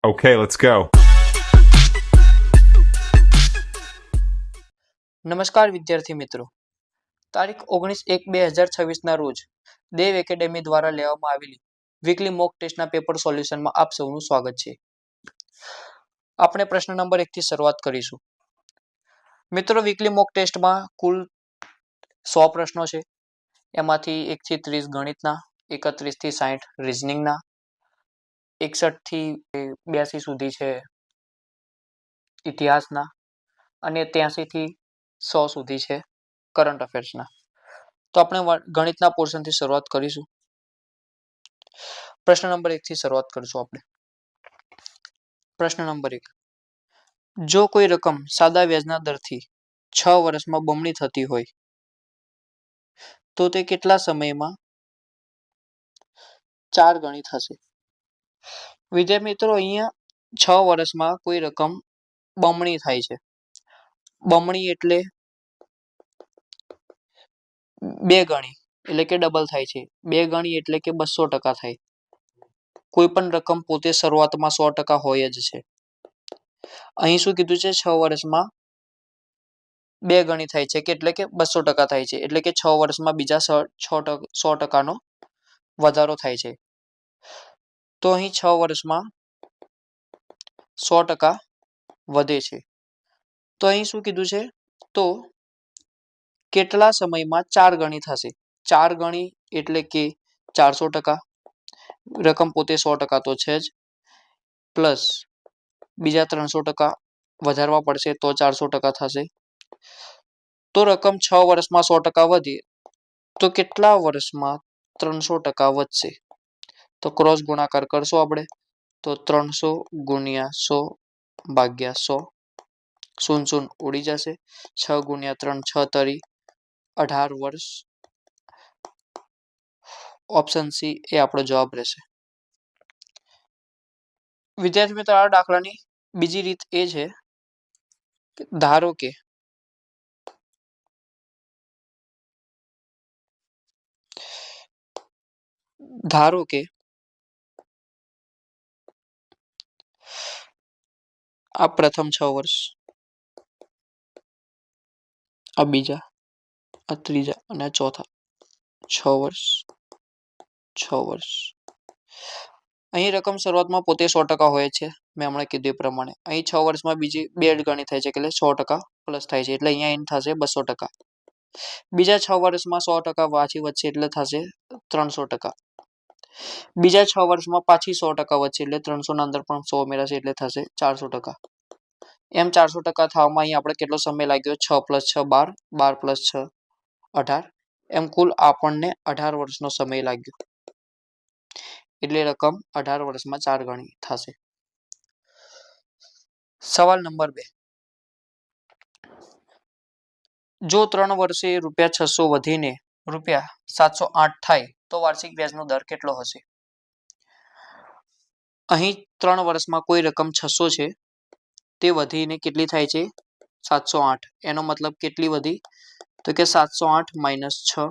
Okay, let's go. નમસ્કાર વિદ્યાર્થી મિત્રો, તારીખ 19/1/2026ના રોજ દેવ એકેડેમી દ્વારા લેવામાં આવેલી વીકલી મોક ટેસ્ટના પેપર સોલ્યુશનમાં આપ સૌનું સ્વાગત છે. આપણે પ્રશ્ન નંબર 1 થી શરૂઆત કરીશું. મિત્રો, વીકલી મોક ટેસ્ટમાં કુલ 100 પ્રશ્નો છે. એમાંથી 1 થી 30 ગણિતના, 31 થી 60 રીઝનિંગના, 61 થી 82 સુધી છે ઇતિહાસના અને 83 થી 100 સુધી છે કરંટ અફેર્સના. તો આપણે ગણિતના પોર્શનથી શરૂઆત કરીશું. પ્રશ્ન નંબર 1 થી શરૂઆત કરીશું આપણે. પ્રશ્ન નંબર 1. જો કોઈ રકમ સાદા વ્યાજના દરથી 6 વર્ષમાં બમણી થતી હોય તો તે કેટલા સમયમાં 4 ગણી થશે? વિદ્યાર્થી મિત્રો, અહીંયા 6 વર્ષમાં કોઈ રકમ બમણી થાય છે. બમણી એટલે 2 ગણી, એટલે કે ડબલ થાય છે. 2 ગણી એટલે કે 200% થાય. કોઈ પણ રકમ પોતે શરૂઆતમાં 100% હોય જ છે. અહીં શું કીધું છે? 6 વર્ષમાં 2 ગણી થાય છે, કે એટલે કે 200% થાય છે. એટલે કે 6 વર્ષમાં બીજા 100%નો વધારો થાય છે. તો અહીં 6 વર્ષમાં 100% વધે છે. તો અહીં શું કીધું છે? તો કેટલા સમયમાં 4 ગણી થશે? 4 ગણી એટલે કે 400%. રકમ પોતે 100% તો છે જ, પ્લસ બીજા 300% વધારવા પડશે તો 400% થશે. તો રકમ 6 વર્ષમાં 100% વધી તો કેટલા વર્ષમાં 300% વધશે? તો ક્રોસ ગુણાકાર કરશો આપણે, તો 300 ગુણ્યા 100 ભાગ્યા 100. 0 ઉડી જશે. 6 ગુણ્યા 3 6 તરી 18 વર્ષ. ઓપ્શન સી એ આપણો જવાબ રહેશે. વિદ્યાર્થી મિત્રો, આ દાખલાની બીજી રીત એ છે કે ધારો કે આ પ્રથમ 6 વર્ષ, આ બીજા, આ ત્રીજા અને આ ચોથા 6 વર્ષ. 6 વર્ષ. અહીં રકમ શરૂઆતમાં પોતે 100% હોય છે, મેં હમણાં કીધું એ પ્રમાણે. અહીં 6 વર્ષમાં બીજી 2 ગણી થાય છે, એટલે 100% પ્લસ થાય છે, એટલે અહીંયા એમ થશે 200%. બીજા 6 વર્ષમાં 100% પાછી વધશે, એટલે થશે 300%. બીજા 6 વર્ષમાં પાછી 100% વધશે, એટલે 300 ના અંદર પણ 100 ઉમેરાશે, એટલે થશે 400%. એમ 400% થવામાં અહીં આપણે કેટલો સમય લાગ્યો? 6 + 6 12, 12 + 6 18. એમ કુલ આપણને 18 વર્ષનો સમય લાગ્યો. એટલે રકમ 18 વર્ષમાં 4 ગણી થશે. સવાલ નંબર 2. જો 3 વર્ષે ₹600 વધીને ₹708 થાય તો વાર્ષિક વ્યાજનો દર કેટલો હશે? અહીં 3 વર્ષમાં કોઈ રકમ 600 છે, તે વધીને કેટલી થાય છે? 708. એનો મતલબ કેટલી વધી? તો કે 708 - 6,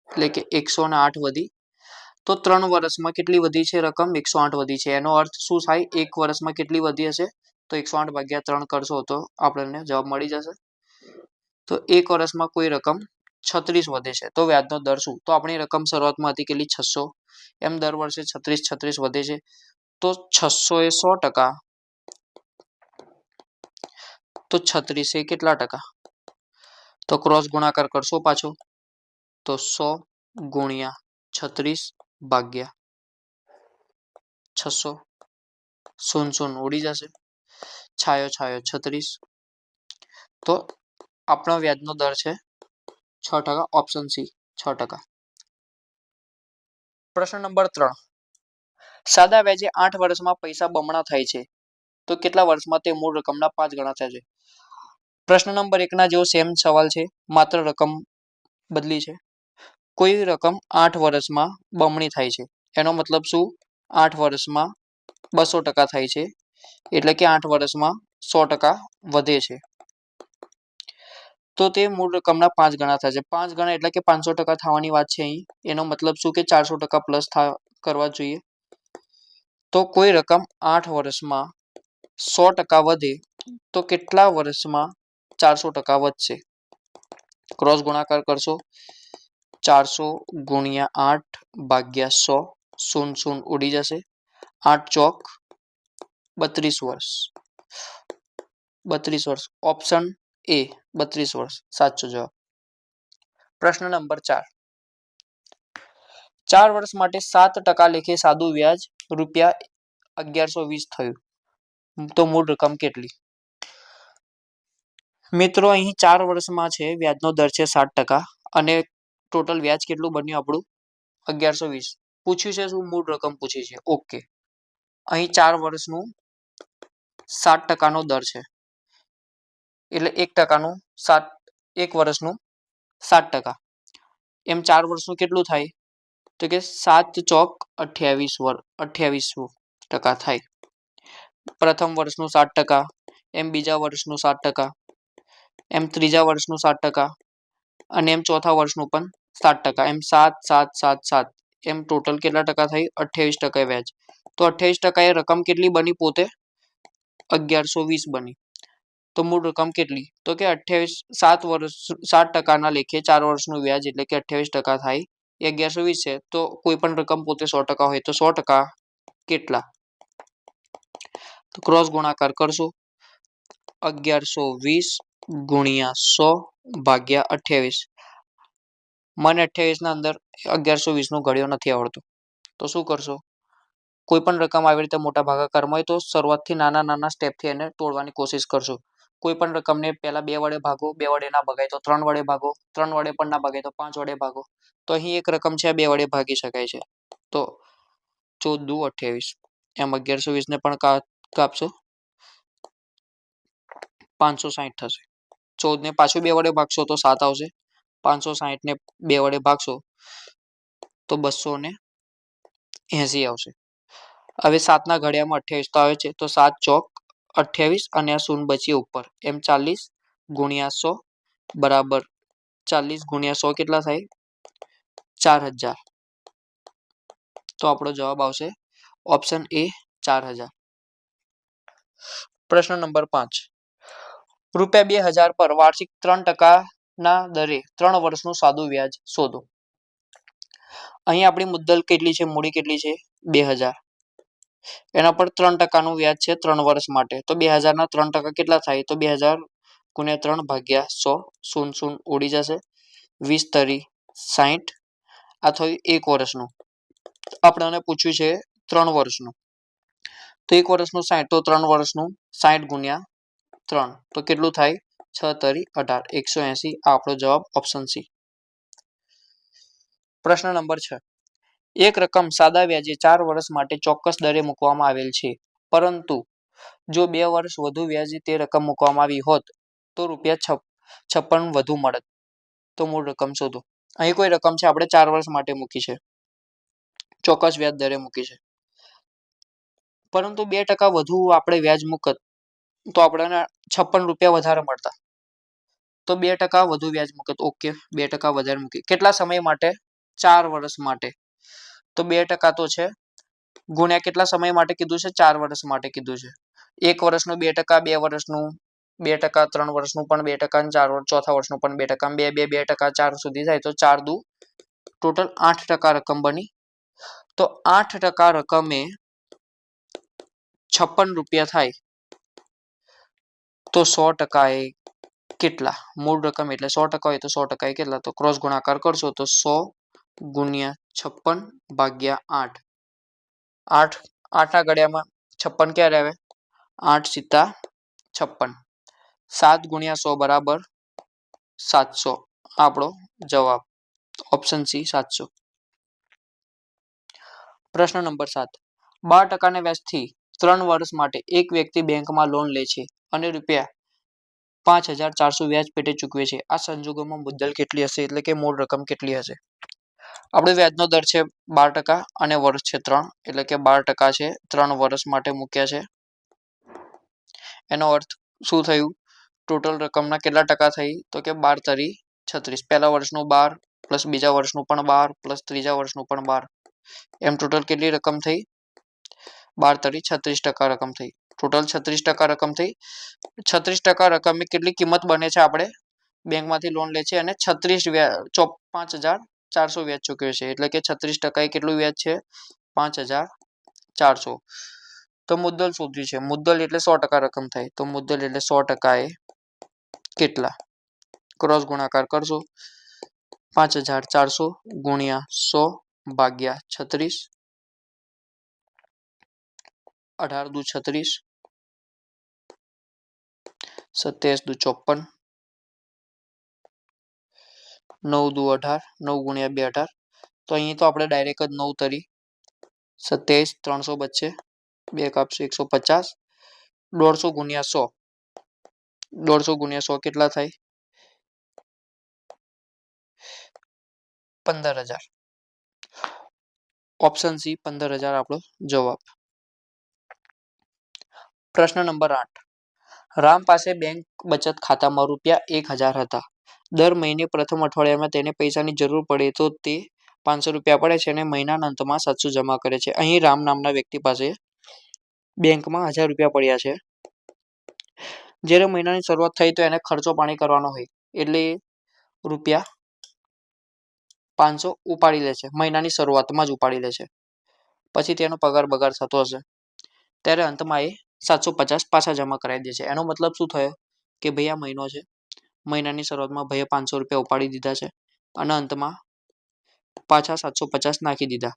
એટલે કે 108 વધી. તો 3 વર્ષમાં કેટલી વધી છે રકમ? 108 વધી છે. એનો અર્થ શું થાય? 1 વર્ષમાં કેટલી વધી હશે? તો 108 ભાગ્યા 3 કરશો તો આપણને જવાબ મળી જશે. તો 1 વર્ષમાં કોઈ રકમ 36 વધે છે, તો વ્યાજનો દર શું? તો આપણી રકમ શરૂઆતમાં હતી કેટલી? 600. એમ દર વર્ષે 36 વધે છે. તો 600 એ 100%, તો 36 એ કેટલા ટકા? તો ક્રોસ ગુણાકાર કરશો પાછો, તો 100 ગુણ્યા 36 ભાગ્યા 600. 0 ઉડી જશે. છાયો 36. તો આપણો વ્યાજનો દર છે 6%. Option C 6%. પ્રશ્ન નંબર 3. સાદા વ્યાજે 8 વર્ષમાં પૈસા બમણા થાય છે, તો કેટલા વર્ષમાં તે મૂળ રકમના 5 ગણા થાય છે? પ્રશ્ન નંબર 1 ના જેવો સેમ સવાલ છે, માત્ર રકમ બદલી છે. કોઈ રકમ 8 વર્ષમાં બમણી થાય છે, એનો મતલબ શું? 8 વર્ષમાં 200% થાય છે, એટલે કે 8 વર્ષમાં 100% વધે છે. તો તે મૂળ રકમના 5 ગણા થશે. 5 ગણા એટલે કે 500% થવાની વાત છે અહીં. એનો મતલબ શું? કે 400% પ્લસ કરવા જોઈએ. તો કોઈ રકમ 8 વર્ષમાં 100% વધે તો કેટલા વર્ષમાં 400% વધશે? ક્રોસ ગુણાકાર કરશો 400 ગુણ્યા 8 ભાગ્યા 100 શૂન્ય શૂન્ય ઉડી જશે 8 ચોક 32 વર્ષ 32 વર્ષ ઓપ્શન એ 32 વર્ષ સાચો જવાબ. પ્રશ્ન નંબર 4 4 વર્ષ માટે 7% લેખે સાદું વ્યાજ રૂપિયા 1120 થયું તો મૂળ રકમ કેટલી? મિત્રો અહીં 4 વર્ષમાં છે વ્યાજનો દર છે 7% અને ટોટલ વ્યાજ કેટલું બન્યું આપણું 1120 પૂછ્યું છે શું મૂળ રકમ પૂછી છે ઓકે અહીં 4 વર્ષનું 7%નો દર છે એટલે 1%નું 1 વર્ષનું 7% એમ 4 વર્ષનું કેટલું થાય તો કે 7 ચોક 28% થાય. પ્રથમ વર્ષનું 7% એમ બીજા વર્ષનું 7% એમ ત્રીજા વર્ષનું 7% અને એમ ચોથા વર્ષનું પણ 7% એમ 7 7 7 7 એમ ટોટલ કેટલા ટકા થઈ 28% વ્યાજ તો 28% એ રકમ કેટલી બની પોતે 1120 બની તો મૂળ રકમ કેટલી તો કે 7% લેખે 4 વર્ષનું વ્યાજ એટલે કે 28% થાય એ 1120 છે તો કોઈ પણ રકમ પોતે 100% હોય તો 100% કેટલા તો ક્રોસ ગુણાકાર કરશો 1120 ગુણ્યા 100 ભાગ્યા 28 મને 28 ના અંદર 1120 નો ઘડિયો નથી આવડતો તો શું કરશો કોઈ પણ રકમ આવી રીતે મોટા ભાગાકારમાં હોય તો શરૂઆતથી નાના સ્ટેપથી એને તોડવાની કોશિશ કરશો કોઈ પણ રકમને પહેલા 2 વડે ભાગો 2 વડે ના ભગાય તો 3 વડે ભાગો 3 વડે પણ ના ભગાય તો 5 વડે ભાગો તો અહીં એક રકમ છે 2 વડે ભાગી શકાય છે તો 14 દુ 28 એમ 1120 ને પણ કાપશો 560 થશે 14 ને પાછું 2 વડે ભાગશો તો 7 આવશે 560 ને 2 વડે ભાગશો તો 280 આવશે હવે 7 ના ઘડિયામાં 28 તો આવે છે તો 7 ચોક 28 અને આ શૂન્ય બચી ઉપર એમ 40 ગુણ્યા 100 બરાબર 40 ગુણ્યા 100 કેટલા થાય 4000 તો આપણો જવાબ આવશે ઓપ્શન એ 4000. પ્રશ્ન નંબર 5 રૂપિયા 2000 પર વાર્ષિક 3% ના દરે 3 વર્ષનું સાદું વ્યાજ શોધો. અહીં આપણી મુદ્દલ કેટલી છે મૂડી કેટલી છે 2000 એના પર 3% નું વ્યાજ છે 3 વર્ષ માટે તો 2000 ના 3% કેટલા થાય તો 2000 ગુણ્યા 3 ભાગ્યા 100 શૂન્ય શૂન્ય ઉડી જશે 20 તરી 60 આ થયું 1 વર્ષનું આપણને પૂછ્યું છે 3 વર્ષનું તો 1 વર્ષનું 60 તો 3 વર્ષનું 60 ગુણ્યા 3 તો કેટલું થાય 6 તરી 18 180 આ આપણો જવાબ ઓપ્શન સી. પ્રશ્ન નંબર 6 એક રકમ સાદા વ્યાજે 4 વર્ષ માટે ચોક્કસ દરે મૂકવામાં આવેલ છે પરંતુ જો 2 વર્ષ વધુ વ્યાજે તે રકમ મૂકવામાં આવી હોત તો રૂપિયા 56 વધુ મળત તો મૂળ રકમ શોધો. અહીં કોઈ રકમ છે આપણે 4 વર્ષ માટે મૂકી છે ચોક્કસ વ્યાજ દરે મૂકી છે પરંતુ 2% વધુ આપણે વ્યાજ મૂકત તો આપણને 56 રૂપિયા વધારે મળતા તો 2% વધુ વ્યાજ મૂકત ઓકે 2% વધારે મૂકી કેટલા સમય માટે 4 વર્ષ માટે તો 2% તો છે ગુણ્યા કેટલા સમય માટે કીધું છે 4 વર્ષ માટે કીધું છે 1 વર્ષનું 2% 2 વર્ષનું 2% 3 વર્ષનું પણ 2% 4 ચોથા વર્ષનું પણ 2% 2 2% 4 સુધી થાય તો 4 દુ ટોટલ 8% રકમ બની તો 8% રકમે 56 રૂપિયા થાય તો 100% એ કેટલા મૂળ રકમ એટલે 100% હોય તો 100% એ કેટલા તો ક્રોસ ગુણાકાર કરશો તો 100 ગુણ્યા 56 ભાગ્યા 8 8 ના ઘડિયામાં 56 ક્યારે આવે 8 સીતા 56 7 ગુણ્યા 100 બરાબર 700 આપણો જવાબ ઓપ્શન સી 700. પ્રશ્ન નંબર 7 12% ના વ્યાજથી 3 વર્ષ માટે એક વ્યક્તિ બેંકમાં લોન લે છે અને રૂપિયા 5400 વ્યાજ પેટે ચૂકવે છે આ સંજોગોમાં મુદ્દલ કેટલી હશે એટલે કે મૂળ રકમ કેટલી હશે આપણે વ્યાજનો દર છે 12% અને વર્ષ છે 3 એટલે કે 12% છે 3 વર્ષ માટે મૂક્યા છે એનો અર્થ શું થયું ટોટલ રકમના કેટલા ટકા થઈ તો કે 12 તરી 36 પહેલા વર્ષનું 12 પ્લસ બીજા વર્ષનું પણ 12 પ્લસ ત્રીજા વર્ષનું પણ 12 એમ ટોટલ કેટલી રકમ થઈ 12 તરી 36% રકમ થઈ. ટોટલ 36% રકમ થઈ. 36% રકમની કેટલી કિંમત બને છે? આપણે બેંકમાંથી લોન લે છે અને 5400 વ્યાજ ચૂકવે છે. એટલે કે 36% એ કેટલું વ્યાજ છે? 5400. તો મુદ્દલ શોધ્યું છે. મુદ્દલ એટલે 100% રકમ થાય. તો મુદ્દલ એટલે 100% એ કેટલા? ક્રોસ ગુણાકાર કરશો. 5400 ગુણ્યા 100 ભાગ્યા 36. 18 દુ 36, 27 દુ 54, 9 દુ 18, 9 ગુણ્યા 2 18. તો અહીં તો આપણે ડાયરેક્ટ જ 9 તરી 27 300 બચશે. 2 કાપશે 150. 150 ગુણ્યા 100. 150 ગુણ્યા 100 કેટલા થાય? 15000. ઓપ્શન સી 15000 આપણો જવાબ. પ્રશ્ન નંબર 8. રામ પાસે બેંક બચત ખાતામાં ₹1000 હતા. દર મહિને પ્રથમ અઠવાડિયામાં તેને પૈસાની જરૂર પડે તો તે ₹500 પડે છે અને મહિનાના અંતમાં 700 જમા કરે છે. અહીં રામ નામના વ્યક્તિ પાસે બેંકમાં ₹1000 પડ્યા છે. જ્યારે મહિનાની શરૂઆત થઈ તો એને ખર્ચો પાણી કરવાનો હોય એટલે ₹500 ઉપાડી લે છે. મહિનાની શરૂઆતમાં જ ઉપાડી લે છે. પછી તેનો પગાર બગાર થતો હશે ત્યારે અંતમાં એ 750 પાછા જમા કરાવી દે છે. એનો મતલબ શું થયો કે ભાઈ આ મહિનો છે, મહિનાની શરૂઆતમાં ભાઈએ ₹500 ઉપાડી દીધા છે અને અંતમાં પાછા 750 નાખી દીધા.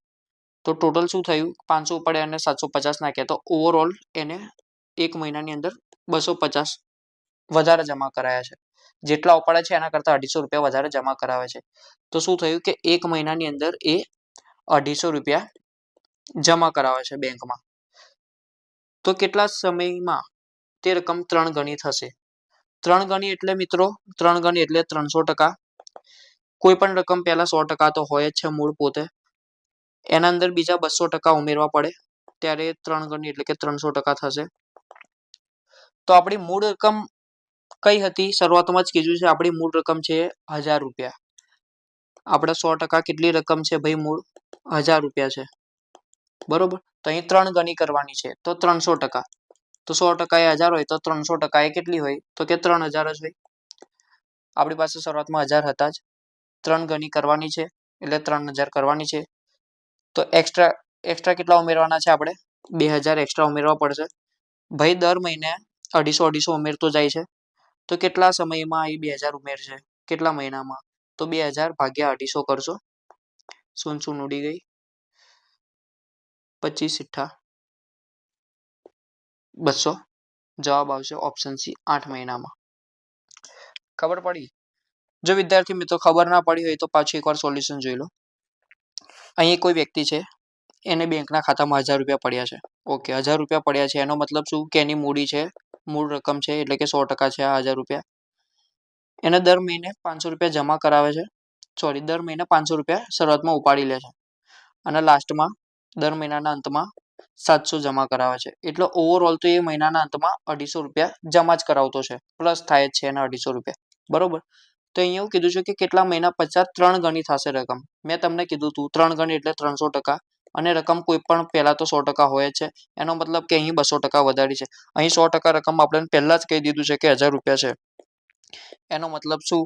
તો ટોટલ શું થયું? 500 ઉપાડ્યા અને 750 નાખ્યા. તો ઓવરઓલ એને એક મહિનાની અંદર 250 વધારે જમા કરાયા છે. જેટલા ઉપાડ્યા છે એના કરતાં ₹250 વધારે જમા કરાવે છે. તો શું થયું કે એક મહિનાની અંદર એ ₹250 જમા કરાવે છે બેંકમાં. તો કેટલા સમયમાં તે રકમ 3 ગણી થશે? 3 ગણી એટલે મિત્રો 3 ગણી એટલે 300%. કોઈ પણ રકમ પહેલા 100% તો હોય જ છે મૂળ પોતે. એના અંદર બીજા 200% ઉમેરવા પડે ત્યારે 3 ગણી એટલે કે 300% થશે. તો આપણી મૂળ રકમ કઈ હતી? શરૂઆતમાં જ કીધું છે આપણી મૂળ રકમ છે ₹1000. આપણે 100% કેટલી રકમ છે ભાઈ? મૂળ ₹1000 છે. બરોબર. તો અહીં 3 ગણી કરવાની છે તો 300%. તો 100% એ 1000 હોય તો 300% એ કેટલી હોય? તો કે 3000 જ હોય. આપણી પાસે શરૂઆતમાં 1000 હતા જ. 3 ગણી કરવાની છે એટલે 3000 કરવાની છે. તો એક્સ્ટ્રા કેટલા ઉમેરવાના છે? આપણે 2000 એક્સ્ટ્રા ઉમેરવા પડશે. ભાઈ દર મહિને 250 ઉમેરતો જાય છે. તો કેટલા સમયમાં એ 2000 ઉમેરશે? કેટલા મહિનામાં? તો 2000 ભાગ્યા 250 કરશો. શૂન ઉડી ગઈ. 25 * 200. જવાબ આવશે ઓપ્શન સી 8 મહિનામાં. ખબર પડી? જો વિદ્યાર્થી મિત્રો ખબર ના પડી હોય તો પાછું એકવાર સોલ્યુશન જોઈ લો. અહીં કોઈ વ્યક્તિ છે એને બેંકના ખાતામાં ₹1000 પડ્યા છે. ઓકે, ₹1000 પડ્યા છે એનો મતલબ શું કે એની મૂડી છે, મૂળ રકમ છે એટલે કે 100% છે આ ₹1000. એને દર મહિને ₹500 જમા કરાવે છે. દર મહિને ₹500 શરૂઆતમાં ઉપાડી લે છે અને લાસ્ટમાં દર મહિનાના અંતમાં 700 જમા કરાવે છે. એટલે ઓવરઓલ તો એ મહિનાના અંતમાં ₹250 જમા જ કરાવતો છે. પ્લસ થાય જ છે એના ₹250. બરોબર. તો અહીંયા એવું કીધું છે કે કેટલા મહિના પશ્ચાત 3 ગણી થશે રકમ. મેં તમને કીધું હતું 3 ગણી એટલે 300% અને રકમ કોઈ પણ પહેલા તો 100% હોય જ છે. એનો મતલબ કે અહીં 200% વધારી છે. અહીં 100% રકમ આપણે પહેલા જ કહી દીધું છે કે ₹1000 છે. એનો મતલબ શું?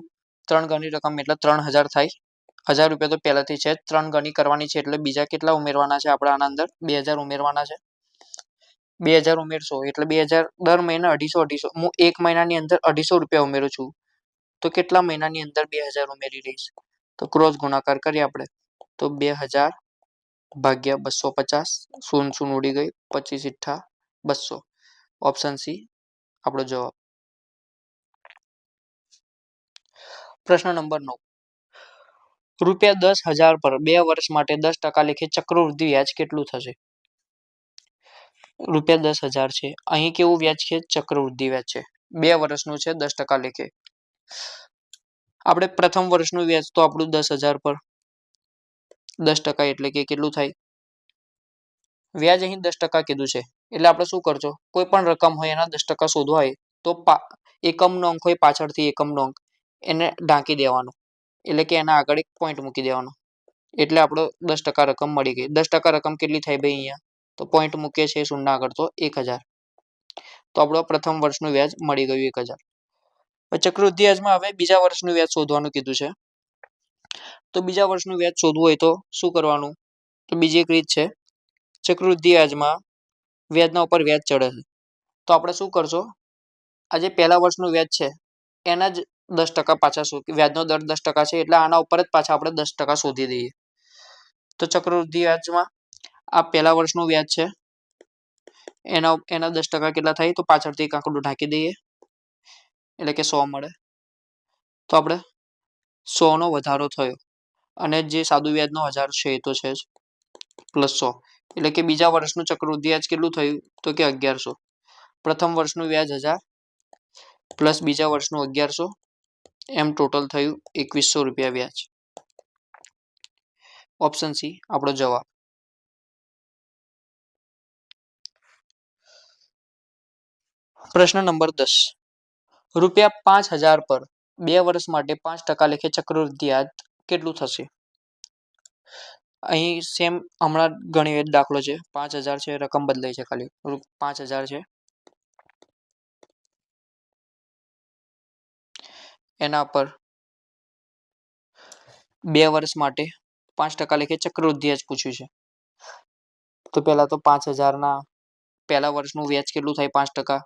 3 ગણી રકમ એટલે 3000 થાય. ₹1000 તો પહેલાથી છે. 3 ગણી કરવાની છે એટલે બીજા કેટલા ઉમેરવાના છે? આપણે આના અંદર 2000 ઉમેરવાના છે. 2000 ઉમેરશો એટલે 2000 દર મહિને 250. હું એક મહિનાની અંદર ₹250 ઉમેરું છું. તો કેટલા મહિનાની અંદર 2000 ઉમેરી રહીશ? તો ક્રોસ ગુણાકાર કરીએ આપણે. તો 2000 ભાગ્યા 250. શૂન ઉડી ગઈ. 25 * 200. ઓપ્શન સી આપણો જવાબ. પ્રશ્ન નંબર 9. ₹10,000 પર 2 વર્ષ માટે 10% લેખે ચક્રવૃદ્ધિ વ્યાજ કેટલું થશે? ₹10,000 છે. અહીં કેવું વ્યાજ છે? ચક્રવૃદ્ધિ વ્યાજ છે. 2 વર્ષનું છે 10% લેખે. આપણે પ્રથમ વર્ષનું વ્યાજ તો આપણું 10,000 પર 10% એટલે કે કેટલું થાય? વ્યાજ અહીં 10% કીધું છે એટલે આપણે શું કરજો? કોઈ પણ રકમ હોય એના 10% શોધવા હોય તો એકમનો અંક હોય પાછળથી એકમનો અંક એને ઢાંકી દેવાનો. એટલે કે એના આગળ એક પોઈન્ટ મૂકી દેવાનો. એટલે આપણો 10% રકમ મળી ગઈ. 10% રકમ કેટલી થાય ભાઈ અહીંયા? તો પોઈન્ટ મૂકીએ છીએ શૂન્ય આગળ તો 1000. તો આપણો પ્રથમ વર્ષનું વ્યાજ મળી ગયું 1000. ચક્રવૃદ્ધિ વ્યાજમાં હવે બીજા વર્ષનું વ્યાજ શોધવાનું કીધું છે. તો બીજા વર્ષનું વ્યાજ શોધવું હોય તો શું કરવાનું? તો બીજી એક રીત છે. ચક્રવૃદ્ધિ વ્યાજમાં વ્યાજના ઉપર વ્યાજ ચડે છે. તો આપણે શું કરશો? આ જે પહેલા વર્ષનું વ્યાજ છે એના જ 10% પાછા વ્યાજનો દર 10% છે એટલે આના ઉપર જ પાછા આપણે 10% શોધી દઈએ. તો ચક્રવૃદ્ધિ વ્યાજમાં આ પહેલા વર્ષનું વ્યાજ છે એના 10% કેટલા થાય? તો પાછળથી એક આંકડો ઢાંકી દઈએ એટલે કે 100 મળે. તો આપણે 100 નો વધારો થયો અને જે સાદું વ્યાજનો 1000 છે એ તો છે જ પ્લસ 100 એટલે કે બીજા વર્ષનું ચક્રવૃદ્ધિ વ્યાજ કેટલું થયું? તો કે 1100. પ્રથમ વર્ષનું વ્યાજ 1000 પ્લસ બીજા વર્ષનું 1100 એમ ટોટલ થયું 2100 રૂપિયા વ્યાજ. ઓપ્શન સી આપણો જવાબ. પ્રશ્ન નંબર 10. રૂપિયા 5000 પર 2 વર્ષ માટે 5% લેખે ચક્રવૃદ્ધિ વ્યાજ કેટલું થશે? અહીં સેમ હમણાં ઘણી એક દાખલો છે. 5000 છે, રકમ બદલાઈ છે ખાલી. 5000 છે એના પર 2 વર્ષ માટે 5% લેખે ચક્રવૃદ્ધિ વ્યાજ પૂછ્યું છે. તો પહેલા તો 5000 ના પહેલા વર્ષનું વ્યાજ કેટલું થાય? 5%.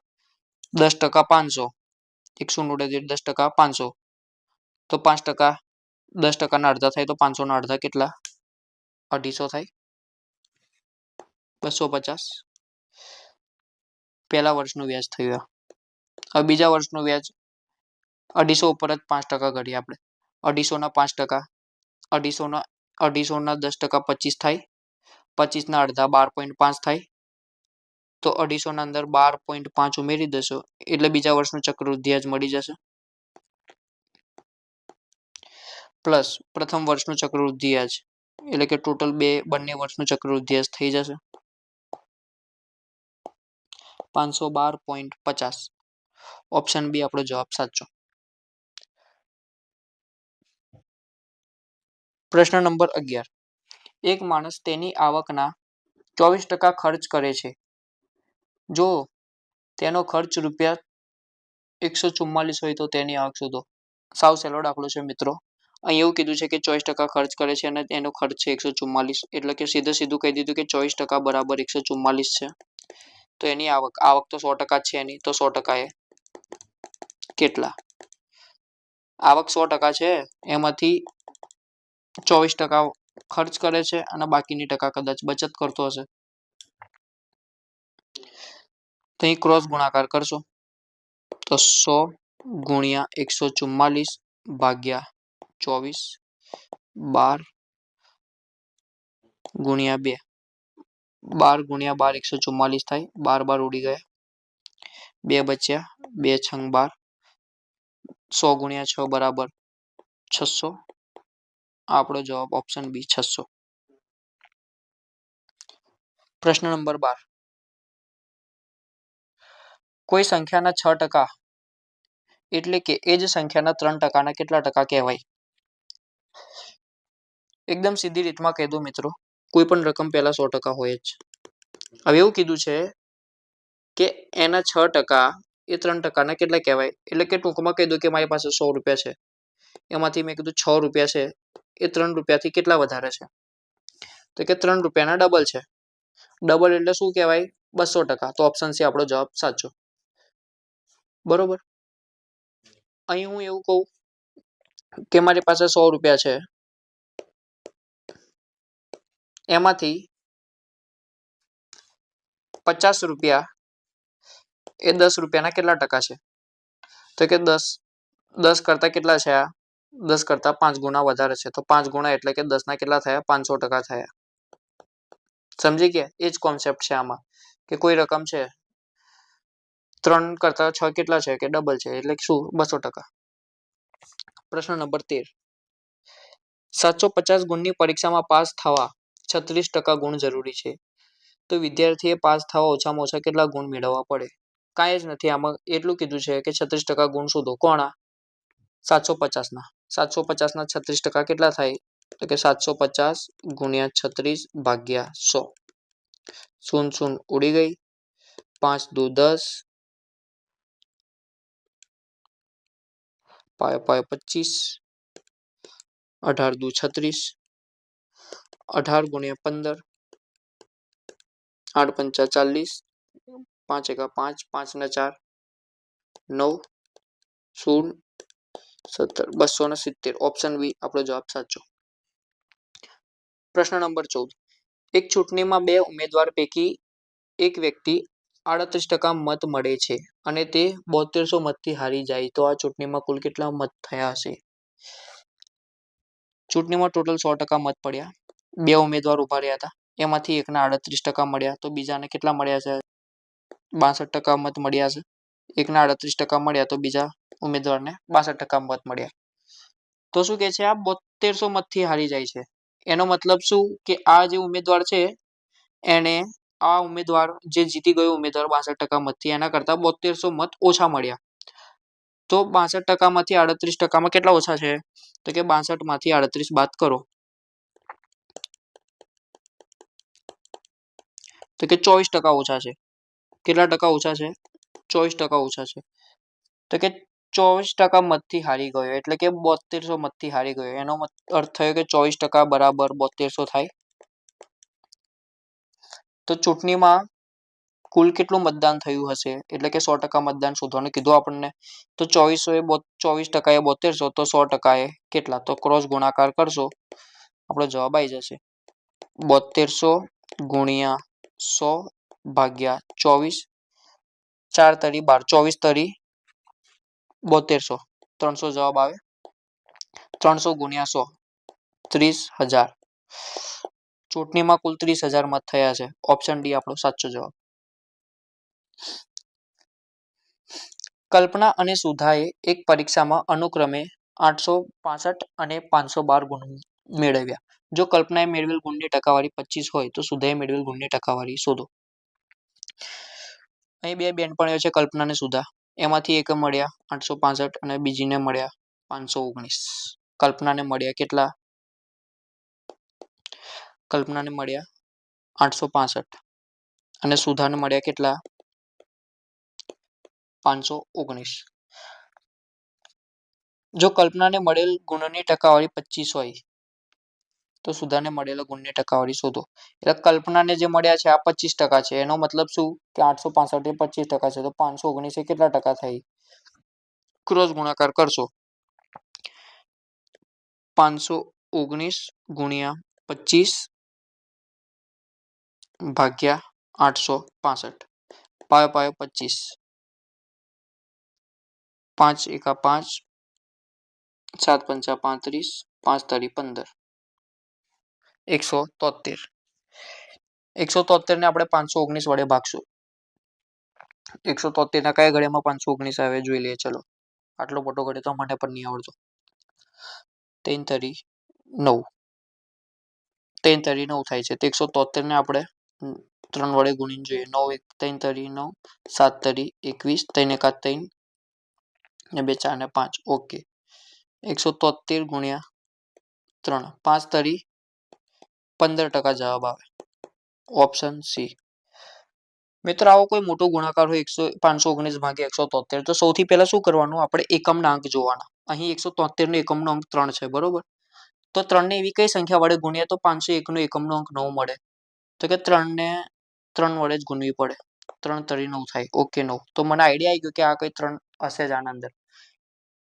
10% 500. 100 10% 500. તો 5% 10% ના અડધા થાય તો 500 ના અડધા કેટલા? 250 થાય. 250 પહેલા વર્ષનું વ્યાજ થયું. હવે બીજા વર્ષનું વ્યાજ 250 ઉપર જ 5% કરીએ આપણે. 250 ના 5%, 250 ના 10% 25 થાય. 25 ના અડધા 12.5 થાય. તો 250 ના અંદર 12.5 ઉમેરી દેશો એટલે બીજા વર્ષનું ચક્રવૃદ્ધિ વ્યાજ મળી જશે. પ્લસ પ્રથમ વર્ષનું ચક્રવૃદ્ધિ વ્યાજ એટલે કે ટોટલ બંને વર્ષનું ચક્રવૃદ્ધિ વ્યાજ થઈ જશે 512.50. ઓપ્શન બી આપણો જવાબ સાચો. પ્રશ્ન નંબર 11. એક માણસ તેની આવકના 24% ખર્ચ કરે છે. જો તેનો ખર્ચ રૂપિયા 144 હોય તો તેની આવક શોધો. સાવ સહેલો દાખલો છે મિત્રો. અહીં એવું કીધું છે કે 24% ખર્ચ કરે છે અને એનો ખર્ચ છે 144 એટલે કે સીધું કહી દીધું કે 24% બરાબર 144 છે. તો એની આવક તો 100% છે એની, તો 100% એ કેટલા? આવક 100% છે એમાંથી 24% ખર્ચ કરે છે અને બાકીની ટકા કદાચ બચત કરતો હશે. તો અહીં ક્રોસ ગુણાકાર કરશો તો 100 ગુણ્યા 144 ભાગ્યા 24 12 ગુણ્યા 2 12 ગુણ્યા 12 144 થાય. 12 ઉડી ગયા, 2 બચ્યા, 2 છંગ 12, 100 ગુણ્યા 6 બરાબર 600. આપણો જવાબ ઓપ્શન બી 600. પ્રશ્ન નંબર 12. કોઈ સંખ્યાના 6% એટલે કે એ જ સંખ્યાના 3% ના કેટલા ટકા કહેવાય? એકદમ સીધી રીતમાં કહી દો મિત્રો. કોઈ પણ રકમ પહેલા 100% હોય જ. હવે એવું કીધું છે કે એના 6% એ 3% ના કેટલા કહેવાય? એટલે કે ટૂંકમાં કહી દો કે મારી પાસે 100 રૂપિયા છે, એમાંથી મેં કીધું 6 રૂપિયા છે એ 3 રૂપિયાથી કેટલા વધારે છે? તો કે 3 રૂપિયાના ડબલ છે. ડબલ એટલે શું કહેવાય? 200%. તો ઓપ્શન સી આપણો જવાબ સાચો. બરોબર. અહીં હું એવું કહું કે મારી પાસે 100 રૂપિયા છે, એમાંથી 50 રૂપિયા એ 10 રૂપિયાના કેટલા ટકા છે? તો કે 10 કરતા કેટલા છે? આ 10 કરતા 5 ગુણા વધારે છે. તો 5 ગુણા એટલે કે 10 ના કેટલા થયા? 500% થયા. સમજી ગયા? એ જ કોન્સેપ્ટ છે આમાં કે કોઈ રકમ છે 3 કરતા 6 કેટલા છે? કે ડબલ છે એટલે શું? 200%. પ્રશ્ન નંબર 13. 750 ગુણની પરીક્ષામાં પાસ થવા 36% ગુણ જરૂરી છે. તો વિદ્યાર્થીએ પાસ થવા ઓછામાં ઓછા કેટલા ગુણ મેળવવા પડે? કાંઈ જ નથી. આમાં એટલું કીધું છે કે 36% ગુણ શોધો. કોના? 750 ના. 750 ના 36% કેટલા થાય? તો કે 750 ગુણ્યા 36 ભાગ્યા 100. शून्य शून्य उड़ी गई, 5 2 10, पाए पाए 25, 18 2 36, 18 गुणिया 15, 8 पंचा 40, 5 एका 5, 5 ने 4, 9 0 17, 270. ઓપ્શન બી આપણો જવાબ સાચો. પ્રશ્ન નંબર 14. એક ચૂંટણીમાં બે ઉમેદવાર પૈકી એક વ્યક્તિ 38% મત મળે છે અને તે 7200 મતથી હારી જાય તો આ ચૂંટણીમાં કુલ કેટલા મત થયા હશે? ચૂંટણીમાં ટોટલ 100% મત પડ્યા, બે ઉમેદવાર ઉભા રહ્યા હતા, એમાંથી એકને 38% મળ્યા તો બીજાને કેટલા મળ્યા છે? 62% મત મળ્યા છે. એકને 38% મળ્યા તો બીજા ઉમેદવારને 62% મત મળ્યા. તો શું કે છે, આ 7200 મતથી હારી જાય છે. એનો મતલબ શું કે આ જે ઉમેદવાર છે એને આ ઉમેદવાર જે જીતી ગયો ઉમેદવાર 62% મતથી એના કરતા 7200 મત ઓછા મળ્યા. તો 62% માંથી 38%માં કેટલા ઓછા છે? તો કે 62 માંથી 38 બાદ કરો તો કે 24% ઓછા છે. કેટલા ટકા ઓછા છે? 24% ઓછા છે. તો કે 24% મતથી હારી ગયો એટલે કે 7200 મતથી હારી ગયો. એનો અર્થ થયો કે 24% બરાબર 7200 થાય. તો ચૂંટણીમાં કુલ કેટલું મતદાન થયું હશે એટલે કે 100% મતદાન શોધવાનું કીધું આપણને. તો 24% એ 7200 તો 100% એ કેટલા? તો ક્રોસ ગુણાકાર કરશો આપણો જવાબ આવી જશે 7200 ગુણ્યા 100 ભાગ્યા 24, 4 તરી 12, 24 તરી 7200, 300 જવાબ આવે. 300 ગુણ્યા 100, 30,000. ચૂંટણીમાં કુલ 30,000 મત થયા છે. ઓપ્શન ડી આપણો સાચો જવાબ. કલ્પના અને સુધાએ એક પરીક્ષામાં અનુક્રમે 865 અને 512 ગુણ મેળવ્યા. જો કલ્પનાએ મેળવેલ ગુણની ટકાવારી 25 હોય તો સુધાએ મેળવેલ ગુણની ટકાવારી શોધો. અહીં બે બેનપણીઓ છે, કલ્પના અને સુધા. એમાંથી એક મળ્યા 865 અને બીજીને મળ્યા 519. કલ્પનાને મળ્યા કેટલા? કલ્પનાને મળ્યા 865 અને સુધાને મળ્યા કેટલા? 519. જો કલ્પનાને મળેલ ગુણની ટકાવારી 25 હોય તો સુધાને મળેલા ગુણની ટકાવારી શોધો. એટલે કલ્પનાને જે મળ્યા છે આ 25% છે. એનો મતલબ શું કે 865 એ 25% છે તો 519 એ કેટલા ટકા થઈ? ક્રોસ ગુણાકાર કરશો 519 ગુણ્યા 25 ભાગ્યા 865, પાયો પાયો 25, 5 એકા 5, 7 પંચા 35, 5 તરી 15, 173. 173 ને આપણે 519 વડે ભાગશું. 173 ના કયા ઘડિયામાં 519 આવે જોઈ લઈએ. ચલો, આટલો મોટો ઘડિયો તો મને પણ નહીં આવડતો. 3 તરી 9, 3 તરી 9 થાય છે. તો 173 ને આપણે 3 વડે ગુણીને જોઈએ. 9 1 3 તરી 9, 7 તરી 21, 3 એકા 3 ને 2 4 ને 5. ઓકે, 173 ગુણ્યા 3, 5 તરી 15% જવાબ આવે. Option C. મિત્રો, આવો કોઈ મોટો ગુણાકાર હોય 519 ભાગ્યા 173 તો સૌથી પહેલા શું કરવાનું? આપણે એકમના અંક જોવાના. અહીં 173 નો એકમનો અંક 3 છે, બરોબર? તો 3 ને એવી કઈ સંખ્યા વડે ગુણીએ તો 501 નો એકમનો અંક 9 મળે? તો કે 3 ને 3 વડે જ ગુણવી પડે. 3 તરી 9 થાય. ઓકે, 9. તો મને આઈડિયા આવી ગયો કે આ કઈ 3 હશે જ આના અંદર.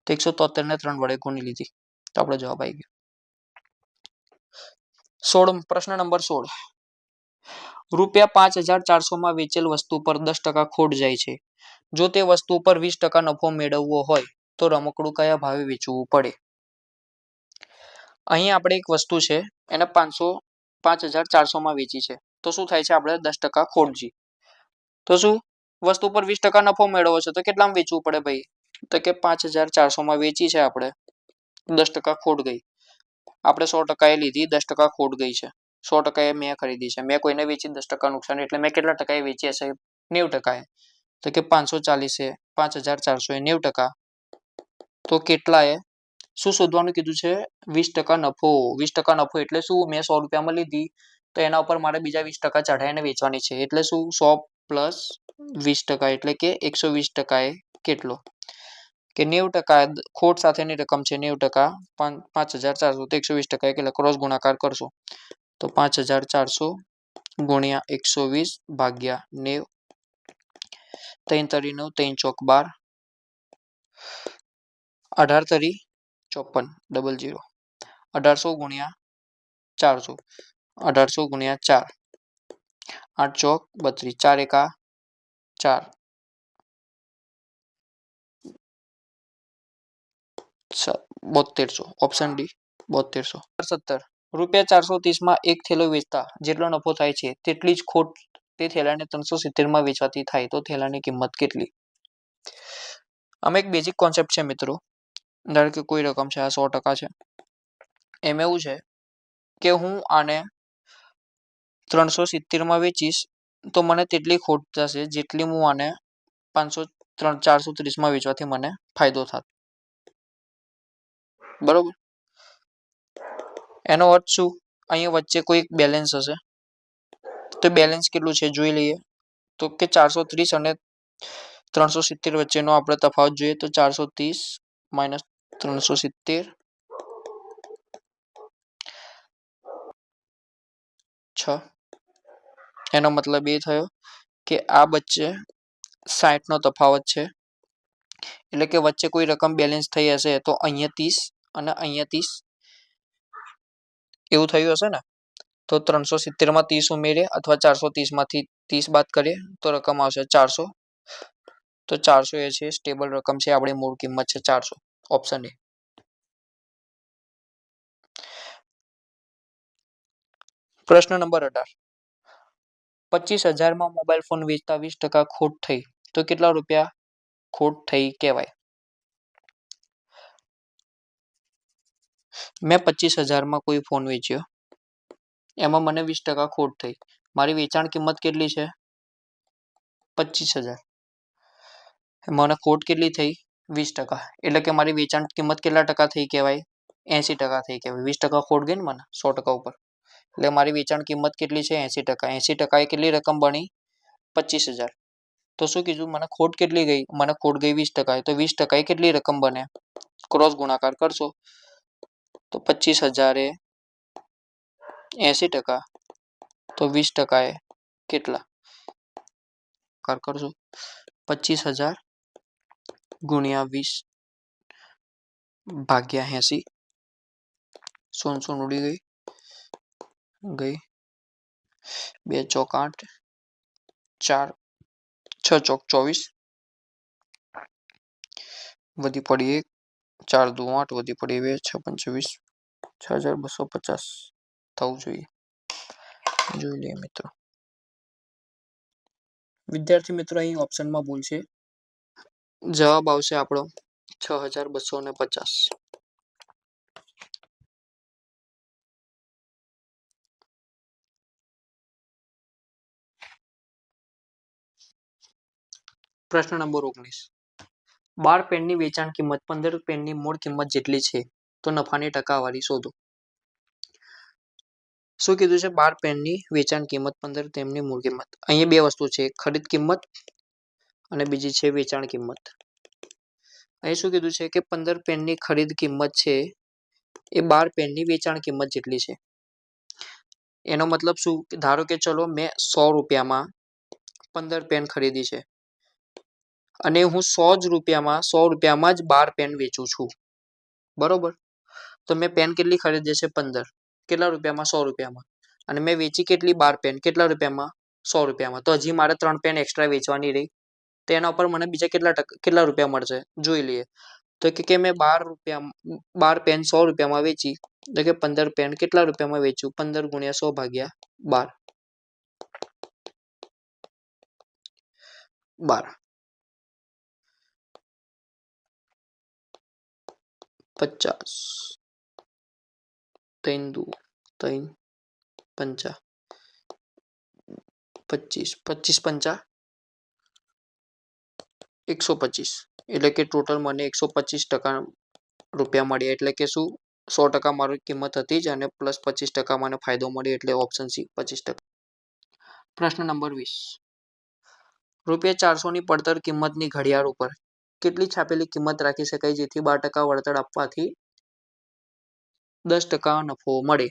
તો 173 ને 3 વડે ગુણી લીધી તો આપણો જવાબ આવી ગયો. પ્રશ્ન નંબર 16. રૂપિયા 5,400 માં વેચેલ વસ્તુ પર 10% ખોટ જાય છે. જો તે વસ્તુ પર 20% નફો મેળવવો હોય તો રમકડું કયા ભાવે વેચવું પડે? અહીં આપણે એક વસ્તુ છે એને 5,400 માં વેચી છે. તો શું થાય છે? આપણે 10% ખોટ જઈ. તો શું વસ્તુ પર 20% નફો મેળવવો છે તો કેટલામાં વેચવું પડે ભાઈ? તો કે 5,400 માં વેચી છે આપણે, 10% ખોટ ગઈ. આપણે 100% એ લીધી, 10% ખોટ ગઈ છે. 100% એ મેં ખરીદી છે. મેં કોઈને વેચી 10% નુકસાન, એટલે મેં કેટલા ટકા એ વેચી હશે? 90%. તો કે 540 એ 5,400 એ 90%. તો કેટલા એ શું શોધવાનું કીધું છે? 20% નફો. 20% નફો એટલે શું? મેં 100 રૂપિયામાં લીધી, તો એના ઉપર મારે બીજા 20% ચઢાઈને વેચવાની છે. એટલે શું 100 પ્લસ 20% એટલે કે 120% એ કેટલો કે 90% ખોટ સાથેની રકમ છે 90% 5400 તો 120% એટલે ક્રોસ ગુણાકાર કરશો તો 5400 ગુણ્યા 120 ભાગ્યા 90 3 તરી 9 3 ચોક 12 18 તરી 54 00 1800 ગુણ્યા 400 1800 ગુણ્યા 4 8 ચોક 32 4 એકા 4 7200 ઓપ્શન ડી 7200 17 રૂપિયા 430 માં એક થેલો વેચતા જેટલો નફો થાય છે તેટલી જ ખોટ તે થેલાને 370 માં વેચવાથી થાય તો થેલાની કિંમત કેટલી? આમાં એક બેઝિક કોન્સેપ્ટ છે મિત્રો. ધારો કે કોઈ રકમ છે આ 100% છે. એમ એવું છે કે હું આને 370 માં વેચીશ તો મને તેટલી ખોટ જશે જેટલી હું આને 430 માં વેચવાથી મને ફાયદો થાય. બરોબર. એનો અર્થ શું? અહીંયા વચ્ચે કોઈ બેલેન્સ હશે તો બેલેન્સ કેટલું છે જોઈ લઈએ. તો કે 430 અને 370 વચ્ચેનો આપણે તફાવત જોઈએ તો 430 માઇનસ 370 6. એનો મતલબ એ થયો કે આ વચ્ચે 60 નો તફાવત છે. એટલે કે વચ્ચે કોઈ રકમ બેલેન્સ થઈ હશે તો અહીંયા 30 અને અહીંયા 30 એવું થયું હશે ને. તો 370 માં 30 ઉમેરે અથવા 430 માંથી 30 બાદ કરીએ તો રકમ આવશે 400. તો 400 એ છે સ્ટેબલ રકમ છે આપણી મૂળ કિંમત છે 400 ઓપ્શન એ. પ્રશ્ન નંબર 18 25,000 માં મોબાઈલ ફોન વેચતા 20% ખોટ થઈ તો કેટલા રૂપિયા ખોટ થઈ કહેવાય? મેં 25,000 માં કોઈ ફોન વેચ્યો એમાં મને 20% ખોટ થઈ. મારી વેચાણ કિંમત કેટલી છે? 25,000. મને ખોટ કેટલી થઈ? 20%. એટલે કે મારી વેચાણ કિંમત કેટલા ટકા થઈ કહેવાય? 80% થઈ કહેવાય. 20% ખોટ ગઈ ને મને 100% ઉપર. એટલે મારી વેચાણ કિંમત કેટલી છે? 80%. 80% એ કેટલી રકમ બની? 25,000. તો શું કીધું મને ખોટ કેટલી ગઈ? મને ખોટ ગઈ 20%. તો 20% એ કેટલી રકમ બને? ક્રોસ ગુણાકાર કરશો તો 25,000 એ 80% તો 20% એ કેટલા? કરશો 25,000 ગુણ્યા 20 ભાગ્યા 80. 0 ઉડી ગઈ 2 ચોક 8 4 6 ચોક 24 વધી પડી 1 4 દુ 8 વધી પડી 2 6 25 6,250 થવું જોઈએ. જોઈ લઈએ મિત્રો. વિદ્યાર્થી મિત્રો અહીં ઓપ્શનમાં ભૂલ છે. જવાબ આવશે આપણો 6,250. પ્રશ્ન નંબર 19 12 પેનની વેચાણ કિંમત 15 પેનની મૂળ કિંમત જેટલી છે તો નફાની ટકાવારી શોધો. શું કીધું છે? 12 પેનની વેચાણ કિંમત 15 તેમની મૂળ કિંમત. અહીંયા બે વસ્તુ છે, ખરીદ કિંમત અને બીજી છે વેચાણ કિંમત. અહીં શું કીધું છે કે 15 પેનની ખરીદ કિંમત છે એ 12 પેનની વેચાણ કિંમત જેટલી છે. એનો મતલબ શું? ધારો કે ચલો મેં 100 રૂપિયામાં 15 પેન ખરીદી છે અને હું 100 રૂપિયામાં જ 12 પેન વેચું છું. બરોબર. તો મેં પેન કેટલી ખરીદી છે? 15. કેટલા રૂપિયામાં? 100 રૂપિયામાં. અને મેં વેચી કેટલી? 12 પેન. કેટલા રૂપિયામાં? 100 રૂપિયામાં. તો હજી મારે 3 પેન એક્સ્ટ્રા વેચવાની રહી. તો એના ઉપર મને બીજા કેટલા રૂપિયા મળશે જોઈ લઈએ. તો કે મેં 12 પેન 100 રૂપિયામાં વેચી તો કે 15 પેન કેટલા રૂપિયામાં વેચ્યું? 15 ગુણ્યા 100 ભાગ્યા 12. 50 3 દુ 3 5 25 25 5 125. એટલે કે ટોટલ મને 125% રૂપિયા મળ્યા. એટલે કે શું? 100% મારી કિંમત હતી જ અને પ્લસ 25% મને ફાયદો મળ્યો એટલે ઓપ્શન સી 25%. પ્રશ્ન નંબર 20. ₹400 ની પડતર કિંમતની ઘડિયાળ ઉપર કેટલી છાપેલી કિંમત રાખી શકાય જેથી 12% વળતર આપવાથી 10% નફો મળે?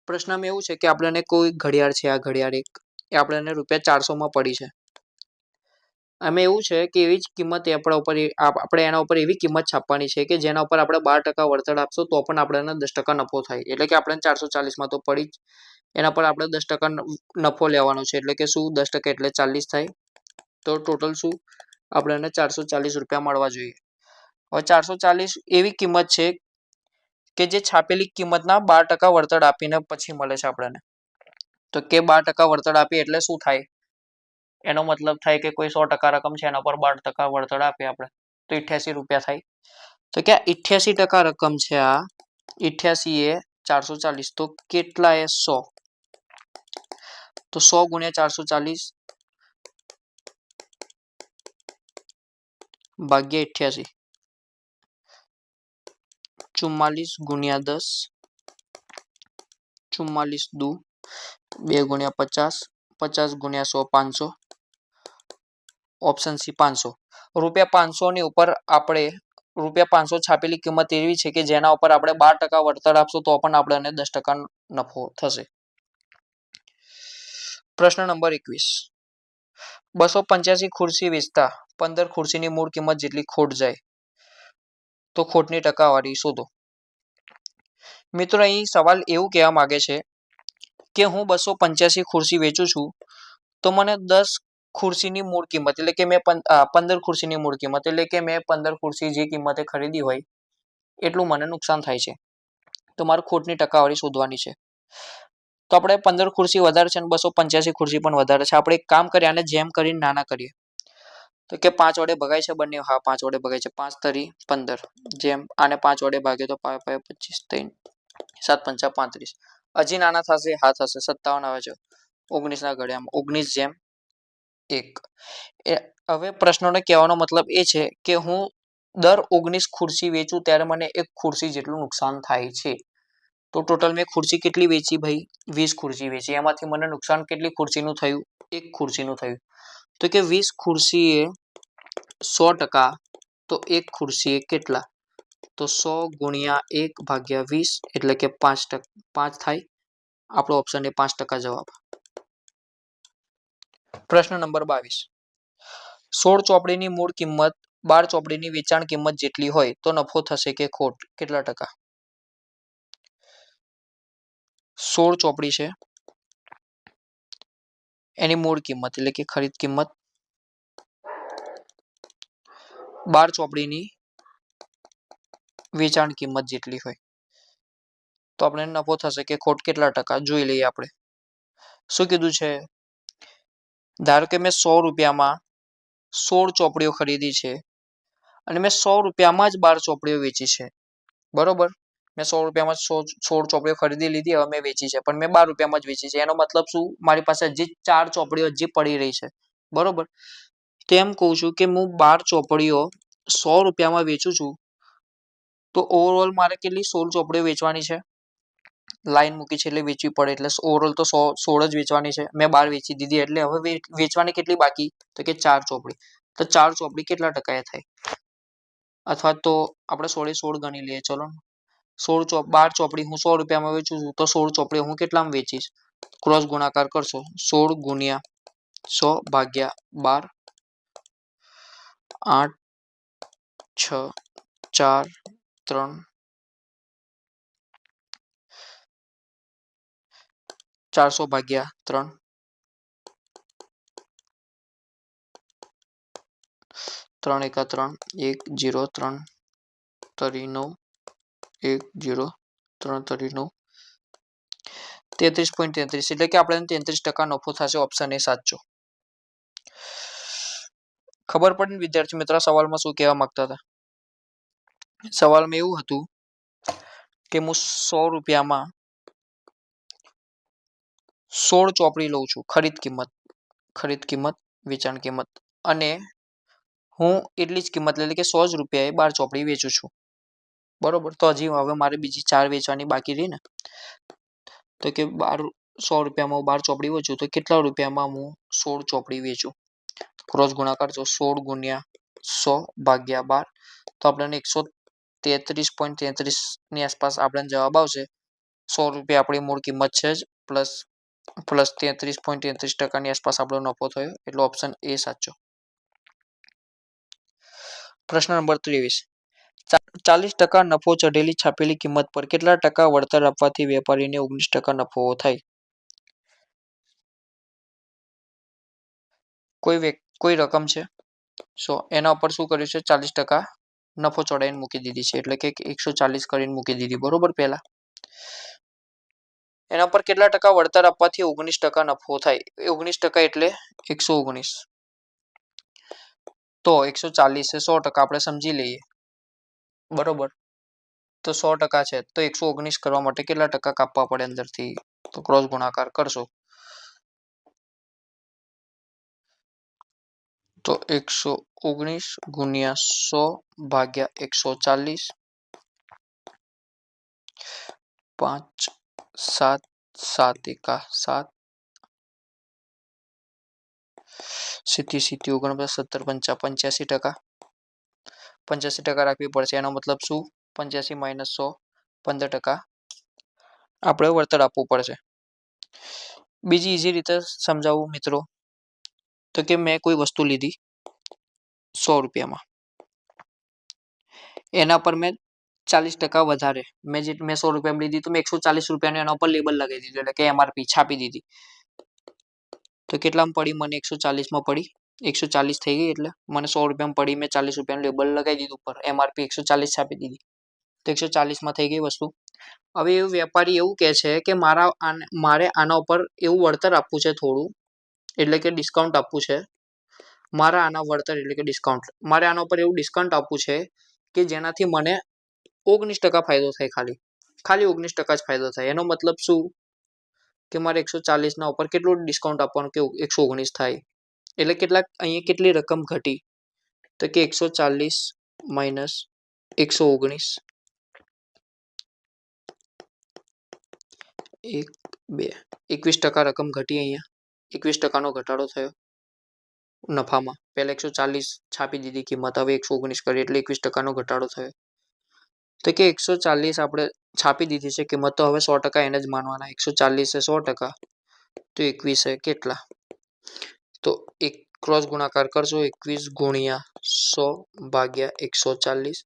પ્રશ્નમાં એવું છે કે આપણને કોઈ ઘડિયાળ છે, આ ઘડિયાળ એ આપણને ₹400 માં પડી છે. અમે એવું છે કે એવી જ કિંમત આપણે એના ઉપર એવી કિંમત છાપવાની છે કે જેના ઉપર આપણે 12% વળતર આપશો તો પણ આપણને 10% નફો થાય. એટલે કે આપણને 440 માં તો પડી જ, એના પર આપણે 10% નફો લેવાનો છે. એટલે કે શું 10% એટલે 40 થાય. તો ટોટલ શું આપણને ₹440 મળવા જોઈએ. હવે 440 એવી કિંમત છે કે જે છાપેલી કિંમતના 12% વળતર આપીને પછી મળે છે આપણને. તો કે 12% વળતર આપીએ એટલે શું થાય? એનો મતલબ થાય કે કોઈ 100% રકમ છે એના પર 12% વળતર આપીએ આપણે તો ₹88 થાય. તો કે 88% રકમ છે આ 88 એ 440 તો કેટલા એ 100. તો 100 ગુણ્યા 440 ભાગ્યા 88. 44 ગુણ્યા 10. 44 દુ 2 ગુણ્યા 50. 50 ગુણ્યા 100 500. Option C 500. ₹500 ની ઉપર આપણે ₹500 છાપેલી કિંમત એવી છે કે જેના ઉપર આપણે 12% વળતર આપશો તો પણ આપણને 10% નફો થશે. પ્રશ્ન નંબર 21. 285 ખુરશી વેચતા 15 ખુરશીની મૂળ કિંમત જેટલી ખોટ જાય તો ખોટની ટકાવારી શોધો. મિત્રો અહીં સવાલ એવું કહેવા માંગે છે કે હું 285 ખુરશી વેચું છું તો મને 10 ખુરશીની મૂળ કિંમત એટલે કે મેં 15 ખુરશીની મૂળ કિંમત એટલે કે મેં 15 ખુરશી જે કિંમતે ખરીદી હોય એટલું મને નુકસાન થાય છે. તો મારે ખોટની ટકાવારી શોધવાની છે. તો આપણે 15 ખુરશી વધારે છે અને 285 ખુરશી પણ વધારે છે. આપણે એક કામ કરીએ, આને જેમ કરીને નાના કરીએ. તો કે 5 વડે ભગાય છે બંને? હા, 5 વડે ભગાય છે. 5 તરી 15. જેમ આને 5 વડે ભાગે તો 5 5 25 3 7 5 35. હજી નાના થશે? હા થશે. 57 આવે છે. 19 ના ઘડિયામાં 19 જેમ 1. હવે પ્રશ્નનો કહેવાનો મતલબ એ છે કે હું દર 19 ખુરશી વેચું ત્યારે મને એક ખુરશી જેટલું નુકસાન થાય છે. તો ટોટલ મેં ખુરશી કેટલી વેચી ભાઈ? 20 ખુરશી વેચી. એમાંથી મને નુકસાન કેટલી ખુરશીનું થયું? એક ખુરશીનું થયું. તો કે 20 ખુરશીએ 100% તો એક ખુરશીએ કેટલા? તો 100 ગુણ્યા 1 ભાગ્યા 20 એટલે કે 5 થાય. આપણો ઓપ્શન એ 5% જવાબ. પ્રશ્ન નંબર 22. 16 ચોપડીની મૂળ કિંમત 12 ચોપડીની વેચાણ કિંમત જેટલી હોય તો નફો થશે કે ખોટ? કેટલા ટકા? 16 ચોપડી છે એની મૂળ કિંમત એટલે કે ખરીદ કિંમત 12 ચોપડીની વેચાણ કિંમત જેટલી હોય તો આપણે નફો થશે કે ખોટ? કેટલા ટકા જોઈ લઈએ આપણે. શું કીધું છે? ધારો કે મેં 100 રૂપિયામાં 16 ચોપડીઓ ખરીદી છે અને મેં 100 રૂપિયામાં જ 12 ચોપડીઓ વેચી છે. બરોબર? મેં 100 રૂપિયામાં 16 ચોપડીઓ ખરીદી લીધી, હવે મેં વેચી છે પણ મેં 12 રૂપિયામાં જ વેચી છે. એનો મતલબ શું? મારી પાસે હજી 4 ચોપડીઓ હજી પડી રહી છે. બરોબર? તેમ કહું છું કે હું 12 ચોપડીઓ 100 રૂપિયામાં વેચું છું તો ઓવરઓલ મારે કેટલી 16 ચોપડીઓ વેચવાની છે? લાઈન મૂકી છે એટલે વેચવી પડે એટલે ઓવરઓલ તો 16 જ વેચવાની છે. મેં 12 વેચી દીધી એટલે હવે વેચવાની કેટલી બાકી? તો કે 4 ચોપડી. તો 4 ચોપડી કેટલા ટકાએ થાય? અથવા તો આપણે 16 16 ગણી લઈએ. ચલો 12 ચોપડી હું 100 રૂપિયામાં વેચું છું તો 16 ચોપડી હું કેટલામાં વેચીશ? ક્રોસ ગુણાકાર કરશો. 16 ગુણ્યા 100 ભાગ્યા 12 8 6 4 3 400 ભાગ્યા 3 3 એકા 3 1 0 3 તરી 9 1 0 3 તરી 9 33.33 એટલે કે આપણે 33% નફો થશે. ઓપ્શન એ સાચો. ખબર પડી ને વિદ્યાર્થી મિત્રો સવાલમાં શું કહેવા માંગતા હતા? સવાલમાં એવું હતું કે હું 100 રૂપિયામાં 16 ચોપડી લઉં છું. ખરીદ કિંમત વેચાણ કિંમત અને હું એટલી જ કિંમત એટલે કે 100 જ રૂપિયાએ 12 ચોપડી વેચું છું. બરોબર. તો હજી હવે મારે બીજી 4 વેચવાની બાકી રહી ને, તો કે 100 રૂપિયામાં 12 ચોપડી વેચું તો કેટલા રૂપિયામાં હું 16 ચોપડી વેચું? ક્રોસ ગુણાકાર તો 16 ગુણ્યા 100 ભાગ્યા 12, તો આપણને 133.33 ની આસપાસ આપણને જવાબ આવશે. 100 રૂપિયા આપણી મૂળ કિંમત છે જ, પ્લસ 33.33% આસપાસ આપણો નફો થયો, એટલે ઓપ્શન એ સાચો. પ્રશ્ન નંબર 23. 40% નફો ચઢેલી છાપેલી કિંમત પર કેટલા ટકા વળતર આપવાથી વેપારીને 19% નફો થાય? કોઈ રકમ છે, એના ઉપર શું કર્યું છે? 40% નફો ચડાઈને મૂકી દીધી છે, એટલે કે 140 કરીને મૂકી દીધી. બરોબર. પહેલા એના પર કેટલા ટકા વળતર આપવાથી 19% નફો થાય? 19% એટલે 119. તો 140 છે, 100% આપણે સમજી લઈએ. બરોબર. તો 100% છે, તો 119 કરવા માટે કેટલા ટકા કાપવા પડે અંદરથી? તો ક્રોસ ગુણાકાર કરશો તો 119 ગુણ્યા 100 ભાગ્યા 140, 5 7 7 એકા 7, 70 49 70 50 85%. 85% રાખવી પડશે. એનો મતલબ શું? 85 માઇનસ 100, 15% આપણે વળતર આપવું પડશે. બીજી ઈઝી રીતે સમજાવું મિત્રો, તો કે મેં કોઈ વસ્તુ લીધી 100 રૂપિયામાં, એના પર મેં 40% વધારે, મેં 100 રૂપિયામાં લીધી તો મેં 140 રૂપિયાનું એના ઉપર લેબલ લગાવી દીધું, એટલે કે MRP છાપી દીધી. તો કેટલામાં પડી? મને 140માં પડી. 140 થઈ ગઈ, એટલે મને 100 રૂપિયામાં પડી. મેં 40 રૂપિયાનું લેબલ લગાવી દીધું ઉપર, MRP 140 છાપી દીધી, તો 140માં થઈ ગઈ વસ્તુ. હવે એ વેપારી એવું કહે છે કે મારે આના ઉપર એવું વળતર આપવું છે થોડું, એટલે કે ડિસ્કાઉન્ટ આપવું છે. મારે આના વળતર એટલે કે ડિસ્કાઉન્ટ, મારે આના ઉપર એવું ડિસ્કાઉન્ટ આપવું છે કે જેનાથી મને 19% ફાયદો થાય. ખાલી 19% જ ફાયદો થાય. એનો મતલબ શું? કે મારે 140 ના ઉપર કેટલું ડિસ્કાઉન્ટ આપવાનું કે 119 થાય, એટલે અહીંયા કેટલી રકમ ઘટી? તો કે 140 માઇનસ 119, 1 2 21% રકમ ઘટી. અહીંયા 21%નો ઘટાડો થયો નફામાં. પહેલા 140 છાપી દીધી કિંમત, હવે 119 કરી, એટલે 21%નો ઘટાડો થયો. તો કે 140 આપણે છાપી દીધી છે કિંમત, તો હવે 100% એને જ માનવાના. 140 છે 100%, તો 21 છે કેટલા? તો એક ક્રોસ ગુણાકાર કરશો, 21 ગુણ્યા 100 ભાગ્યા 140,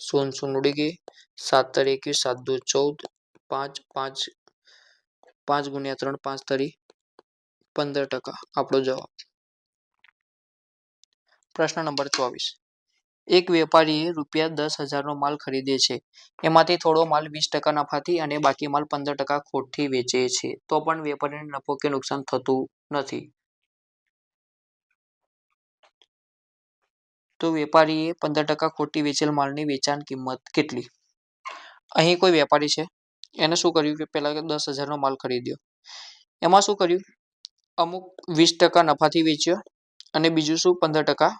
0 ઉડી ગઈ, 7 તરી 21, 7 દુ 14, 5 5 5 ગુણ્યા 3 5 તરી 15% આપણો જવાબ. પ્રશ્ન નંબર 24. એક વેપારીએ ₹10,000નો માલ ખરીદે છે, એમાંથી થોડો માલ 20% નફાથી અને બાકી માલ 15% ખોટથી વેચે છે, તો પણ વેપારીને નફો કે નુકસાન થતું નથી. તો વેપારીએ 15% ખોટી વેચેલ માલની વેચાણ કિંમત કેટલી? અહીં કોઈ વેપારી છે, એને શું કર્યું કે પહેલા 10,000નો માલ ખરીદ્યો, એમાં શું કર્યું? અમુક 20% નફાથી વેચ્યો અને બીજું શું 15%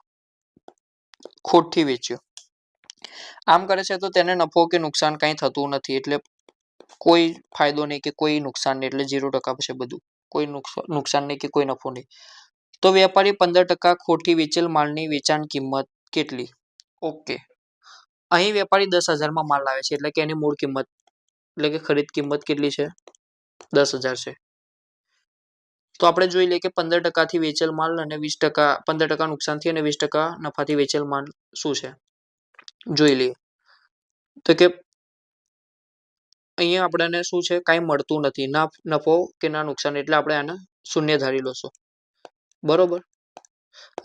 ખોટથી વેચ્યો. આમ કરે છે તો તેને નફો કે નુકસાન કંઈ થતું નથી, એટલે કોઈ ફાયદો નહીં કે કોઈ નુકસાન નહીં, એટલે 0% છે બધું. કોઈ નુકસાન નહીં કે કોઈ નફો નહીં. તો વેપારી 15% ખોટી વેચેલ માલની વેચાણ કિંમત કેટલી? ઓકે, અહીં વેપારી 10,000માં માલ લાવે છે, એટલે કે એની મૂળ કિંમત એટલે કે ખરીદ કિંમત કેટલી છે? 10,000 છે. તો આપણે જોઈ લઈએ કે 15% થી વેચેલ માલ અને 20% 15% નુકસાનથી અને 20% નફાથી વેચેલ માલ શું છે, જોઈ લઈએ. તો કે અહીંયા આપણને શું છે? કાંઈ મળતું નથી, ના નફો કે ના નુકસાન, એટલે આપણે આને શૂન્ય ધારી લઈશું. બરોબર.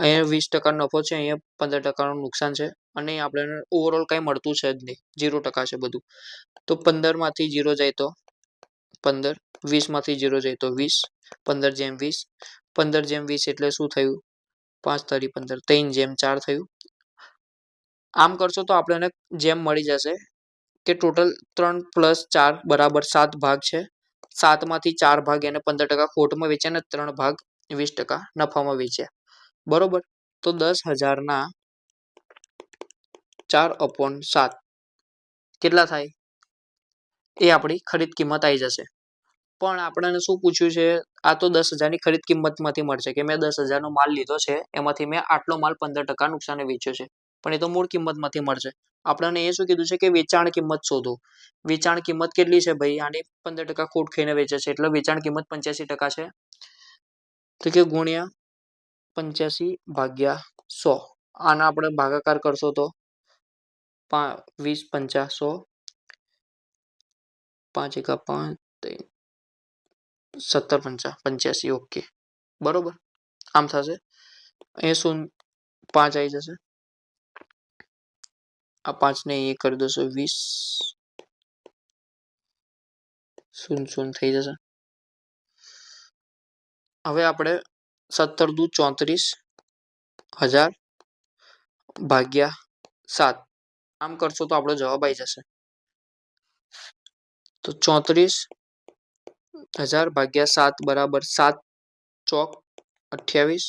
અહીંયા 20% નફો છે, અહીંયા 15%નું નુકસાન છે, અને આપણે ઓવરઓલ કાંઈ મળતું છે જ નહીં, 0% છે બધું. તો 15માંથી 0 જાય તો 15, 20માંથી 0 જાય તો 20, 15 જેમ 20, 15 જેમ 20 એટલે શું થયું? 5 તરી 15, 3 જેમ 4 થયું. આમ કરશો તો આપણને જેમ મળી જશે કે ટોટલ 3 + 4 = 7 ભાગ છે. 7માંથી 4 ભાગ એને 15% ખોટમાં વેચ્યા અને 3 ભાગ 20% નફામાં વેચ્યા. બરોબર. તો 10,000ના 4/7 કેટલા થાય એ આપણી ખરીદ કિંમત આવી જશે. પણ આપણને શું પૂછ્યું છે, આ તો 10,000 ની ખરીદ કિંમતમાંથી મળશે કે મેં 10,000 નો માલ લીધો છે, એમાંથી મેં આટલો માલ 15% નુકસાને વેચ્યો છે. પણ એ તો મૂળ કિંમતમાંથી મળશે. આપણને એ શું કીધું છે કે વેચાણ કિંમત શોધો. વેચાણ કિંમત કેટલી છે ભાઈ? આની 15% ખોટ ખાઈને વેચે છે એટલે વેચાણ કિંમત 85% છે. તો કે ગુણ્યા 85 ભાગ્યા 100. આના આપણે ભાગાકાર કરશો તો 20 50 100, 5 એકા 5, 17 50 85. ઓકે બરોબર, આમ થશે. એ શું 5 આવી જશે, આ 5 ને એ કરી દોસો 20, 0 થઈ જશે. હવે આપણે 17 દુ 34,000 ભાગ્યા 7 આમ કરશો તો આપણો જવાબ આવી જશે. તો 34,000 ભાગ્યા 7 બરાબર 7 ચોક 28,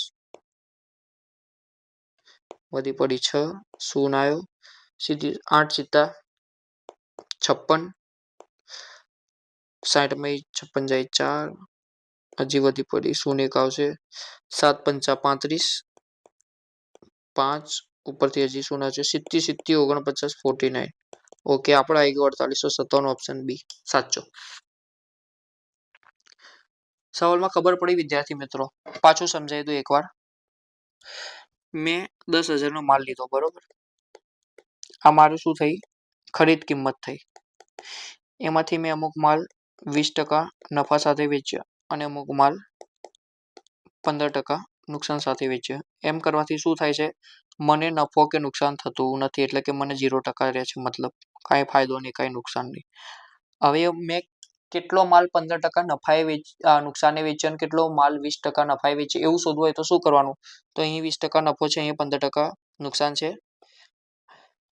વધી પડી 6, 0 આવ્યો, સીધી 8 સીધા 56, 60 માં 56 જાય 4, હજી વધી પડી 0 એક આવશે, 7 પંચા 35, 5 ઉપરથી હજી 0 છે, 70 70 49 49. ઓકે, આપણે આવી ગયો 4857, ઓપ્શન બી સાચો. સવાલમાં ખબર પડી વિદ્યાર્થી મિત્રો? પાછું સમજાવી દઉં એકવાર. મેં 10,000 નો માલ લીધો, બરોબર. આ મારું શું થઈ? ખરીદ કિંમત થઈ. એમાંથી મેં અમુક માલ 20% નફા સાથે વેચ્યો અને અમુક માલ 15% નુકસાન સાથે વેચ્યો. એમ કરવાથી શું થાય છે? મને નફો કે નુકસાન થતું નથી, એટલે કે મને 0% રહે છે, મતલબ કાંઈ ફાયદો નહીં, કાંઈ નુકસાન નહીં. હવે મેં કેટલો માલ 15% નફાએ નુકસાને વેચ્યો અને કેટલો માલ 20% નફાએ વેચ્યો એવું શોધવું હોય તો શું કરવાનું? તો અહીં 20% નફો છે, અહીંયા 15% નુકસાન છે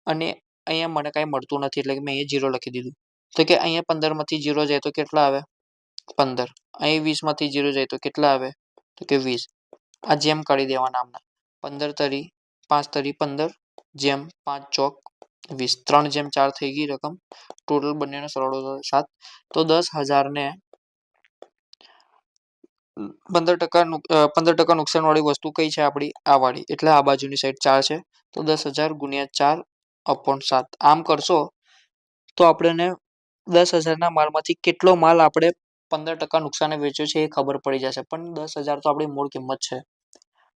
અને અહીંયા મને કાંઈ મળતું નથી, એટલે કે મેં અહીંયા 0 લખી દીધું. તો કે અહીંયા 15 માંથી 0 જાય તો કેટલા આવે? 15. અહીં 20 માંથી 0 જાય તો કેટલા આવે? તો કે 20. આ જેમ કરી દેવાના આમના. 15 તરી 5 તરી 15, જેમ 5 ચોક 20, 3/4 થઈ ગઈ રકમ. ટોટલ બંનેનો સરવાળો 7. તો 10,000 ને 15% નુકસાન વાળી વસ્તુ કઈ છે આપણી? આ વાળી, એટલે આ બાજુની સાઈડ 4 છે. તો 10,000 ગુણ્યા 4/7 આમ કરશો તો આપણને 10,000 ના માલમાંથી કેટલો માલ આપણે 15% નુકસાને વેચ્યો છે એ ખબર પડી જશે. પણ 10,000 તો આપણી મૂળ કિંમત છે.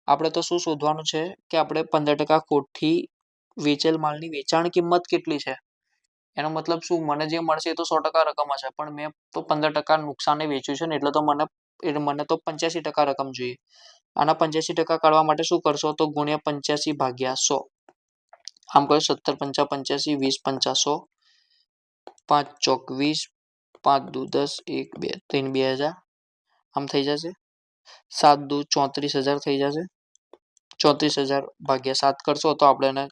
આપણે તો શું શોધવાનું છે કે આપણે 15% ખોટથી વેચેલ માલની વેચાણ કિંમત કેટલી છે. એનો મતલબ શું? મને જે મળશે એ તો 100% રકમ હશે, પણ મેં તો 15% નુકસાને વેચ્યું છે ને, એટલે તો મને તો 85% રકમ જોઈએ. આના 85% કાઢવા માટે શું કરશો? તો ગુણ્યા 85 ભાગ્યા 100. આમ કરો 17 પંચા 85, 20 પંચા 100, 5 ચોક 20, 5 દુ 10, 1 2 3 2000 આમ થઈ જશે. 7 દુ 34,000 થઈ જશે. 34,000 ભાગ્યા 7 કરશો તો આપણે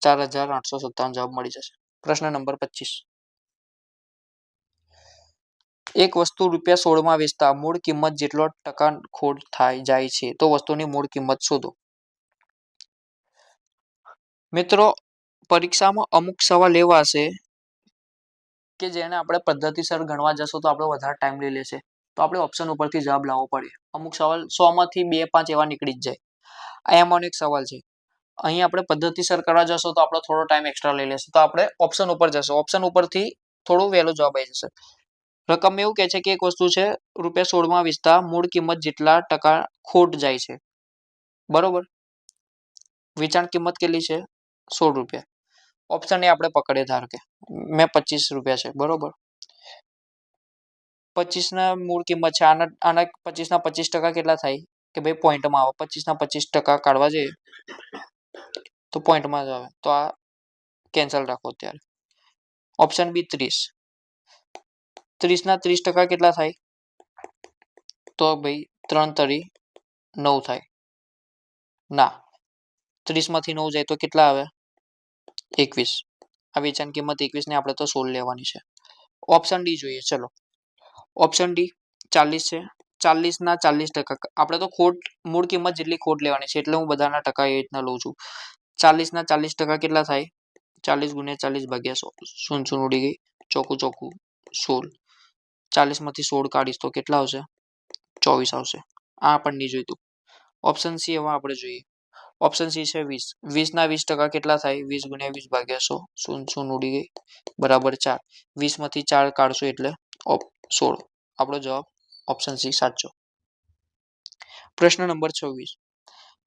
4,857 જવાબ મળી જશે. પ્રશ્ન નંબર 25. એક વસ્તુ ₹16 માં વેચતા મૂળ કિંમત જેટલો ટકા ખોટ જાય છે, તો વસ્તુની મૂળ કિંમત શોધો. મિત્રો, પરીક્ષામાં અમુક સવાલ એવા હશે કે જેને આપણે પદ્ધતિસર ગણવા જશો તો આપણે વધારે ટાઈમ લઈ લેશે, તો આપણે ઓપ્શન ઉપરથી જવાબ લાવવો પડે. અમુક સવાલ 100 માંથી 2-5 એવા નીકળી જ જાય. આયામાં એક સવાલ છે, અહીં આપણે પદ્ધતિસર કરવા જશો તો આપણો થોડો ટાઈમ એક્સ્ટ્રા લઈ લેશે, તો આપણે ઓપ્શન ઉપર જશો. ઓપ્શન ઉપરથી થોડું વહેલું જવાબ આવી જશે. રકમ એવું કહે છે કે એક વસ્તુ છે ₹16 માં વેચતા મૂળ કિંમત જેટલા ટકા ખોટ જાય છે, બરોબર. વેચાણ કિંમત કેટલી છે? ₹16. ઓપ્શન એ આપણે પકડીએ, ધારો કે મેં ₹25 છે, બરોબર. 25 ના મૂળ કિંમત છે, આના 25 ના 25% કેટલા થાય કે ભાઈ પોઈન્ટમાં આવે. 25 ના 25% કાઢવા જઈએ તો પોઈન્ટમાં જ આવે, તો આ કેન્સલ રાખો અત્યારે. Option B 30. 30 ના 30% કેટલા થાય? તો ભાઈ 3 તરી 9 થાય. ના, 30 માંથી 9 જાય તો કેટલા આવે? 21. આ વેચાણ કિંમત 21 ને આપણે તો 16 લેવાની છે. ઓપ્શન ડી જોઈએ, ચલો. ઓપ્શન ડી 40 છે. 40 ના 40%, આપણે તો ખોટ મૂળ કિંમત જેટલી ખોટ લેવાની છે, એટલે હું બધાના ટકા એ રીતના લઉં છું. 40 ના 40% કેટલા થાય? 40 ગુણ્યા 40 ભાગ્યા 100 શૂન્ય શૂન્ય ઉડી ગઈ ચોકું ચોકું 16 40 માંથી 16 કાઢીશ તો કેટલા આવશે 24 આવશે આ આપણને જોઈતું ઓપ્શન સી હવે આપણે જોઈએ ઓપ્શન સી છે 20 20 ના 20% કેટલા થાય 20 ગુણ્યા 20 ભાગ્યા 100 શૂન્ય શૂન્ય ઉડી ગઈ બરાબર 4 20 માંથી 4 કાઢશો એટલે 16 આપણો જવાબ ઓપ્શન સી સાચો પ્રશ્ન નંબર 26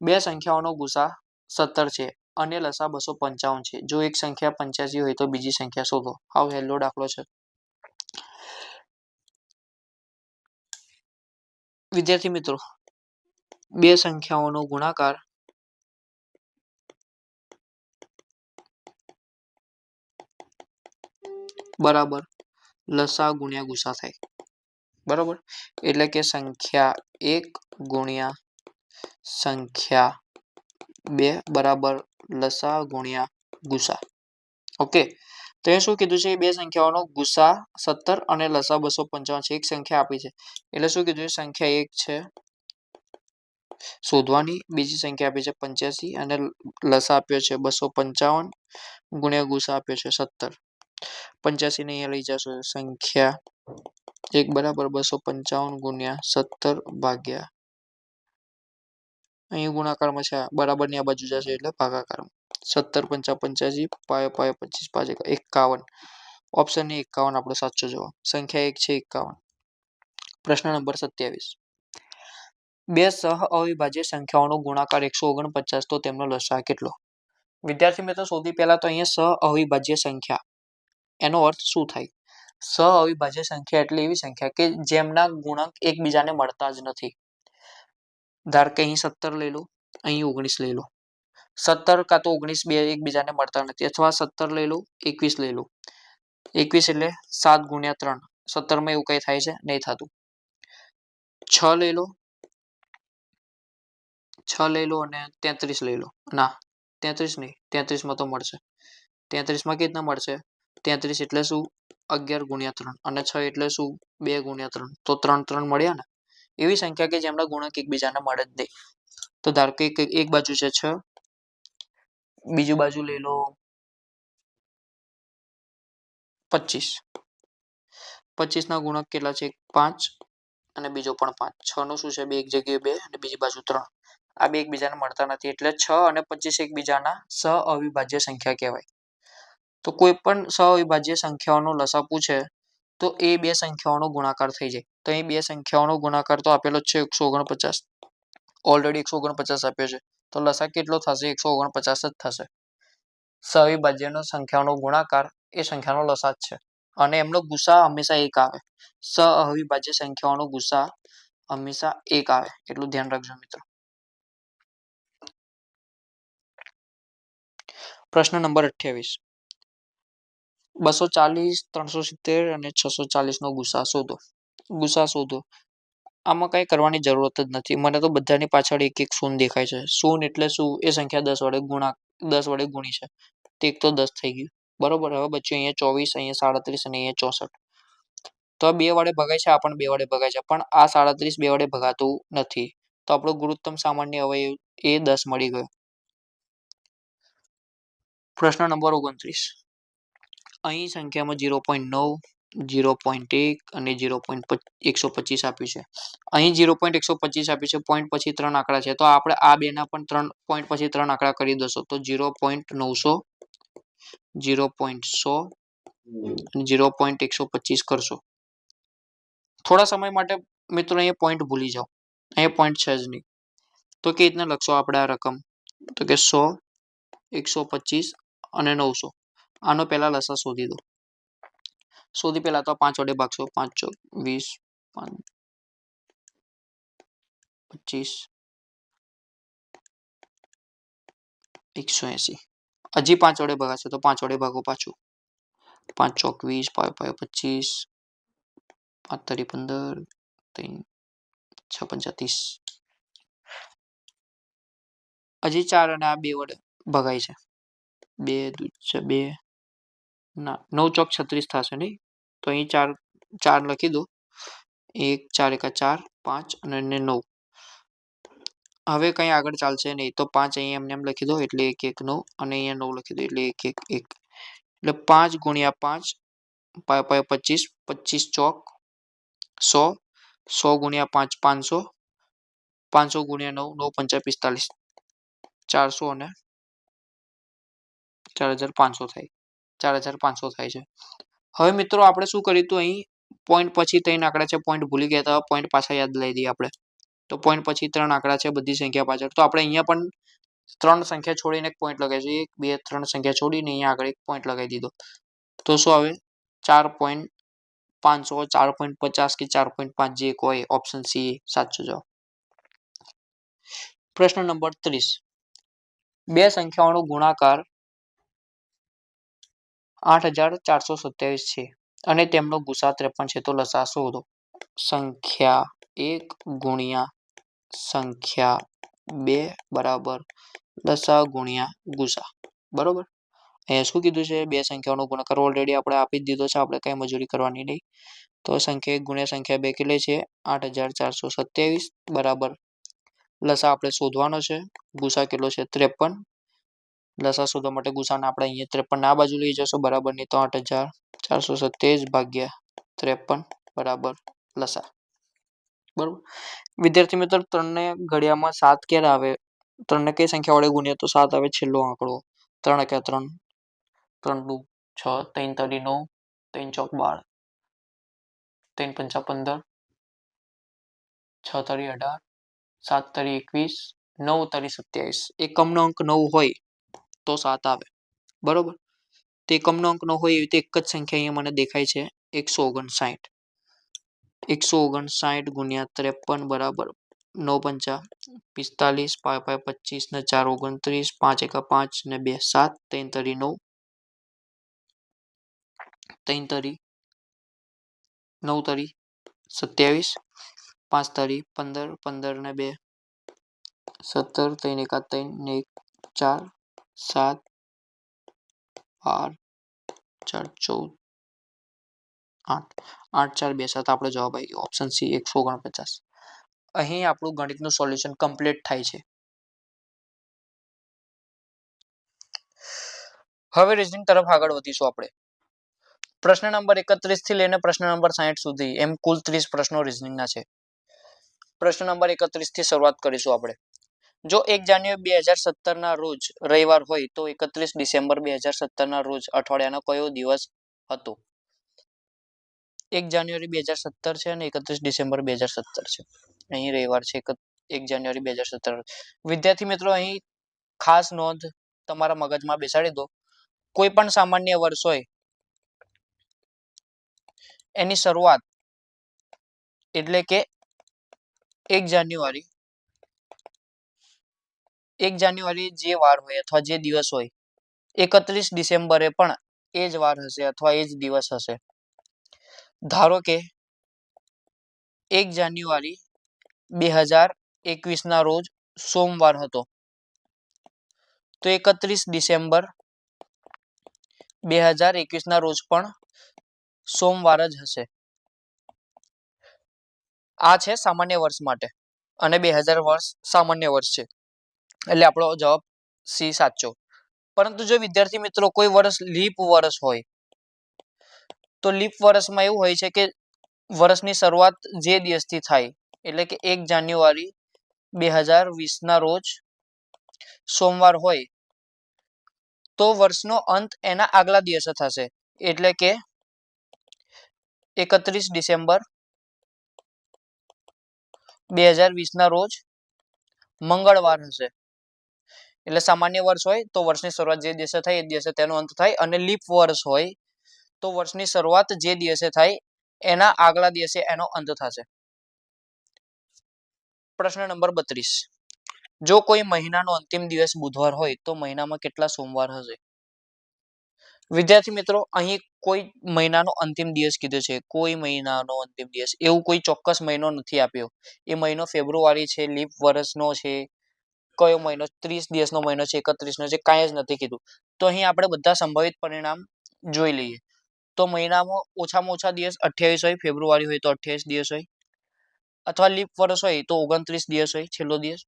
બે સંખ્યાઓનો ગુસા 17 છે અને લસા 255 છે જો એક સંખ્યા 85 હોય તો બીજી સંખ્યા શોધો હાવ હેલો દાખલો છે વિદ્યાર્થી મિત્રો બે સંખ્યાઓનો ગુણાકાર બરાબર લસા ગુણ્યા ગુસા થાય બરાબર એટલે કે સંખ્યા 1 ગુણ્યા સંખ્યા 2 બરાબર લસા ગુણ્યા ગુસા ઓકે તો એ શું કીધું છે બે સંખ્યાઓનો ગુસા 17 અને લસા 255 છે એક સંખ્યા આપી છે એટલે શું કીધું છે સંખ્યા 1 છે શોધવાની બીજી સંખ્યા આપી છે 85 અને લસા આપ્યો છે 255 ગુણ્યા ગુસા આપ્યો છે 17 85 ને અહીંયા લઈ જશો સંખ્યા 1 બરાબર 255 ગુણ્યા 17 ભાગ્યા અહીં ગુણાકારમાં છે બરાબર ની આ બાજુ જશે એટલે ભાગાકારમાં 17 5 85 પાયો પાયો 25 5 51 ઓપ્શન એ 51 આપણો સાચો જવાબ સંખ્યા 1 છે 51 પ્રશ્ન નંબર 27 બે સહ અવિભાજ્ય સંખ્યાઓનો ગુણાકાર 149 તો તેમનો લસાઅ કેટલો વિદ્યાર્થી મિત્રો સૌથી પહેલા તો અહીંયા સહ અવિભાજ્ય સંખ્યા એનો અર્થ શું થાય સહ અવિભાજ્ય સંખ્યા એટલે એવી સંખ્યા કે જેમના ગુણક એકબીજાને મળતા જ નથી ધાર કે અહીં 17 લઈ લો અહીં 19 લઈ લો 17 કાં તો 19 બે એકબીજાને મળતા નથી અથવા 17 લઈ લો 21 લઈ લો 21 એટલે 7 ગુણ્યા 3 17 માં એવું કઈ થાય છે નહીં થતું 6 લઈ લો 6 લઈ લો અને 33 લઈ લો ના 33 નહીં 33 માં તો મળશે 33 માં કેટલા મળશે 33 એટલે શું 11 ગુણ્યા 3 અને 6 એટલે શું 2 ગુણ્યા 3 તો 3 3 મળ્યા ને એવી સંખ્યા કે જેમના ગુણક એકબીજાને મળે જ નહીં તો ધારો કે એક બાજુ છે 6 બીજી બાજુ લઈ લો 25 25 ના ગુણક કેટલા છે 5 અને બીજો પણ 5 6 નું શું છે બે એક જગ્યાએ 2 અને બીજી બાજુ 3 આ બે એકબીજાને મળતા નથી એટલે 6 અને 25 એકબીજાના સહ અવિભાજ્ય સંખ્યા કહેવાય તો કોઈ પણ સહ અવિભાજ્ય સંખ્યાઓનો લસા પૂછે તો એ બે સંખ્યાઓનો ગુણાકાર થઈ જાય તો અહીં બે સંખ્યાઓનો ગુણાકાર તો આપેલો જ છે 149 ઓલરેડી 149 આપ્યો છે તો લસા કેટલો થશે 149 જ થશે સહઅવિભાજ્યનો સંખ્યાઓનો ગુણાકાર એ સંખ્યાનો લસા જ છે અને એમનો ગુસા હંમેશા 1 આવે સહઅવિભાજ્ય સંખ્યાઓનો ગુસા હંમેશા 1 આવે એટલું ધ્યાન રાખજો મિત્રો પ્રશ્ન નંબર 28 240 370 અને 640 નો ગુસા શોધો આમાં કઈ કરવાની જરૂરત જ નથી મને તો બધાની પાછળ એક એક શૂન્ય દેખાય છે શૂન્ય એટલે શું એ સંખ્યા 10 વડે ગુણી છે તો એક તો 10 થઈ ગયું બરોબર હવે બચ્યું અહીંયા 24 અહીંયા 37 અને અહીંયા 64 તો આ બે વડે ભગાય છે આ પણ બે વડે ભગાય છે પણ આ 37 બે વડે ભગાતું નથી તો આપણો ગુરુત્તમ સામાન્ય અવયવ એ 10 મળી ગયો પ્રશ્ન નંબર 29 અહીં સંખ્યામાં 0.9 0.1 અને 0.125 આપ્યું છે અહીં 0.125 આપ્યું છે પોઈન્ટ પછી 3 આંકડા છે તો આપણે આ બેના પણ 3 પોઈન્ટ પછી 3 આંકડા કરી દઈશું તો 0.900 0.100 અને 0.125 કરશો થોડા સમય માટે મિત્રો અહીંયા પોઈન્ટ ભૂલી જાઓ અહીંયા પોઈન્ટ છે જ નહીં તો કેવી રીતના લખશો આપણે આ રકમ તો કે 100 125 અને 900 આનો પહેલા લસા શોધી દો સૌથી પહેલા તો 5 વડે ભાગશો 5 ચોક 20 5 25 180 હજી 5 વડે ભગાશે તો 5 વડે ભાગો પાછું 5 ચોક 20 5 5 25 5 તારી 15 3 6 પંચા 30 હજી 4 અને આ 2 વડે ભગાય છે 2 છે 2 ના 9 ચોક 36 થશે નહીં તો અહીં 4 લખી દો 1 4 1 4 5 અને 9 હવે કંઈ આગળ ચાલશે નહીં તો 5 અહીંયા એમને એમ લખી દો એટલે 1 1 9 અને અહીંયા 9 લખી દો એટલે 1 1 1 એટલે 5 ગુણ્યા 5 25, 25 ચોક 100, 100 ગુણ્યા 5 500, 500 ગુણ્યા 9 9 પંચા 45, 400 અને 4500 થાય, 4500 થાય છે. હવે મિત્રો આપણે શું કર્યું હતું, અહીં પોઈન્ટ પછી 3 આંકડા છે, પોઈન્ટ ભૂલી ગયા હતા, પોઈન્ટ પાછા યાદ લઈ દઈએ આપણે. તો પોઈન્ટ પછી 3 આંકડા છે બધી સંખ્યા પાછળ. તો આપણે અહીંયા પણ 3 સંખ્યા છોડીને એક પોઈન્ટ લગાવીશું. 1 2 3 સંખ્યા છોડીને અહીંયા આગળ એક પોઈન્ટ લગાવી દીધો. તો શું આવે 4.500, 4.50 કે 4.5 જે કોઈ ઓપ્શન સી સાચો જવાબ. પ્રશ્ન નંબર 30. બે સંખ્યાઓનો ગુણાકાર 8427 છે અને તેમનો ગુસા 53 છે, તો લસા શોધો. સંખ્યા 1 ગુણ્યા સંખ્યા 2 બરાબર લસા ગુણ્યા ગુસા. બરોબર. અહીંયા શું કીધું છે, બે સંખ્યાઓનો ગુણાકાર ઓલરેડી આપણે આપી જ દીધો છે, આપણે કઈ મજૂરી કરવાની નહીં. તો સંખ્યા 1 ગુણ્યા સંખ્યા 2 કેટલી છે, 8427 બરાબર લસા આપણે શોધવાનો છે. ગુસા કેટલો છે, 53. લસા શોધવા માટે ગુસાને આપણે અહીંયા 53 આ બાજુ લઈ જશો બરાબર નહીં, તો 8427 ભાગ્યા 53 બરાબર લસા. બરોબર. વિદ્યાર્થી મિત્રો 3 ને ઘડિયામાં 7 ક્યારે આવે, 3 ને કઈ સંખ્યા વડે ગુણીએ તો 7 આવે, છેલ્લો આંકડો. 3 એકા 3, 3 દુ 6, 3 તરી 9, 3 ચોક 12, 3 પંચા 15, 6 તરી 18, 7 તરી 21, 9 તરી 27. એકમનો અંક 9 હોય તો 7 આવે. બરોબર. તે એકમનો અંક ન હોય એવી રીતે એક જ સંખ્યા અહીંયા મને દેખાય છે, 159. 159 ગુણ્યા 53 બરાબર 9 પંચા 45, 5 25 ને 4 29, 5 એકા 5 ને 2 7, 3 તરી 9, 3 તરી 9 તરી 27, 5 તરી 15, 15 ને 2 17, 3 એકા 3 ને 1 4, 7 12 4 14 8, 8 4 2 7 આપણો જવાબ આવી ગયો ઓપ્શન સી 149. અહીં આપણું ગણિતનું સોલ્યુશન કમ્પ્લીટ થાય છે. હવે રીઝનિંગ તરફ આગળ વધીશું આપણે. પ્રશ્ન નંબર 31 થી લઈને પ્રશ્ન નંબર 60 સુધી એમ કુલ 30 પ્રશ્નો રીઝનિંગના છે. પ્રશ્ન નંબર 31 થી શરૂઆત કરીશું આપણે. જો 1 જાન્યુઆરી 2017 ના રોજ રવિવાર હોય તો 31 ડિસેમ્બર 2017 ના રોજ અઠવાડિયાનો કયો દિવસ હતો? 1 જાન્યુઆરી 2017 છે અને 31 ડિસેમ્બર 2017 છે. અહીં રવિવાર છે, 1 જાન્યુઆરી 2017. વિદ્યાર્થી મિત્રો અહીં ખાસ નોંધ તમારા મગજમાં બેસાડી દો. કોઈ પણ સામાન્ય વર્ષ હોય એની શરૂઆત એટલે કે 1 જાન્યુઆરી જે વાર હોય અથવા જે દિવસ હોય 31 ડિસેમ્બરે પણ એ જ વાર હશે અથવા એ જ દિવસ હશે. ધારો કે 1 જાન્યુઆરી 2021 ના રોજ સોમવાર હતો તો 31 ડિસેમ્બર 2021 ના રોજ પણ સોમવાર જ હશે. આ છે સામાન્ય વર્ષ માટે અને 2000 વર્ષ સામાન્ય વર્ષ છે, એટલે આપણો જવાબ સી સાચો. પરંતુ જો વિદ્યાર્થી મિત્રો કોઈ વર્ષ લીપ વર્ષ હોય તો લીપ વર્ષમાં એવું હોય છે કે વર્ષની શરૂઆત જે દિવસથી થાય એટલે કે 1 જાન્યુઆરી 2020 ના રોજ સોમવાર હોય તો વર્ષનો અંત એના આગલા દિવસે થશે એટલે કે 31 ડિસેમ્બર 2020 ના રોજ મંગળવાર હશે. એટલે સામાન્ય વર્ષ હોય તો વર્ષની શરૂઆત જે દિવસે થાય એ દિવસે તેનો અંત થાય, અને લીપ વર્ષ હોય તો વર્ષની શરૂઆત જે દિવસે થાય એના આગલા દિવસે એનો અંત થશે. પ્રશ્ન નંબર 32. જો કોઈ મહિનાનો અંતિમ દિવસ બુધવાર હોય તો મહિનામાં કેટલા સોમવાર હશે? વિદ્યાર્થી મિત્રો અહીં કોઈ મહિનાનો અંતિમ દિવસ કીધો છે, કોઈ મહિનાનો અંતિમ દિવસ, એવું કોઈ ચોક્કસ મહિનો નથી આપ્યો. એ મહિનો ફેબ્રુઆરી છે, લીપ વર્ષનો છે, કયો મહિનો 30 દિવસનો મહિનો છે, 31 નો છે, કાંઈ જ નથી કીધું. તો અહીં આપણે બધા સંભવિત પરિણામ જોઈ લઈએ. તો મહિનામાં ઓછામાં ઓછા દિવસ 28 હોય, ફેબ્રુઆરી હોય તો 28 દિવસ હોય, અથવા લીપ વર્ષ હોય તો 29 દિવસ હોય છેલ્લો દિવસ,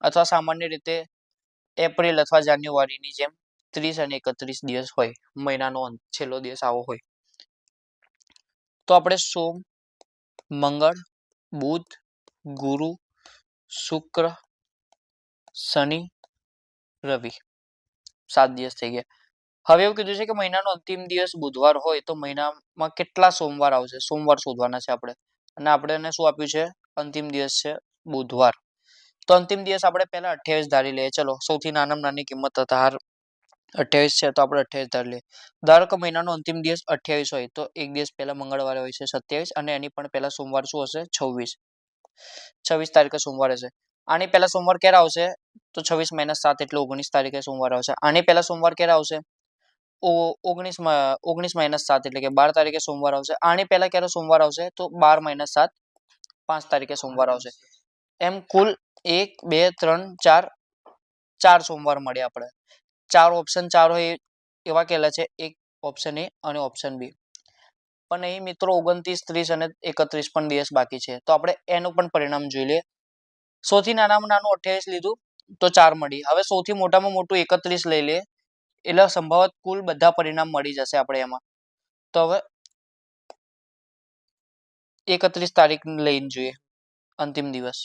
અથવા સામાન્ય રીતે એપ્રિલ અથવા જાન્યુઆરીની જેમ 30 અને 31 દિવસ હોય, મહિનાનો છેલ્લો દિવસ આવો હોય, તો આપણે સોમ, મંગળ, બુધ, ગુરુ, શુક્ર, શનિ, રવિ 7 દિવસ થઈ ગયા. હવે એવું કીધું છે કે મહિનાનો અંતિમ દિવસ બુધવાર હોય તો મહિનામાં કેટલા સોમવાર આવશે? સોમવાર શોધવાના છે આપણે, અને આપણે એને શું આપ્યું છે? અંતિમ દિવસ છે બુધવાર. તો અંતિમ દિવસ આપણે પહેલા 28 ધારી લઈએ. ચલો, સૌથી નાનામાં નાની કિંમત ધાર 28 છે, તો આપણે 28 ધારી લઈએ. ધારો કે મહિનાનો અંતિમ દિવસ 28 હોય તો એક દિવસ પહેલા મંગળવારે હોય છે 27, અને એની પણ પહેલા સોમવાર શું હશે? 26 તારીખે સોમવાર હશે. આની પહેલા સોમવાર ક્યારે આવશે? તો 26 - 7 એટલે 19 તારીખે સોમવાર આવશે. આની પહેલા સોમવાર ક્યારે આવશે? 19 - 7 એટલે કે 12 તારીખે સોમવાર આવશે. આની પહેલા ક્યારે સોમવાર આવશે? તો 12 - 7 5 તારીખે સોમવાર આવશે. એમ કુલ 1 2 3 4 4 સોમવાર મળે. આપણે 4 ઓપ્શન 4 હોય એવા કેલા છે, એક ઓપ્શન એ અને ઓપ્શન બી. પણ અહીં મિત્રો 29, 30 અને 31 પણ દિવસ બાકી છે, તો આપણે એનું પણ પરિણામ જોઈ લઈએ. સૌથી નાનામાં નાનું 28 લીધું તો 4 મળી. હવે સૌથી મોટામાં મોટું 31 લઈ લે, એટલે સંભવત કુલ બધા પરિણામ મળી જશે આપણે એમાં. તો હવે 31 તારીખ લઈને જોઈએ અંતિમ દિવસ.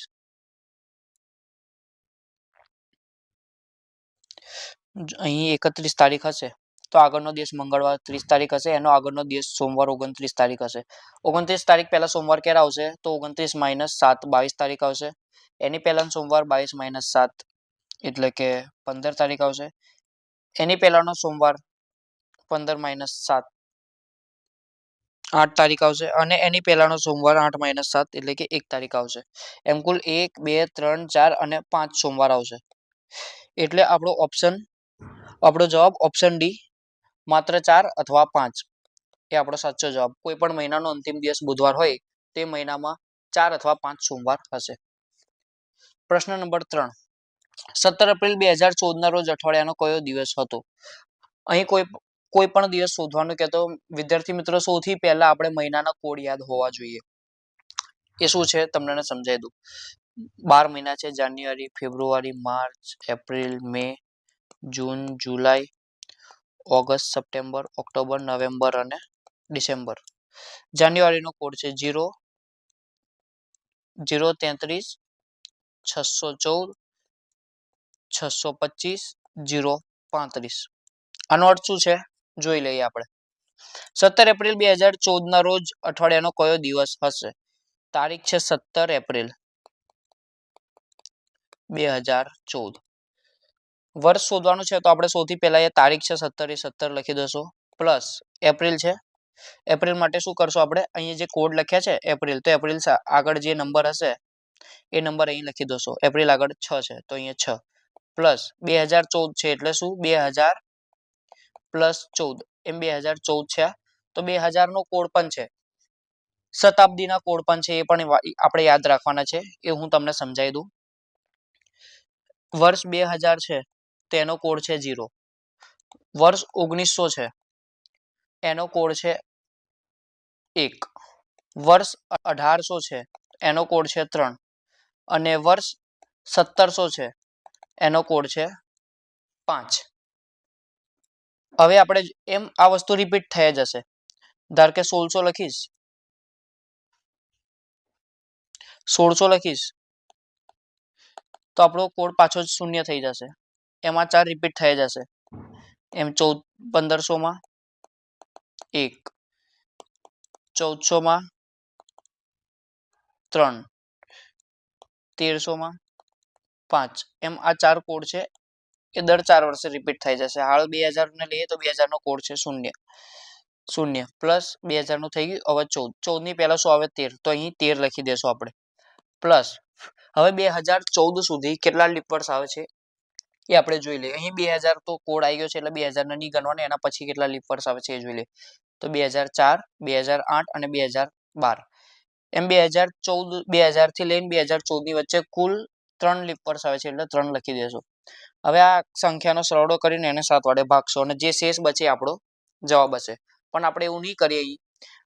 અહીં 31 તારીખ હશે તો આગળનો દિવસ મંગળવાર 30 તારીખ હશે, એનો આગળનો દિવસ સોમવાર 29 તારીખ હશે. 29 તારીખ પહેલા સોમવાર ક્યારે આવશે? તો 29 - 7 22 તારીખ આવશે. એની પહેલા સોમવાર 22 - 7 એટલે કે 15 તારીખ આવશે. એની પહેલાનો સોમવાર 15 - 7 8 તારીખ આવશે, અને એની પહેલાનો સોમવાર 8 - 7 એટલે કે 1 તારીખ આવશે. એમ કુલ 1 2 3 4 અને 5 સોમવાર આવશે. એટલે આપણો જવાબ ઓપ્શન ડી, માત્ર 4 અથવા 5 એ આપણો સાચો જવાબ. કોઈ પણ મહિનાનો અંતિમ દિવસ બુધવાર હોય તે મહિનામાં 4 અથવા 5 સોમવાર હશે. પ્રશ્ન નંબર 3, 17 એપ્રિલ 2014 ના રોજ અઠવાડિયાનો કયો દિવસ હતો? અહીં કોઈ પણ દિવસ શોધવાનું કહેતો વિદ્યાર્થી મિત્રો, સૌથી પહેલા આપણે મહિનાના કોડ યાદ હોવા જોઈએ. એ શું છે તમને સમજાવી દઉં. 12 મહિના છે: જાન્યુઆરી, ફેબ્રુઆરી, માર્ચ, એપ્રિલ, મે, જૂન, જુલાઈ, ઓગસ્ટ, સપ્ટેમ્બર, ઓક્ટોબર, નવેમ્બર અને ડિસેમ્બર. જાન્યુઆરીનો કોડ છે 0 033 614 625 035. આનો અર્થ શું છે જોઈ લઈએ આપણે. 17 એપ્રિલ 2014 ના રોજ અઠવાડિયાનો કયો દિવસ હશે? તારીખ છે 17 એપ્રિલ 2014. વર્ષ શોધવાનું છે તો આપણે સૌથી પહેલા એ તારીખ છે 17 એ 17 લખી દઈશો, પ્લસ એપ્રિલ છે. એપ્રિલ માટે શું કરશો આપણે? અહીંયા જે કોડ લખ્યા છે એપ્રિલ, તો એપ્રિલ આગળ જે નંબર હશે એ નંબર અહીં લખી દોશો. એપ્રિલ આગળ 6 છે તો અહીંયા 6, પ્લસ 2014 છે એટલે શું? 2000 પ્લસ 14 એમ 2014 છે. તો 2000 નો કોડ પણ છે, શતાબ્દીના કોડ પણ છે, એ પણ આપણે યાદ રાખવાના છે. એ હું તમને સમજાવી દઉં. વર્ષ 2000 છે તેનો કોડ છે 0. વર્ષ 1900 છે એનો કોડ છે 1. વર્ષ 1800 છે એનો કોડ છે 3. અને વર્ષ 1700 છે એનો કોડ છે 5. હવે આપણે એમ આ વસ્તુ રિપીટ થઈ જશે. ધાર કે 1600 લખીશ, 1600 લખીશ તો આપણો કોડ પાછો 0 થઈ જશે. એમાં 4 રિપીટ થઈ જશે. એમ 1500 માં 1, 1400 માં 3, 1300 માં 5. એમ આ 4 કોડ છે એ દર 4 વર્ષે રિપીટ થઈ જશે. હાલ 2000 ને લઈએ તો 2000 નો કોડ છે 0 પ્લસ 2000 નું થઈ ગયું. હવે 14 ની પહેલા શું આવે? 13, તો અહીં 13 લખી દેશું આપણે. પ્લસ હવે 2014 સુધી કેટલા લીપ વર્ષ આવે છે એ આપણે જોઈ લઈએ. અહીં 2000 તો કોડ આવી ગયો છે એટલે 2000 ને નહીં ગણવાના, એના પછી કેટલા લીપ વર્ષ આવે છે એ જોઈ લઈએ. તો 2004, 2008 અને 2012. એમ 2000 થી લઈને 2014 ની વચ્ચે કુલ 3 લીપ વર્ષ આવે છે એટલે 3 લખી દેશું. હવે આ સંખ્યાનો સરવાળો કરીને એને 7 વડે ભાગશો અને જે શેષ બચે આપણો જવાબ હશે. પણ આપણે એવું નહીં કરીએ.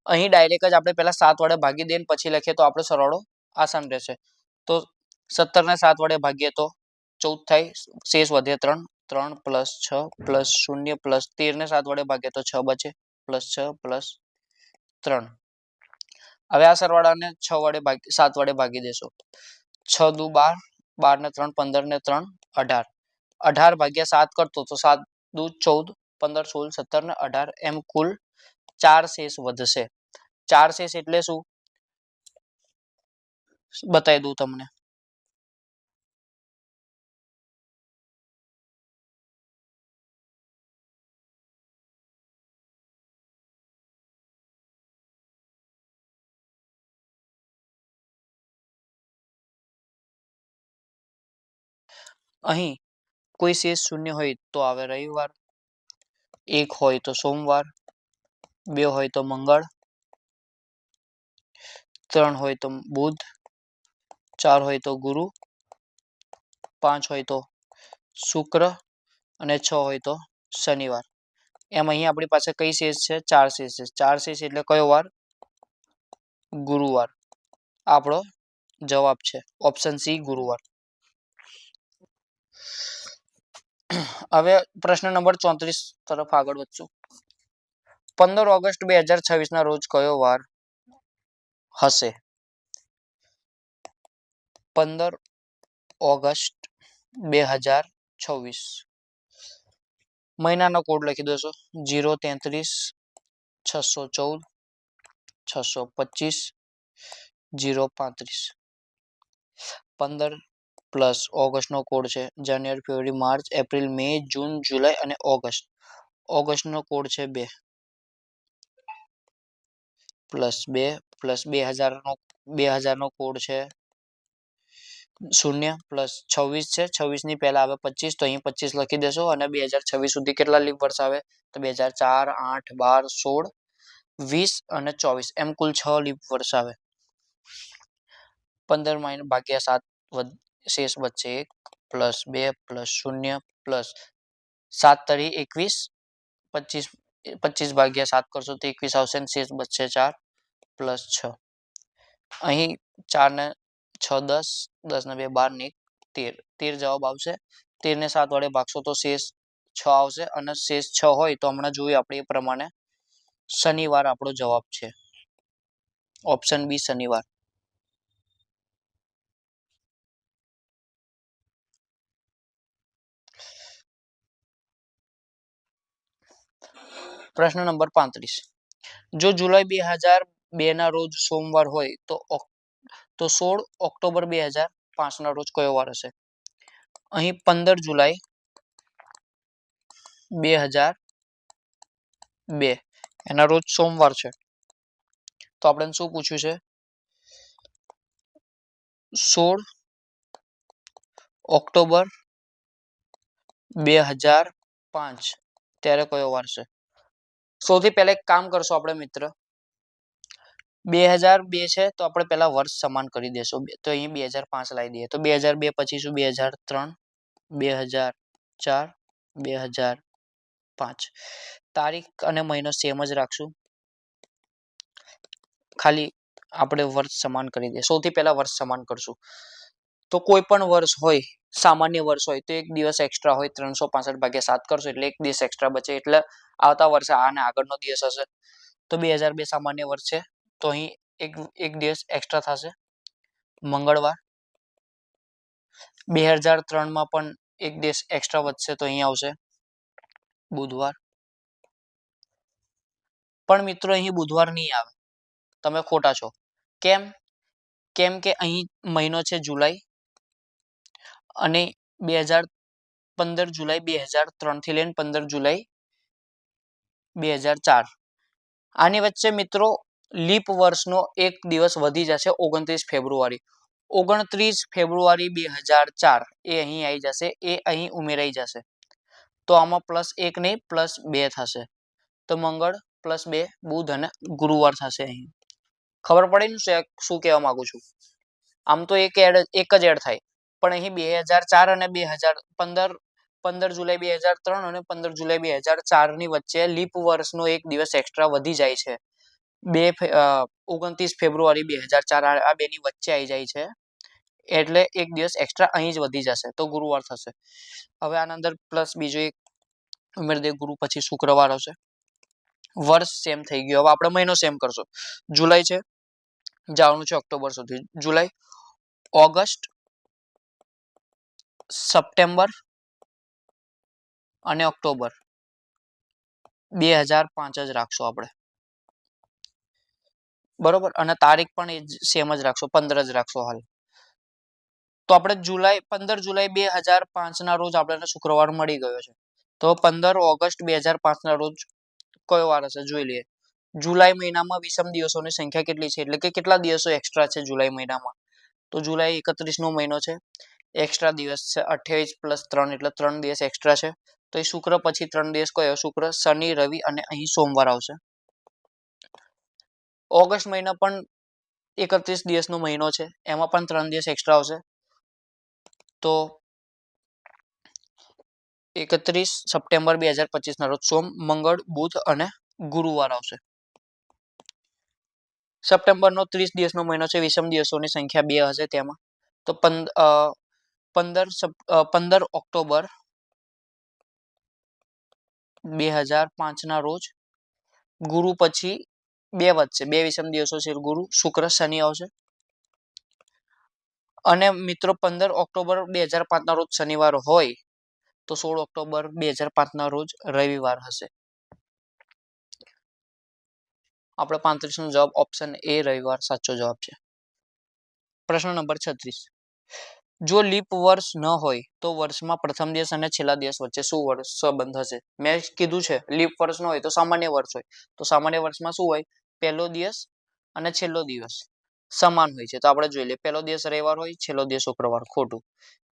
અહીં ડાયરેક્ટ જ આપણે પહેલા 7 વડે ભાગી દઈએ પછી લખીએ તો આપણો સરવાળો આસાન રહેશે. તો 17 ને 7 વડે ભાગીએ તો 14 થાય, શેષ વધે 3, 3 + 6 + 0 + 13 ને 7 વડે ભાગે તો 6 બચે +6 + 3. હવે આ સરવાળાને 6 વડે 7 વડે ભાગી દેશો. 6 દુ 12, 12 ને 3 15 ને 3 18. 18 ભાગ્યા 7 કરતો તો 7 દુ 14, 15 16 17 ને 18 એમ કુલ 4 શેષ વધશે. 4 શેષ એટલે શું બતાવી દઉં તમને. અહીં કોઈ શેષ શૂન્ય હોય તો આવે રવિવાર, 1 હોય તો સોમવાર, 2 હોય તો મંગળ, 3 હોય તો બુધ, 4 હોય તો ગુરુ, 5 હોય તો શુક્ર અને 6 હોય તો શનિવાર. એમ અહીં આપણી પાસે કઈ શેષ છે? 4 શેષ છે. 4 શેષ એટલે કયો વાર? ગુરુવાર. આપણો જવાબ છે ઓપ્શન સી ગુરુવાર. હવે પ્રશ્ન નંબર 34 તરફ આગળ વધશું. 15 ઓગસ્ટ 2026 ના રોજ કયો વાર હશે? 15 ઓગસ્ટ 2026. મહિનાનો કોડ લખી દેશો 033 614 625 035. 15 પ્લસ ઓગસ્ટનો કોડ છે જાન્યુઆરી, ફેબ્રુઆરી, માર્ચ, એપ્રિલ, મે, જૂન, જુલાઈ અને ઓગસ્ટ. ઓગસ્ટનો કોડ છે 2 પ્લસ 2 પ્લસ 2000નો કોડ છે 0 પ્લસ 26 છે. 26 ની પહેલા આવે 25 તો અહીં 25 લખી દેશો અને 2026 સુધી કેટલા લીપ વર્ષ આવે તો 2004, 8, 12, 16, 20 અને 24 એમ કુલ 6 લીપ વર્ષ આવે. 15 ભાગ્યા 7 શેષ બચશે 1 પ્લસ 2 પ્લસ 0 પ્લસ 7 તરી 21, 25 ભાગ્યા 7 કરશો તો 21 આવશે અને શેષ બચશે 4 પ્લસ 6. અહીં 4 ને 6 10, 10 ને 2 12 ને 1 13 જવાબ આવશે. 13 ને 7 વડે ભાગશો તો શેષ 6 આવશે અને શેષ 6 હોય તો હમણાં જોયું આપણે એ પ્રમાણે શનિવાર આપણો જવાબ છે. ઓપ્શન બી શનિવાર. પ્રશ્ન નંબર 35. જો જુલાઈ 2002 ના રોજ સોમવાર હોય તો 16 ઓક્ટોબર 2005 ના રોજ કયો વાર હશે? અહીં 15 જુલાઈ 2002 એના રોજ સોમવાર છે તો આપણે શું પૂછ્યું છે? 16 ઓક્ટોબર 2005 ત્યારે કયો વાર છે? સૌથી પહેલા એક કામ કરશો આપણે મિત્ર, 2002 છે તો આપણે પહેલા વર્ષ સમાન કરી દેશું તો અહીં 2005 લાવી દઈએ તો 2002 પછી શું 2003, 2004, 2005. તારીખ અને મહિનો સેમ જ રાખશું, ખાલી આપણે વર્ષ સમાન કરી દઈએ. સૌથી પહેલા વર્ષ સમાન કરશું તો કોઈ પણ વર્ષ હોય, સામાન્ય વર્ષ હોય તો એક દિવસ એક્સ્ટ્રા હોય 365 ભાગ્યા 7 કરશો એટલે એક દિવસ એક્સ્ટ્રા બચે એટલે આવતા વર્ષે આને આગળનો દિવસ હશે તો 2002 સામાન્ય વર્ષ છે તો અહીં એક દિવસ એક્સ્ટ્રા થશે મંગળવાર. 2003 માં પણ એક દિવસ એક્સ્ટ્રા વધશે તો અહીં આવશે બુધવાર. પણ મિત્રો અહીં બુધવાર નહીં આવે, તમે ખોટા છો. કેમ? કેમ કે અહીં મહિનો છે જુલાઈ અને 15 જુલાઈ 2003 થી લઈને 15 જુલાઈ 2004 આની વચ્ચે મિત્રો લીપ વર્ષનો એક દિવસ વધી જશે 29 ફેબ્રુઆરી. 29 ફેબ્રુઆરી 2004 એ અહીં આવી જશે, એ અહીં ઉમેરાઈ જશે તો આમાં +1 નહીં +2 થશે તો મંગળ +2 બુધ અને ગુરુવાર થશે. અહીં ખબર પડી ને શું કહેવા માંગુ છું? આમ તો એક જ એડ થાય પણ અહીં 2004 અને 2015 15 જુલાઈ 2003 અને 15 જુલાઈ 2004 ની વચ્ચે લીપ વર્ષનો એક દિવસ એક્સ્ટ્રા વધી જાય છે. 29 ફેબ્રુઆરી 2004 આ બેની વચ્ચે આવી જાય છે એટલે એક દિવસ એક્સ્ટ્રા અહીં જ વધી જશે તો ગુરુવાર થશે. હવે આના અંદર પ્લસ બીજો એક ઉમેરી દે, ગુરુ પછી શુક્રવાર આવશે. વર્ષ સેમ થઈ ગયો. હવે આપણે મહિનો સેમ કરશો. જુલાઈ છે, જવાનું છે ઓક્ટોબર સુધી. જુલાઈ, ઓગસ્ટ, સપ્ટેમ્બર અને ઓક્ટોબર 2005 જ રાખશો આપણે, બરોબર. અને તારીખ પણ એ સેમ જ રાખશો, 15 જ રાખશો હાલ. તો આપણે 15 જુલાઈ 2005 ના રોજ આપણને શુક્રવાર મળી ગયો છે. તો 15 ઓગસ્ટ 2005 ના રોજ કયો વાર હશે જોઈ લઈએ. જુલાઈ મહિનામાં વિષમ દિવસોની સંખ્યા કેટલી છે, એટલે કે કેટલા દિવસો એક્સ્ટ્રા છે જુલાઈ મહિનામાં. તો જુલાઈ 31 નો મહિનો છે, એક્સ્ટ્રા દિવસ છે 28 + 3 એટલે 3 દિવસ એક્સ્ટ્રા છે. તો એ શુક્ર પછી 3 દિવસ કયો? શુક્ર, શનિ, રવિ અને અહીં સોમવાર આવશે. ઓગસ્ટ મહિનો પણ 31 દિવસનો મહિનો છે, એમાં પણ 3 દિવસ એક્સ્ટ્રા આવશે. તો 31 સપ્ટેમ્બર 2025 ના રોજ સોમ, મંગળ, બુધ અને ગુરુવાર આવશે. સપ્ટેમ્બરનો 30 દિવસનો મહિનો છે, વિષમ દિવસોની સંખ્યા 2 હશે તેમાં. તો 15 ઓક્ટોબર 2005 ના રોજ ગુરુ પછી 2 વધશે, 2 વિષમ દિવસો છે, ગુરુ, શુક્ર, શનિ આવશે. અને મિત્રો 15 ઓક્ટોબર 2005 ના રોજ શનિવાર હોય તો 16 ઓક્ટોબર 2005 ના રોજ રવિવાર હશે. આપણે 35 નો જવાબ ઓપ્શન એ રવિવાર સાચો જવાબ છે. પ્રશ્ન નંબર 36. જો લીપ વર્ષ ન હોય તો વર્ષમાં પ્રથમ દિવસ અને છેલ્લા દિવસ વચ્ચે શું વર્ષ સંબંધ હશે? મેં કીધું છે લીપ વર્ષ ન હોય તો સામાન્ય વર્ષ હોય. તો સામાન્ય વર્ષમાં શું હોય? પહેલો દિવસ અને છેલ્લો દિવસ સમાન હોય છે. તો આપણે જોઈ લઈએ. પહેલો દિવસ રવિવાર હોય, છેલ્લો દિવસ શુક્રવાર, ખોટું.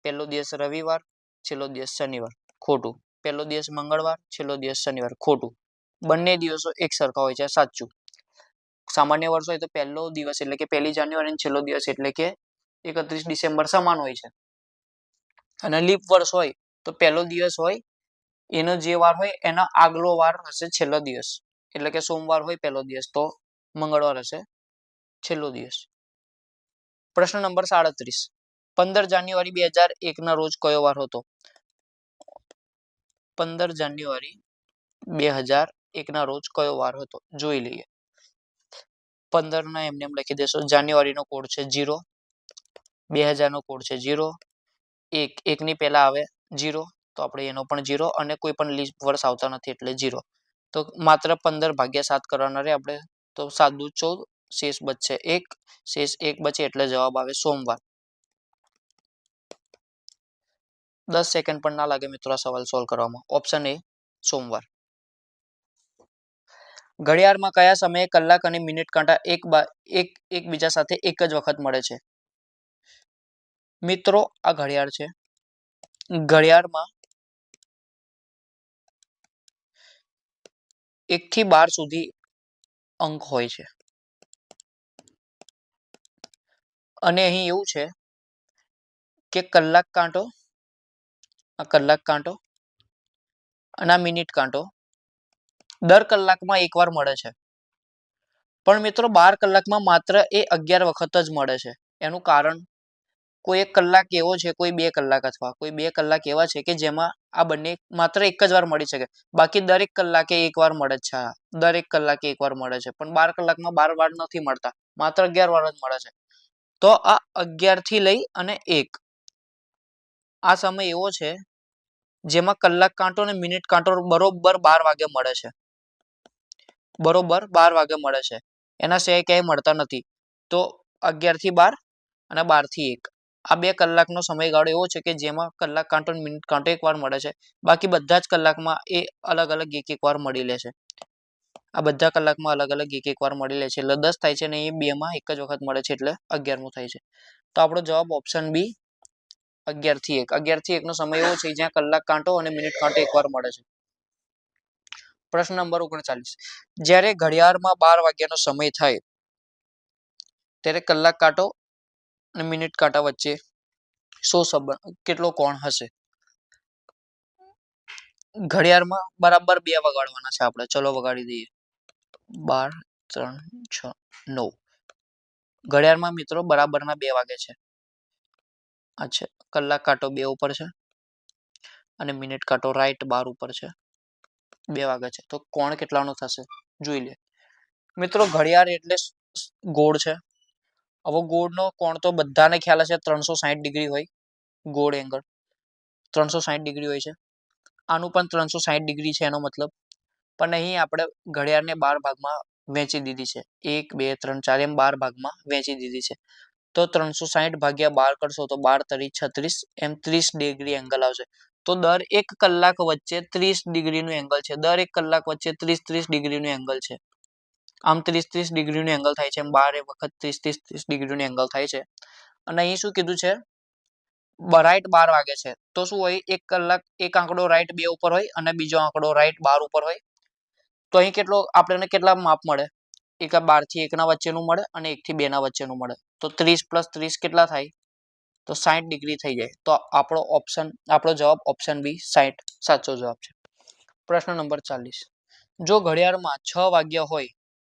પહેલો દિવસ રવિવાર, છેલ્લો દિવસ શનિવાર, ખોટું. પહેલો દિવસ મંગળવાર, છેલ્લો દિવસ શનિવાર, ખોટું. બંને દિવસો એક સરખા હોય છે, સાચું. સામાન્ય વર્ષ હોય તો પહેલો દિવસ એટલે કે 1 જાન્યુઆરી અને છેલ્લો દિવસ એટલે કે 31 ડિસેમ્બર સમાન હોય છે. અને લીપ વર્ષ હોય તો પહેલો દિવસ હોય એનો જે વાર હોય એના આગલો વાર હશે છેલ્લો દિવસ. એટલે કે સોમવાર હોય પહેલો દિવસ તો મંગળવાર હશે છેલ્લો દિવસ. પ્રશ્ન નંબર 37. 15 જાન્યુઆરી 2001 ના રોજ કયો વાર હતો? 15 જાન્યુઆરી 2001 ના રોજ કયો વાર હતો? જોઈ લઈએ. 15 ના એમને એમ લખી દેશો. જાન્યુઆરી નો કોડ છે 0, 2000 નો કોડ છે 0, 1 ની પહેલા આવે 0 તો આપણે એનો પણ 0 અને કોઈ પણ લીપ વર્ષ આવતા નથી એટલે 0. તો માત્ર 15 ભાગ્યા 7 કરવાના રે આપણે. તો 7 દુ 14, શેષ બચશે 1, શેષ 1 બચે એટલે જવાબ આવે સોમવાર. 10 સેકન્ડ પણ ના લાગે મિત્રો આ સવાલ સોલ્વ કરવામાં. ઓપ્શન એ સોમવાર. ઘડિયાળમાં કયા સમયે કલાક અને મિનિટ કાંટા એકબીજા સાથે એક જ વખત મળે છે? મિત્રો આ ઘડિયાળ છે. ઘડિયાળમાં 1 થી 12 સુધી અંક હોય છે. અને અહીં એવું છે કે કલાક કાંટો, આ કલાક કાંટો અને આ મિનિટ કાંટો દર કલાકમાં એકવાર મળે છે. પણ મિત્રો 12 કલાકમાં માત્ર એ 11 વખત જ મળે છે. એનું કારણ કોઈ એક કલાક એવો છે, કોઈ 2 કલાક અથવા કોઈ 2 કલાક એવા છે કે જેમાં આ બંને માત્ર એક જ વાર મળી શકે. બાકી દરેક કલાકે એકવાર મળે છે. દરેક કલાકે એકવાર મળે છે. પણ 12 કલાકમાં 12 વાર નથી મળતા, માત્ર 11 વાર જ મળે છે. તો આ 11 થી લઈ અને 1 આ સમય એવો છે જેમાં કલાક કાંટો અને મિનિટ કાંટો બરોબર 12 વાગે મળે છે. બરોબર 12 વાગે મળે છે. એના સિવાય ક્યાંય મળતા નથી. તો 11 થી 12 અને 12 થી 1 આ 2 કલાકનો સમયગાળો એવો છે કે જેમાં કલાક કાંટો અને મિનિટ કાંટો એકવાર મળે છે. બાકી બધા જ કલાકમાં એ અલગ અલગ એક વાર મળી લે છે. આ બધા કલાકમાં અલગ અલગ એક વાર મળી લે છે. એટલે 10 થાય છે અને એ 2 માં એક જ વખત મળે છે એટલે 11મું થાય છે. તો આપણો જવાબ ઓપ્શન બી 11 થી 1. 11 થી 1 નો સમય એવો છે જ્યાં કલાક કાંટો અને મિનિટ કાંટો એકવાર મળે છે. પ્રશ્ન નંબર 39. જ્યારે ઘડિયાળમાં 12 વાગ્યાનો સમય થાય ત્યારે કલાક કાંટો અને મિનિટ કાંટા વચ્ચે શું સંબંધ, કેટલો કોણ હશે? ઘડિયાળમાં બરાબર 2 વગાડવાના છે આપણે. ચલો વગાડી દઈએ. 12, 3, 6, 9. ઘડિયાળમાં મિત્રો બરાબરના 2 વાગે છે. આ છે કલાક કાંટો 2 ઉપર છે અને મિનિટ કાંટો રાઈટ 12 ઉપર છે. 2 વાગે છે તો કોણ કેટલાનો થશે જોઈ લે મિત્રો. ઘડિયાળ એટલે ગોળ છે. હવે ગોળનો કોણ તો બધાને ખ્યાલ હશે 360 ડિગ્રી હોય. ગોળ એંગલ 360 ડિગ્રી હોય છે. આનું પણ 360 ડિગ્રી છે એનો મતલબ. પણ અહીં આપણે ઘડિયાળને 12 ભાગમાં વહેંચી દીધી છે. 1 2 3 4 એમ 12 ભાગમાં વહેંચી દીધી છે. તો 360 ભાગ્યા 12 કરશો તો 12 તરી 36 એમ 30 ડિગ્રી એંગલ આવશે. તો દર 1 કલાક વચ્ચે 30 ડિગ્રીનું એંગલ છે. દર 1 કલાક વચ્ચે 30 ડિગ્રીનું એંગલ છે. આમ 30 ડિગ્રીનું એંગલ થાય છે. એમ 12 વખત 30 ડિગ્રીનું એંગલ થાય છે. અને અહીં શું કીધું છે રાઈટ 12 વાગે છે તો શું હોય 1 કલાક એક આંકડો રાઈટ 2 ઉપર હોય અને બીજો આંકડો રાઈટ 12 ઉપર હોય. તો અહીં કેટલો આપણને કેટલા માપ મળે? 12 થી 1 ના વચ્ચેનું મળે અને 1 થી 2 ના વચ્ચેનું મળે. તો 30 + 30 કેટલા થાય? તો 60 ડિગ્રી થઈ જાય. તો આપણો જવાબ ઓપ્શન બી 60 સાચો જવાબ છે. પ્રશ્ન નંબર 40. જો ઘડિયાળમાં 6 વાગ્યા હોય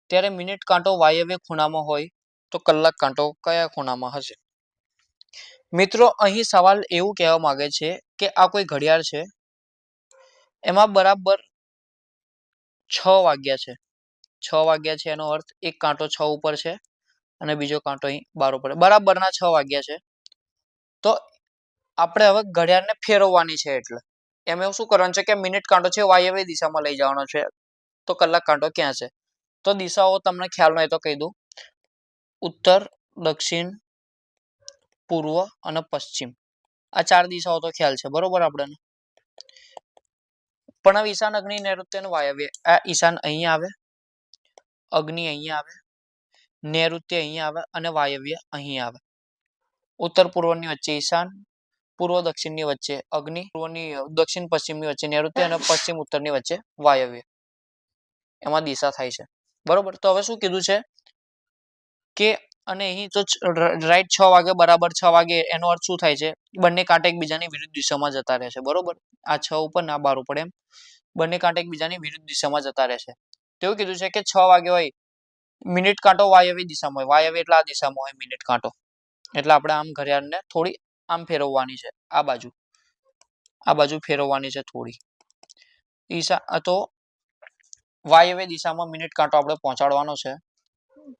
ત્યારે મિનિટ કાંટો વાયવ્ય ખૂણામાં હોય તો કલાક કાંટો કયા ખૂણામાં હશે? મિત્રો અહીં સવાલ એવું કહેવા માંગે છે કે આ કોઈ ઘડિયાળ છે એમાં બરાબર 6 વાગ્યા છે. 6 વાગ્યા છે એનો અર્થ એક કાંટો 6 ઉપર છે અને બીજો કાંટો અહીં 12 ઉપર. બરાબરના 6 વાગ્યા છે. તો આપણે હવે ઘડિયાળને ફેરવવાની છે એટલે એમ એવું શું કરવાનું છે કે મિનિટ કાંટો છે વાયવ્ય દિશામાં લઈ જવાનો છે. તો કલાક કાંટો ક્યાં છે? તો દિશાઓ તમને ખ્યાલ ન હોય તો કહી દઉં. ઉત્તર, દક્ષિણ, પૂર્વ અને પશ્ચિમ. આ 4 દિશાઓ તો ખ્યાલ છે બરોબર આપણને. પણ હવે ઈશાન, અગ્નિ, નૈઋત્ય અને વાયવ્ય. આ ઈશાન અહીંયા આવે, અગ્નિ અહીંયા આવે, નૈઋત્ય અહીંયા આવે અને વાયવ્ય અહીંયા આવે. ઉત્તર પૂર્વની વચ્ચે ઈશાન, પૂર્વ દક્ષિણની વચ્ચે અગ્નિ, પૂર્વની દક્ષિણ પશ્ચિમની વચ્ચે નૈઋત્ય અને પશ્ચિમ ઉત્તરની વચ્ચે વાયવ્ય. એમાં દિશા થાય છે બરોબર. તો હવે શું કીધું છે કે અને અહીં તો રાઈટ 6 વાગે બરાબર 6 વાગે એનો અર્થ શું થાય છે? બંને કાંટા એકબીજાની વિરુદ્ધ દિશામાં જતા રહે છે બરોબર. આ 6 ઉપર ને આ 12 ઉપર એમ બંને કાંટા એકબીજાની વિરુદ્ધ દિશામાં જતા રહે છે. તેવું કીધું છે કે 6 વાગે હોય મિનિટ કાંટો વાયવ્ય દિશામાં હોય. વાયવ્ય એટલે આ દિશામાં હોય મિનિટ કાંટો. એટલે આપણે આમ ઘડિયાળને થોડી આમ ફેરવવાની છે. આ બાજુ ફેરવવાની છે થોડી. તો વાયવ્ય દિશામાં મિનિટ કાંટો આપણે પહોંચાડવાનો છે.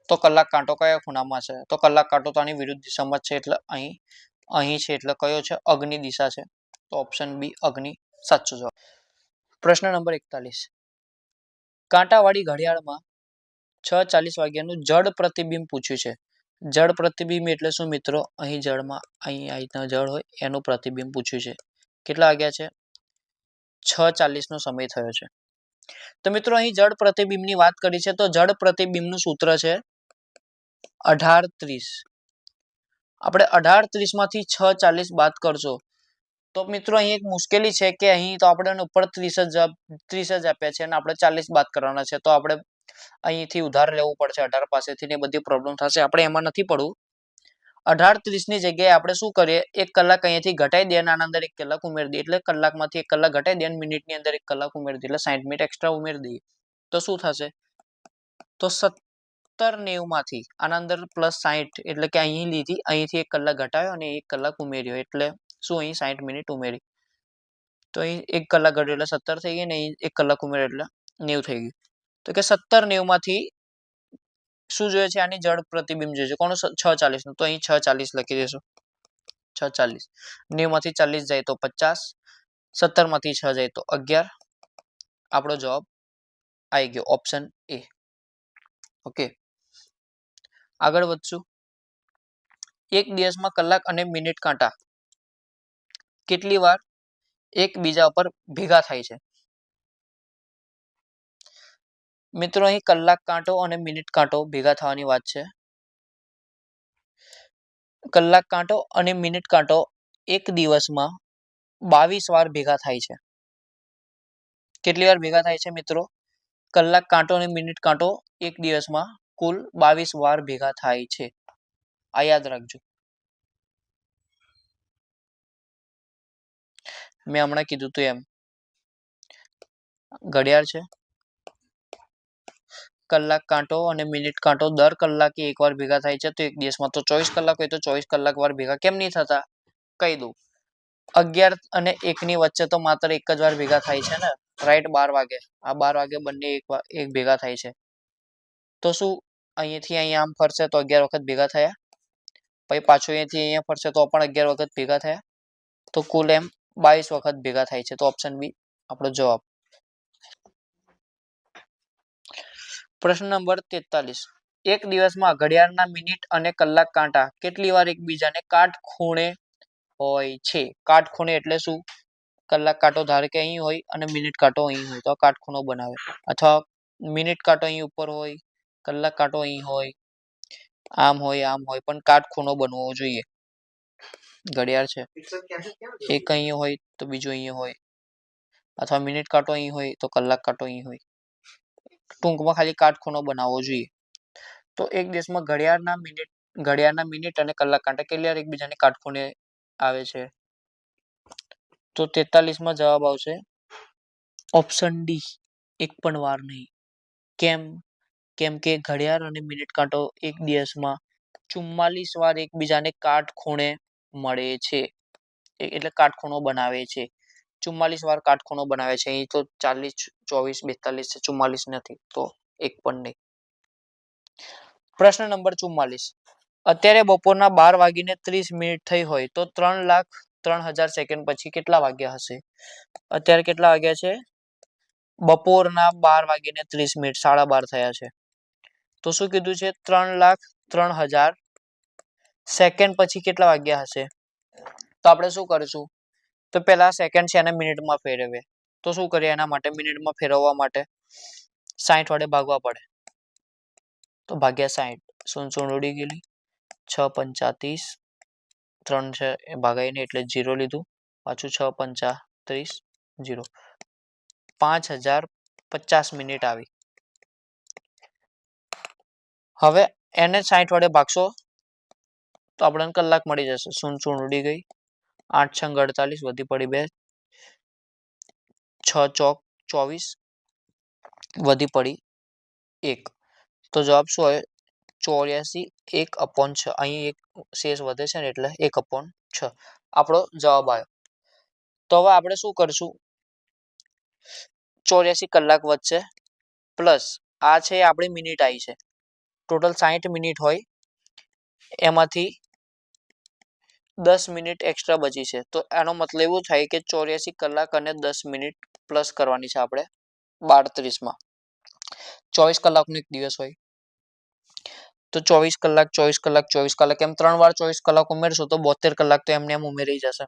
તો કલાક કાંટો કયા ખૂણામાં છે? તો કલાક કાંટો તો આની વિરુદ્ધ દિશામાં છે એટલે અહીં છે એટલે કયો છે? અગ્નિ દિશા છે. તો ઓપ્શન બી અગ્નિ સાચો જવાબ. પ્રશ્ન નંબર 41. કાંટાવાળી ઘડિયાળમાં 6:40 વાગ્યાનું જડ પ્રતિબિંબ પૂછ્યું છે. જડ પ્રતિબિંબ એટલે શું મિત્રો? અહીં જળમાં અહીં આ રીતના જળ હોય એનું પ્રતિબિંબ પૂછ્યું છે. કેટલા વાગ્યા છે? 6:40 નો સમય થયો છે. તો મિત્રો અહીં જડ પ્રતિબિંબની વાત કરી છે તો જડ પ્રતિબિંબનું સૂત્ર છે 18:30. આપણે 18:30 માંથી 6:40 બાદ કરશો તો મિત્રો અહીં એક મુશ્કેલી છે કે અહીં તો આપણે ઉપર 30 જ આપ્યા છે અને આપણે 40 બાદ કરવાના છે. તો આપણે અહીંથી ઉધાર લેવું પડશે 18 પાસેથી ને બધી પ્રોબ્લેમ થશે. આપણે એમાં નથી પડવું. 18:30 ની જગ્યાએ આપણે શું કરીએ? 1 કલાક અહીંયાથી ઘટાડી દઈએ અને આના અંદર 1 કલાક ઉમેરી દઈએ. એટલે કલાકમાંથી 1 કલાક ઘટાડી દઈએ અને મિનિટની અંદર 1 કલાક ઉમેરી દઈએ. એટલે 60 મિનિટ એક્સ્ટ્રા ઉમેરી દઈએ. તો શું થશે? તો 70-90 માંથી આના અંદર +60 એટલે કે અહીં લીધી અહીંથી 1 કલાક ઘટાડ્યો અને 1 કલાક ઉમેર્યો એટલે શું અહીં 60 મિનિટ ઉમેરી. તો અહીં 1 કલાક ઘટ્યો એટલે 70 થઈ ગઈ ને અહીં 1 કલાક ઉમેર્યો એટલે 90 થઈ ગયું. તો કે 70-90 માંથી શું જોઈએ છે? આની જડ પ્રતિબિંબ જોઈએ છે. કોણ? 6:40 નું. તો અહીં 6:40 લખી દેશું. 6:40. 90 માંથી 40 જાય તો 50. 70 માંથી 6 જાય તો 11. આપણો જવાબ આવી ગયો ઓપ્શન એ. ઓકે, આગળ વધશું. એક દિવસમાં કલાક અને મિનિટ કાંટા કેટલી વાર એકબીજા ઉપર ભેગા થાય છે? મિત્રો અહીં કલાક કાંટો અને મિનિટ કાંટો ભેગા થવાની વાત છે. કલાક કાંટો અને મિનિટ કાંટો એક દિવસમાં 22 વાર ભેગા થાય છે. કેટલી વાર ભેગા થાય છે મિત્રો? કલાક કાંટો અને મિનિટ કાંટો એક દિવસમાં કુલ 22 વાર ભેગા થાય છે. આ યાદ રાખજો. મેં હમણાં કીધું હતું એમ ઘડિયાળ છે, કલાક કાંટો અને મિનિટ કાંટો દર કલાકે 1 વાર ભેગા થાય છે. તો એક દિવસમાં તો 24 કલાક હોય તો 24 કલાક વાર ભેગા કેમ નહીં થતા? કહી દઉં. 11 અને 1 ની વચ્ચે તો માત્ર એક જ વાર ભેગા થાય છે ને, રાઈટ? 12 વાગે. આ 12 વાગે બંને એક ભેગા થાય છે. તો શું અહીંયાથી અહીંયા આમ ફરશે તો 11 વખત ભેગા થયા. પછી પાછું અહીંયાથી અહીંયા ફરશે તો પણ 11 વખત ભેગા થયા. તો કુલ એમ 22 વખત ભેગા થાય છે. તો ઓપ્શન બી આપણો જવાબ. પ્રશ્ન નંબર 43. એક દિવસમાં ઘડિયાળના મિનિટ અને કલાક કાંટા કેટલી વાર એકબીજાને કાટખૂણે હોય છે? કાટખૂણે એટલે શું? કલાક કાંટો ધારો કે અહીં હોય અને મિનિટ કાંટો અહીં હોય તો કાટખૂણો બનાવે. અથવા મિનિટ કાંટો અહીં ઉપર હોય, કલાક કાંટો અહીં હોય, આમ હોય પણ કાટખૂણો બનવો જોઈએ. ઘડિયાળ છે એક અહીં હોય તો બીજું અહીં હોય, અથવા મિનિટ કાંટો અહીં હોય તો કલાક કાંટો અહીં હોય. ટૂંકમાં ખાલી કાટખૂણો બનાવવો જોઈએ. તો એક દિવસમાં ઘડિયાળના મિનિટ અને કલાક કાંટા કેટલી વાર એકબીજાને કાટખૂણે આવે છે? તો 43 માં જવાબ આવશે ઓપ્શન ડી, એક પણ વાર નહીં. કેમ કે ઘડિયાળ અને મિનિટ કાંટો એક દિવસમાં 44 વાર એકબીજાને કાટખૂણે મળે છે, એટલે કાટખૂણો બનાવે છે. 44 વાર કાટખૂણો બનાવે છે. અહીં તો 40, 24, 42 છે, 44 નથી, તો એક પણ નહીં. પ્રશ્ન નંબર 44. અત્યારે બપોરના 12:30 થઈ હોય તો 3,03,000 સેકન્ડ પછી કેટલા વાગ્યા હશે? અત્યારે કેટલા વાગ્યા છે? બપોરના 12:30, 12:30 થયા છે. તો શું કીધું છે? 3,03,000 સેકન્ડ પછી કેટલા વાગ્યા હશે? તો આપણે શું કરીશું? તો પહેલા સેકન્ડ છે એને મિનિટમાં ફેરવીએ. તો શું કરીએ એના માટે? મિનિટમાં ફેરવવા માટે 60 વડે ભાગવા પડે. તો ભાગ્યા 60, 0 ઉડી ગયેલી, 6 પંચા 30, 3 છે એ ભાગાય નહીં એટલે 0 લીધું, પાછું 6 પંચા 30, 0. 5,050 મિનિટ આવી. હવે એને 60 વડે ભાગશો તો આપણને કલાક મળી જશે. 0 ઉડી ગઈ, 8 છંગ 48, વધી પડી 2, 6 ચોક 24, વધી પડી 1. તો જવાબ શું આવે? 84 1/6. અહીં એક શેષ વધે છે ને એટલે 1/6 આપણો જવાબ આવ્યો. તો હવે આપણે શું કરશું? 84 કલાક વધશે પ્લસ આ છે આપણી મિનિટ આવી છે. ટોટલ 60 મિનિટ હોય, એમાંથી 10 મિનિટ એક્સ્ટ્રા બચી છે. તો એનો મતલબ એવું થાય કે 84 કલાક અને 10 મિનિટ પ્લસ કરવાની છે આપણે 12:30 માં. 24 કલાકનો એક દિવસ હોય તો 24 કલાક 24 કલાક 24 કલાક એમ 3 વાર 24 કલાક ઉમેરશો તો 72 કલાક તો એમને એમ ઉમેરી જશે.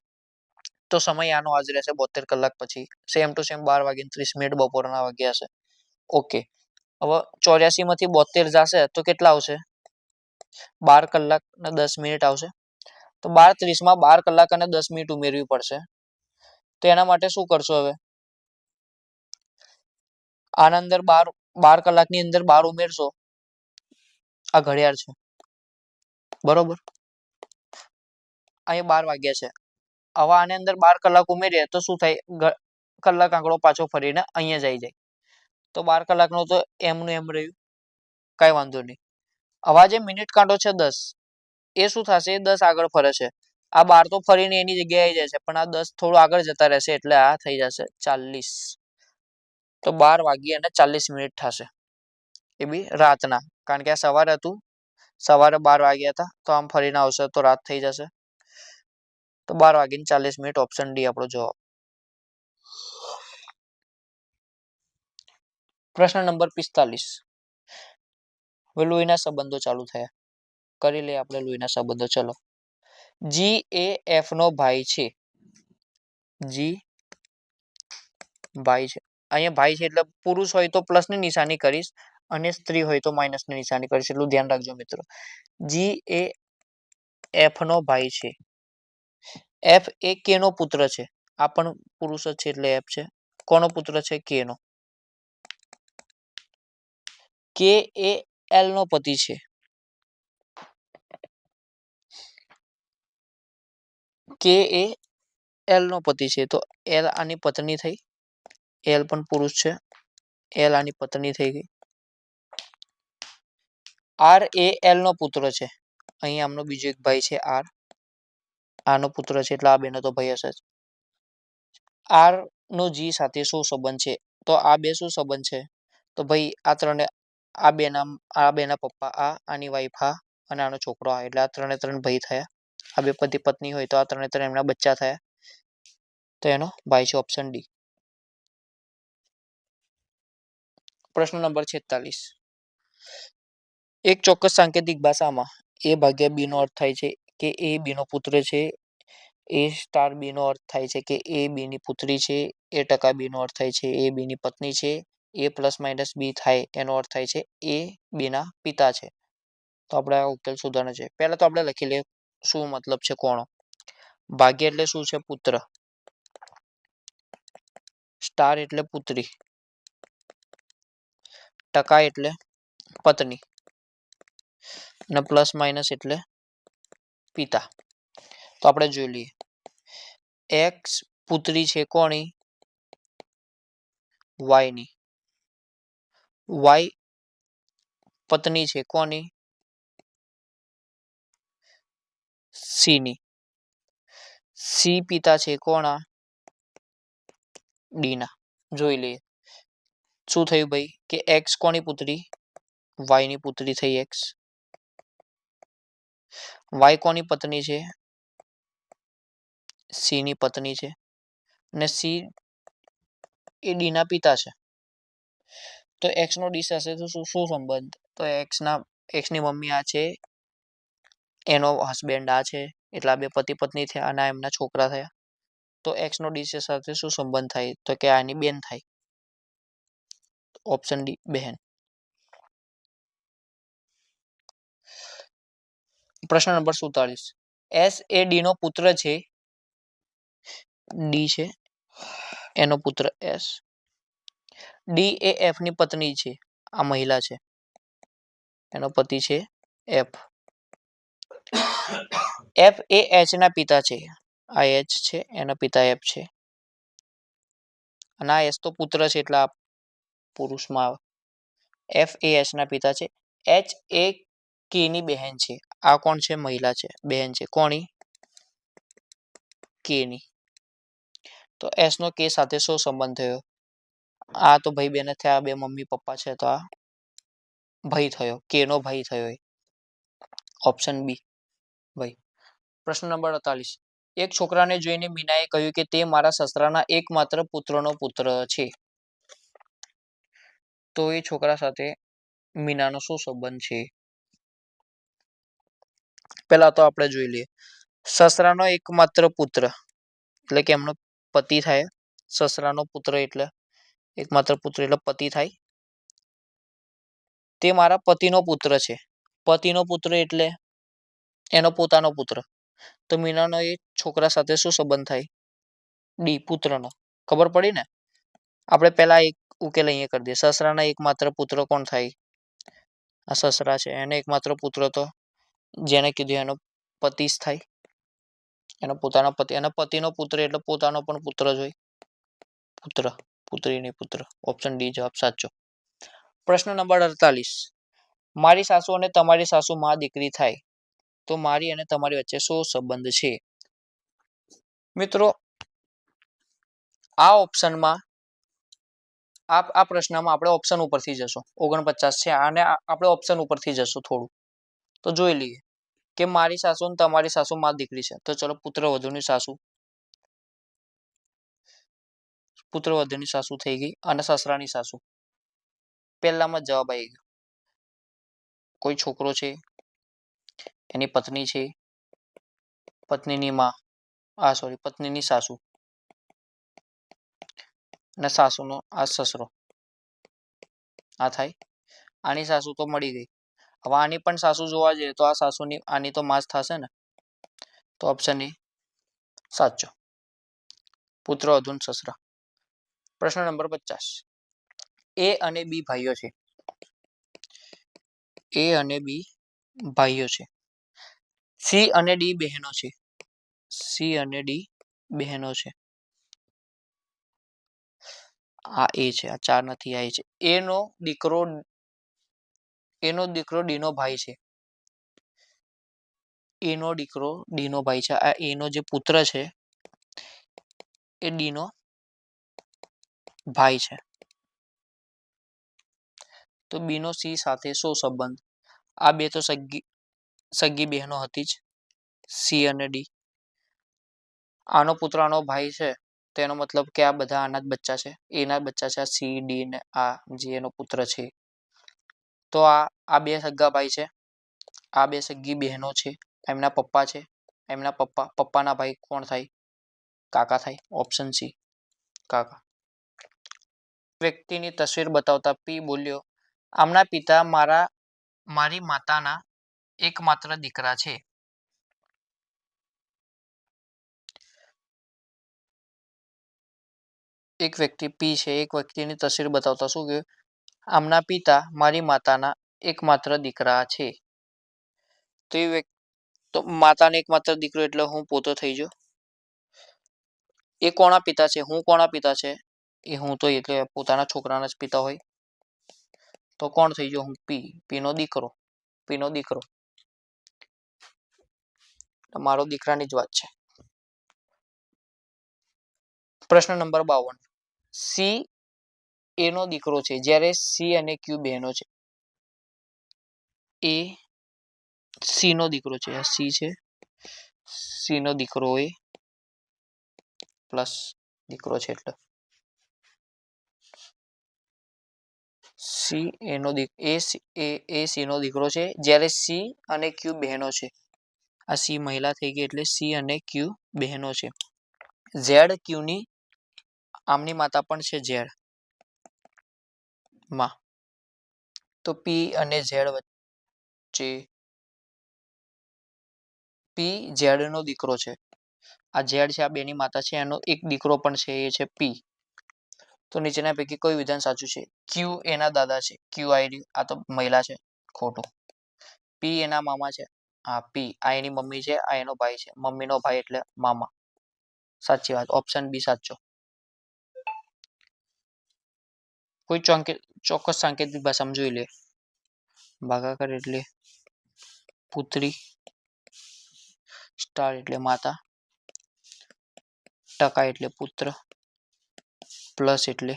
તો સમય આનો આજ રહેશે 72 કલાક પછી. સેમ ટુ સેમ 12:30 બપોરના વાગ્યા હશે. ઓકે. હવે 84 માંથી 72 જશે તો કેટલા આવશે? 12 કલાક અને 10 મિનિટ આવશે. તો 12:30 માં 12 કલાક અને 10 મિનિટ ઉમેરવી પડશે. તો એના માટે શું કરશો? હવે આના અંદર 12 કલાકની અંદર 12 ઉમેરશો. આ ઘડિયાળ છે બરોબર, અહીંયા 12 વાગ્યા છે. હવે આની અંદર 12 કલાક ઉમેરીએ તો શું થાય? કલાક આંકડો પાછો ફરીને અહીંયા જ આવી જાય. તો 12 કલાકનો તો એમનું એમ રહ્યું, કઈ વાંધો નહીં. હવે જે મિનિટ કાંટો છે 10, એ શું થશે? 10 આગળ ફરે છે. આ 12 તો ફરીને એની જગ્યાએ આવી જાય છે, પણ આ 10 થોડું આગળ જતા રહેશે એટલે આ થઈ જશે 40. તો 12:40 થશે. એ બી રાતના, કારણ કે આ સવારે હતું, સવારે 12 વાગ્યા હતા, તો આમ ફરીને આવશે તો રાત થઈ જશે. તો 12:40 ઓપ્શન ડી આપણો જવાબ. પ્રશ્ન નંબર 45. હવે લોહીના સંબંધો ચાલુ થયા. કરી લઈએ આપણે લોહીના સંબંધો. ચલો. જી એ એફ નો ભાઈ છે. જી ભાઈ છે. અહીંયા ભાઈ છે એટલે પુરુષ હોય તો પ્લસ ની નિશાની કરીશ અને સ્ત્રી હોય તો માઇનસ ની નિશાની કરીશ. એટલું ધ્યાન રાખજો મિત્રો. જી એ એફ નો ભાઈ છે. એફ એ કે નો પુત્ર છે. આ પણ પુરુષ જ છે એટલે એફ છે. કોનો પુત્ર છે? કે નો. કે એ એલ નો પતિ છે. કે એ એલ નો પતિ છે તો એલ આની પત્ની થઈ. એલ પણ પુરુષ છે. એલ આની પત્ની થઈ ગઈ. આર એ એલ નો પુત્ર છે. અહીં આમનો બીજો એક ભાઈ છે આર. આનો પુત્ર છે એટલે આ બેનો તો ભાઈ હશે જ. આર નો જી સાથે શું સંબંધ છે? તો આ બે શું સંબંધ છે? તો ભાઈ આ ત્રણે આ બેના પપ્પા આની વાઈફ અને આનો છોકરો એટલે આ ત્રણ ભાઈ થયા. આ બે પતિ પત્ની હોય તો આ ત્રણ એમના બચ્ચા થયા. તો એનો ભાઈ છે ઓપ્શન ડી. પ્રશ્ન નંબર 46. એક ચોક્કસ સાંકેતિક ભાષામાં એ ભાગ્યા બી નો અર્થ થાય છે કે એ બી નો પુત્ર છે. એ સ્ટાર બી નો અર્થ થાય છે કે એ બી ની પુત્રી છે. એ ટકા બી નો અર્થ થાય છે એ બી ની પત્ની છે. એ પ્લસ માઇનસ બી થાય એનો અર્થ થાય છે એ બી ના પિતા છે. તો આપણે આ ઉકેલ શોધવાનો છે. પહેલા તો આપણે લખી લઈએ શું મતલબ છે કોણો. ભાગ્ય એટલે શું છે? પુત્ર. સ્ટાર એટલે પુત્રી. ટકા એટલે પત્ની. અને પ્લસ માઇનસ એટલે પિતા. તો આપણે જોઈ લઈએ. એક્સ પુત્રી છે કોની? વાય ની. વાય પત્ની છે કોની? સી ની. સી પિતા છે કોના? ડી ના. જોઈ લઈએ શું થયું ભાઈ કે એક્સ કોની પુત્રી? વાય ની પુત્રી થઈ એક્સ. વાય કોની પત્ની છે? સી ની પત્ની છે. અને સી એ ડી ના પિતા છે. તો એક્સ નો ડી સાથે શું સંબંધ? તો એક્સ ની મમ્મી આ છે, એનો હસબન્ડ આ છે, એટલે આ બે પતિ પત્ની થયા અને એમના છોકરા થયા. તો એક્સ નો ડી સાથે શું સંબંધ થાય? તો કે આની બેન થાય. ઓપ્શન ડી બહેન. પ્રશ્ન નંબર 47. એસ એ ડી નો પુત્ર છે. ડી છે એનો પુત્ર એસ. ડી એ એફ ની પત્ની છે. આ મહિલા છે. એનો પતિ છે એફ. એફ એ એચ ના પિતા છે. આ એચ છે એના પિતા એફ છે. અને આ એસ તો પુત્ર છે એટલે આ પુરુષમાં આવે. એફ એ એચ ના પિતા છે. એચ એ કે ની બહેન છે. આ કોણ છે? મહિલા છે, બહેન છે. કોની? કે ની. તો એસ નો કે સાથે શું સંબંધ થયો? આ તો ભાઈ બેન થયા, બે મમ્મી પપ્પા છે તો આ ભાઈ થયો, કે નો ભાઈ થયો. ઓપ્શન બી ભાઈ. પ્રશ્ન નંબર 48. એક છોકરાને જોઈને મીનાએ કહ્યું કે તે મારા સસરાના એકમાત્ર પુત્રનો પુત્ર છે. તો એ છોકરા સાથે મીનાનો શું સંબંધ છે? પહેલા તો આપણે જોઈ લઈએ. સસરાનો એકમાત્ર પુત્ર એટલે કે એમનો પતિ થાય. સસરાનો પુત્ર એટલે એકમાત્ર પુત્ર એટલે પતિ થાય. તે મારા પતિનો પુત્ર છે. પતિનો પુત્ર એટલે એનો પોતાનો પુત્ર. તો મીનાનો એ છોકરા સાથે શું સંબંધ થાય? ડી પુત્રનો. ખબર પડી ને? આપણે પહેલા એક ઉકેલ અહીંયા કરી દઈએ. સસરાના એકમાત્ર પુત્ર કોણ થાય? આ સસરા છે. એને એકમાત્ર પુત્ર તો જેને કીધું એનો પતિ જ થાય. એનો પોતાનો પતિ. અને પતિનો પુત્ર એટલે પોતાનો પણ પુત્ર જ હોય. પુત્ર, પુત્રી નહીં પુત્ર. ઓપ્શન ડી જવાબ સાચો. પ્રશ્ન નંબર 48. મારી સાસુ અને તમારી સાસુ માં દીકરી થાય તો મારી અને તમારી વચ્ચે શું સંબંધ છે? મિત્રો આ ઓપ્શનમાં આ પ્રશ્નમાં આપણે ઓપ્શન ઉપરથી જશું. 49 છે અને આપણે ઓપ્શન ઉપરથી જશું થોડું. તો જોઈ લઈએ કે મારી સાસુ અને તમારી સાસુ માં દીકરી છે. તો ચલો પુત્રવધુની સાસુ. પુત્રવધુની સાસુ થઈ ગઈ અને સસરાની સાસુ. પહેલામાં જવાબ આવી ગયો. કોઈ છોકરો છે, એની પત્ની છે, પત્નીની માં, પત્નીની સાસુ અને સાસુનો આ સસરો. આ થાય. આની સાસુ તો મળી ગઈ. હવે આની પણ સાસુ જોવા જઈએ તો આ સાસુની આની તો માં જ થશે ને. તો ઓપ્શન એ સાચો. પુત્રવધુ અને સસરા. પ્રશ્ન નંબર 50. એ અને બી ભાઈઓ છે. એ અને બી ભાઈઓ છે. સી અને ડી બહેનો છે. સી અને ડી બહેનો છે. આ એ છે. આ 4 નથી. આ એ છે. એનો દીકરો ડી નો ભાઈ છે. એ નો દીકરો ડી નો ભાઈ છે. આ એ નો જે પુત્ર છે એ ડી નો ભાઈ છે. તો બી નો સી સાથે શું સંબંધ? આ બે તો સગી બહેનો હતી જ, સી અને ડી. આનો પુત્ર આનો ભાઈ છે, તેનો મતલબ કે આ બધા આના જ બચ્ચા છે, એના જ બચ્ચા છે. આ સી ડી ને આ જે એનો પુત્ર છે. તો આ બે સગા ભાઈ છે, આ બે સગી બહેનો છે, એમના પપ્પા છે. એમના પપ્પાના ભાઈ કોણ થાય? કાકા થાય. ઓપ્શન સી કાકા. વ્યક્તિની તસવીર બતાવતા પી બોલ્યો, આમના પિતા મારી માતાના એકમાત્ર દીકરા છે. એક વ્યક્તિ પી છે, એક વ્યક્તિની તસવીર બતાવતા શું કહ્યું? આમના પિતા મારી માતાના એકમાત્ર દીકરા છે. તો એ તો માતાને એકમાત્ર દીકરો એટલે હું પોતો થઈ ગયો. એ કોના પિતા છે? હું કોના પિતા છે? એ હું તો એટલે પોતાના છોકરાના જ પિતા હોય. તો કોણ થઈ ગયો? હું પી નો દીકરો. પી નો દીકરો. મારો દીકરાની જ વાત છે. પ્રશ્ન નંબર 52. સી એ નો દીકરો છે, જ્યારે સી અને ક્યુ બહેનો છે. એ સી નો દીકરો છે. આ સી છે, સી નો દીકરો એ પ્લસ દીકરો છે એટલે સી એનો સી નો દીકરો છે, જ્યારે સી અને ક્યુ બહેનો છે. આ સી મહિલા થઈ ગઈ એટલે સી અને ક્યુ બહેનો છે. ઝેડ ક્યુની આમની માતા પણ છે ઝેડ માં. તો પી અને ઝેડ વચ્ચે પી ઝેડ નો દીકરો છે. આ ઝેડ છે, આ બેની માતા છે, એનો એક દીકરો પણ છે, એ છે પી. તો નીચેના પૈકી કોઈ વિધાન સાચું છે? ક્યુ એના દાદા છે. ક્યુ આ તો મહિલા છે, ખોટું. પી એના મામા છે. હા પી આ એની મમ્મી છે, આ એનો ભાઈ છે. મમ્મીનો ભાઈ એટલે મામા. સાચી વાત. ઓપ્શન બી સાચો. કોઈ ચોક્કસ સાંકેતિક ભાષામાં જોઈ લે. ભાગાકાર એટલે પુત્રી, સ્ટાર એટલે માતા, ટકા એટલે પુત્ર, પ્લસ એટલે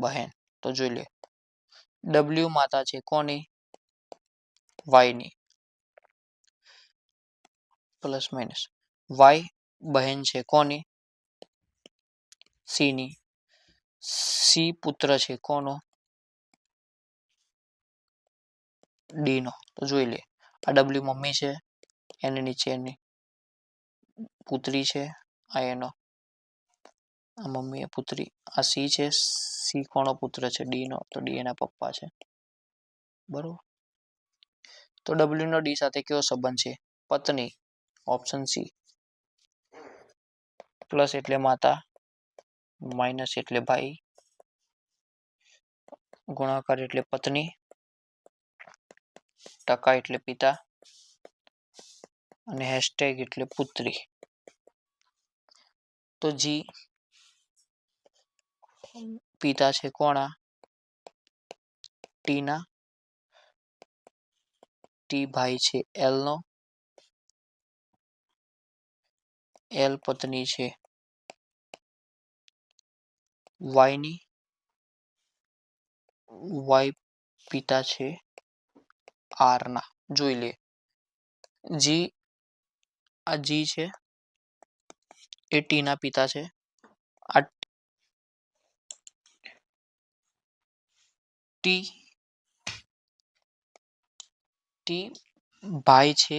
બહેન. તો જોઈ લે. ડબલ્યુ માતા છે કોની? વાયની. Plus minus. વાય બહેન છે કોની? સીની. સી પુત્ર છે કોનો? ડી નો. તો જોઈ લે. આ ડબલ્યુ મમ્મી છે, એની નીચે એની પુત્રી છે, આ એનો આ મમ્મી એ પુત્રી. આ સી છે, સી કોનો પુત્ર છે? ડી નો. તો ડી એના પપ્પા છે. બરોબર. તો ડબલ્યુ નો ડી સાથે કેવો સંબંધ છે? પત્ની. Option C. પ્લસ એટલે માતા, માઇનસ એટલે ભાઈ, ગુણાકાર એટલે પત્ની, ટકા એટલે પિતા અને હેશટેગ એટલે પુત્રી. તો જી પિતા છે કોના? ટીના. ટી ભાઈ છે એલ નો. એલ પત્ની છે વાયની. વાય પિતા છે આર ના. જોઈ લે. જી આ જી છે એ ટી ના પિતા છે. આ ટી ભાઈ છે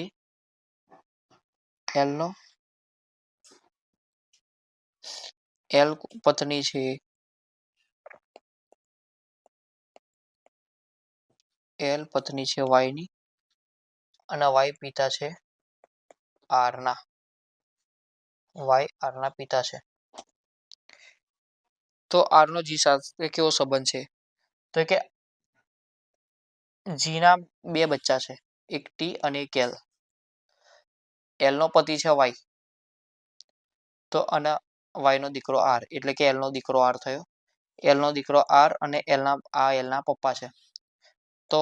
એલ નો. એલ પત્ની છે વાયની અને વાય પિતા છે આર ના. વાય આર ના પિતા છે. તો આર નો જી સાથે કેવો સંબંધ છે? તો કે જી ના બે બચ્ચા છે, એક ટી અને એક એલ. એલ નો પતિ છે વાય. તો અને વાય નો દીકરો આર એટલે કે એલ નો દીકરો આર થયો. એલ નો દીકરો આર અને એલ ના પપ્પા છે. તો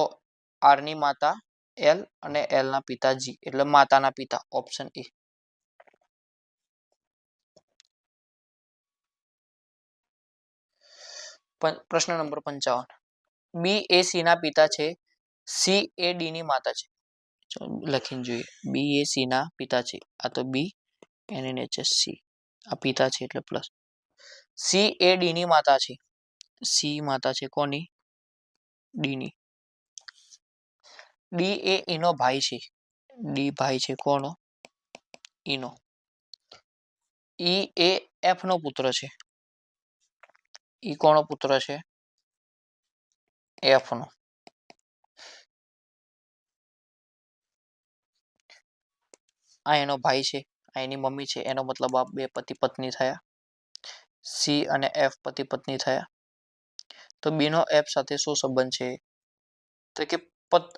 આર ની માતા એલ અને એલ ના પિતા જી એટલે માતાના પિતા ઓપ્શન એ. પ્રશ્ન નંબર 55. બી એ સી ના પિતા છે, સી એ ડી ની માતા છે. લખીને જોઈએ. બી એ સી ના પિતા છે. આ તો બી એની નીચે સી. આ પિતા છે એટલે પ્લસ. સી એ ડી ની માતા છે. સી માતા છે કોની? ડી ની. ડી એ ઈનો ભાઈ છે. ડી ભાઈ છે કોનો? ઈનો. ઈ એ એફ નો પુત્ર છે. ઈ કોનો પુત્ર છે? એફ નો. આ એનો ભાઈ છે, આ એની મમ્મી છે, એનો મતલબ આ બે પતિ પત્ની થયા. સી અને એફ પતિ પત્ની થયા. તો બી નો એફ સાથે શું સંબંધ છે? તો કે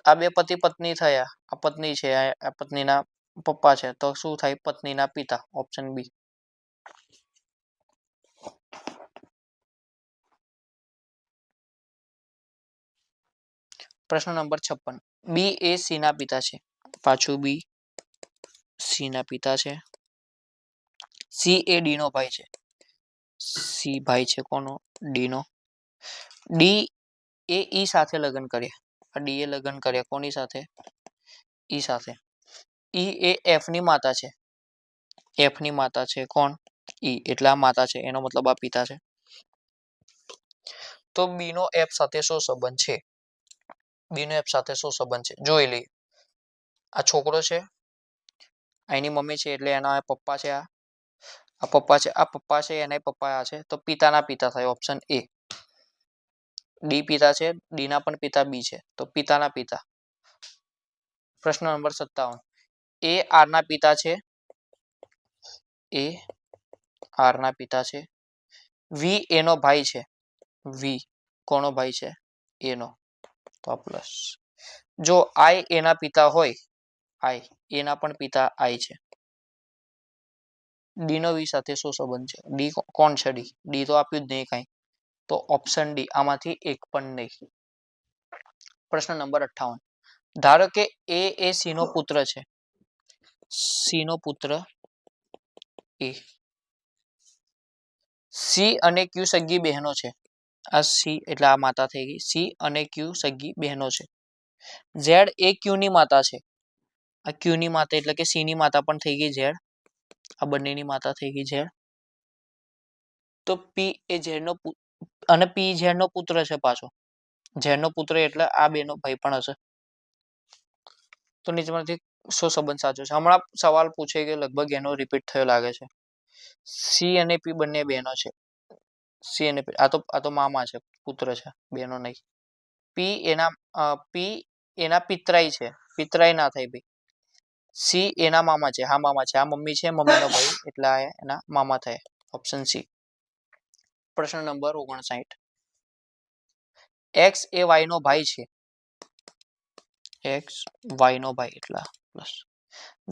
આ બે પતિ પત્ની થયા. આ પત્ની છે, આ પત્નીના પપ્પા છે. તો શું થાય? પત્નીના પિતા. Option B. પ્રશ્ન નંબર 56. બી એ સી ના પિતા છે. પાછું બી સી ના પિતા છે. સી એ ડી નો ભાઈ છે. સી ભાઈ છે કોનો? ડી નો. ડી એ ઈ સાથે લગ્ન કર્યા. આ ડી એ લગ્ન કર્યા કોની સાથે? ઈ સાથે. ઈ એ એફ ની માતા છે. એફ ની માતા છે કોણ? ઈ. એટલે આ માતા છે, એનો મતલબ આ પિતા છે. તો બી નો એફ સાથે શું સંબંધ છે? બી નો એફ સાથે શું સંબંધ છે? જોઈ લઈએ. આ છોકરો છે, એની મમ્મી છે એટલે એના પપ્પા છે. આ પપ્પા છે, આ પપ્પા છે, એના પપ્પા આ છે. તો પિતાના પિતા થાય. Option A. ડી પિતા છે, ડી ના પણ પિતા બી છે. તો પિતાના પિતા. પ્રશ્ન નંબર 57. એ આર ના પિતા છે. એ આર ના પિતા છે. વી એનો ભાઈ છે. વી કોનો ભાઈ છે? એનો. તો પ્લસ. જો આઈ એના પિતા હોય, આઈ એના પણ પિતા આઈ છે. ડી નો વી સાથે શું સંબંધ છે? ડી કોણ છે? ડી તો આપ્યું જ નહીં કાંઈ. તો ઓપ્શન ડી. આમાંથી એક પણ નહીં. પ્રશ્ન નંબર 58. ધારો કે એ સી નો પુત્ર છે. સી નો પુત્ર એ. સી અને ક્યુ સગી બહેનો છે. આ સી એટલે આ માતા થઈ ગઈ. સી અને ક્યુ સગી બહેનો છે. ઝેડ એ ક્યુ ની માતા છે. આ ક્યુ ની માતા એટલે કે સી ની માતા પણ થઈ ગઈ ઝેડ. આ બંનેની માતા થઈ ગઈ ઝેડ. તો પી એ ઝેડ નો અને પી ઝેડ નો પુત્ર છે પાછો. ઝેડ નો પુત્ર એટલે આ બે નો ભાઈ પણ હશે. તો નીચેમાંથી શું સંબંધ સાચો છે? હમણાં સવાલ પૂછે કે લગભગ એનો રિપીટ થયો લાગે છે. સી અને પી બંને બહેનો છે. સી અને પી આ તો મામા છે, પુત્ર છે, બહેનો નહીં. પી એના પિતરાઈ છે. પિતરાઈ ના થાય ભાઈ. સી એના મામા છે. હા મામા છે. આ મમ્મી છે, મમ્મીનો ભાઈ એટલે આ એના મામા થાય. Option C. પ્રશ્ન નંબર 59. એક્સ એ વાય નો ભાઈ છે. એક્સ વાય નો ભાઈ એટલા પ્લસ.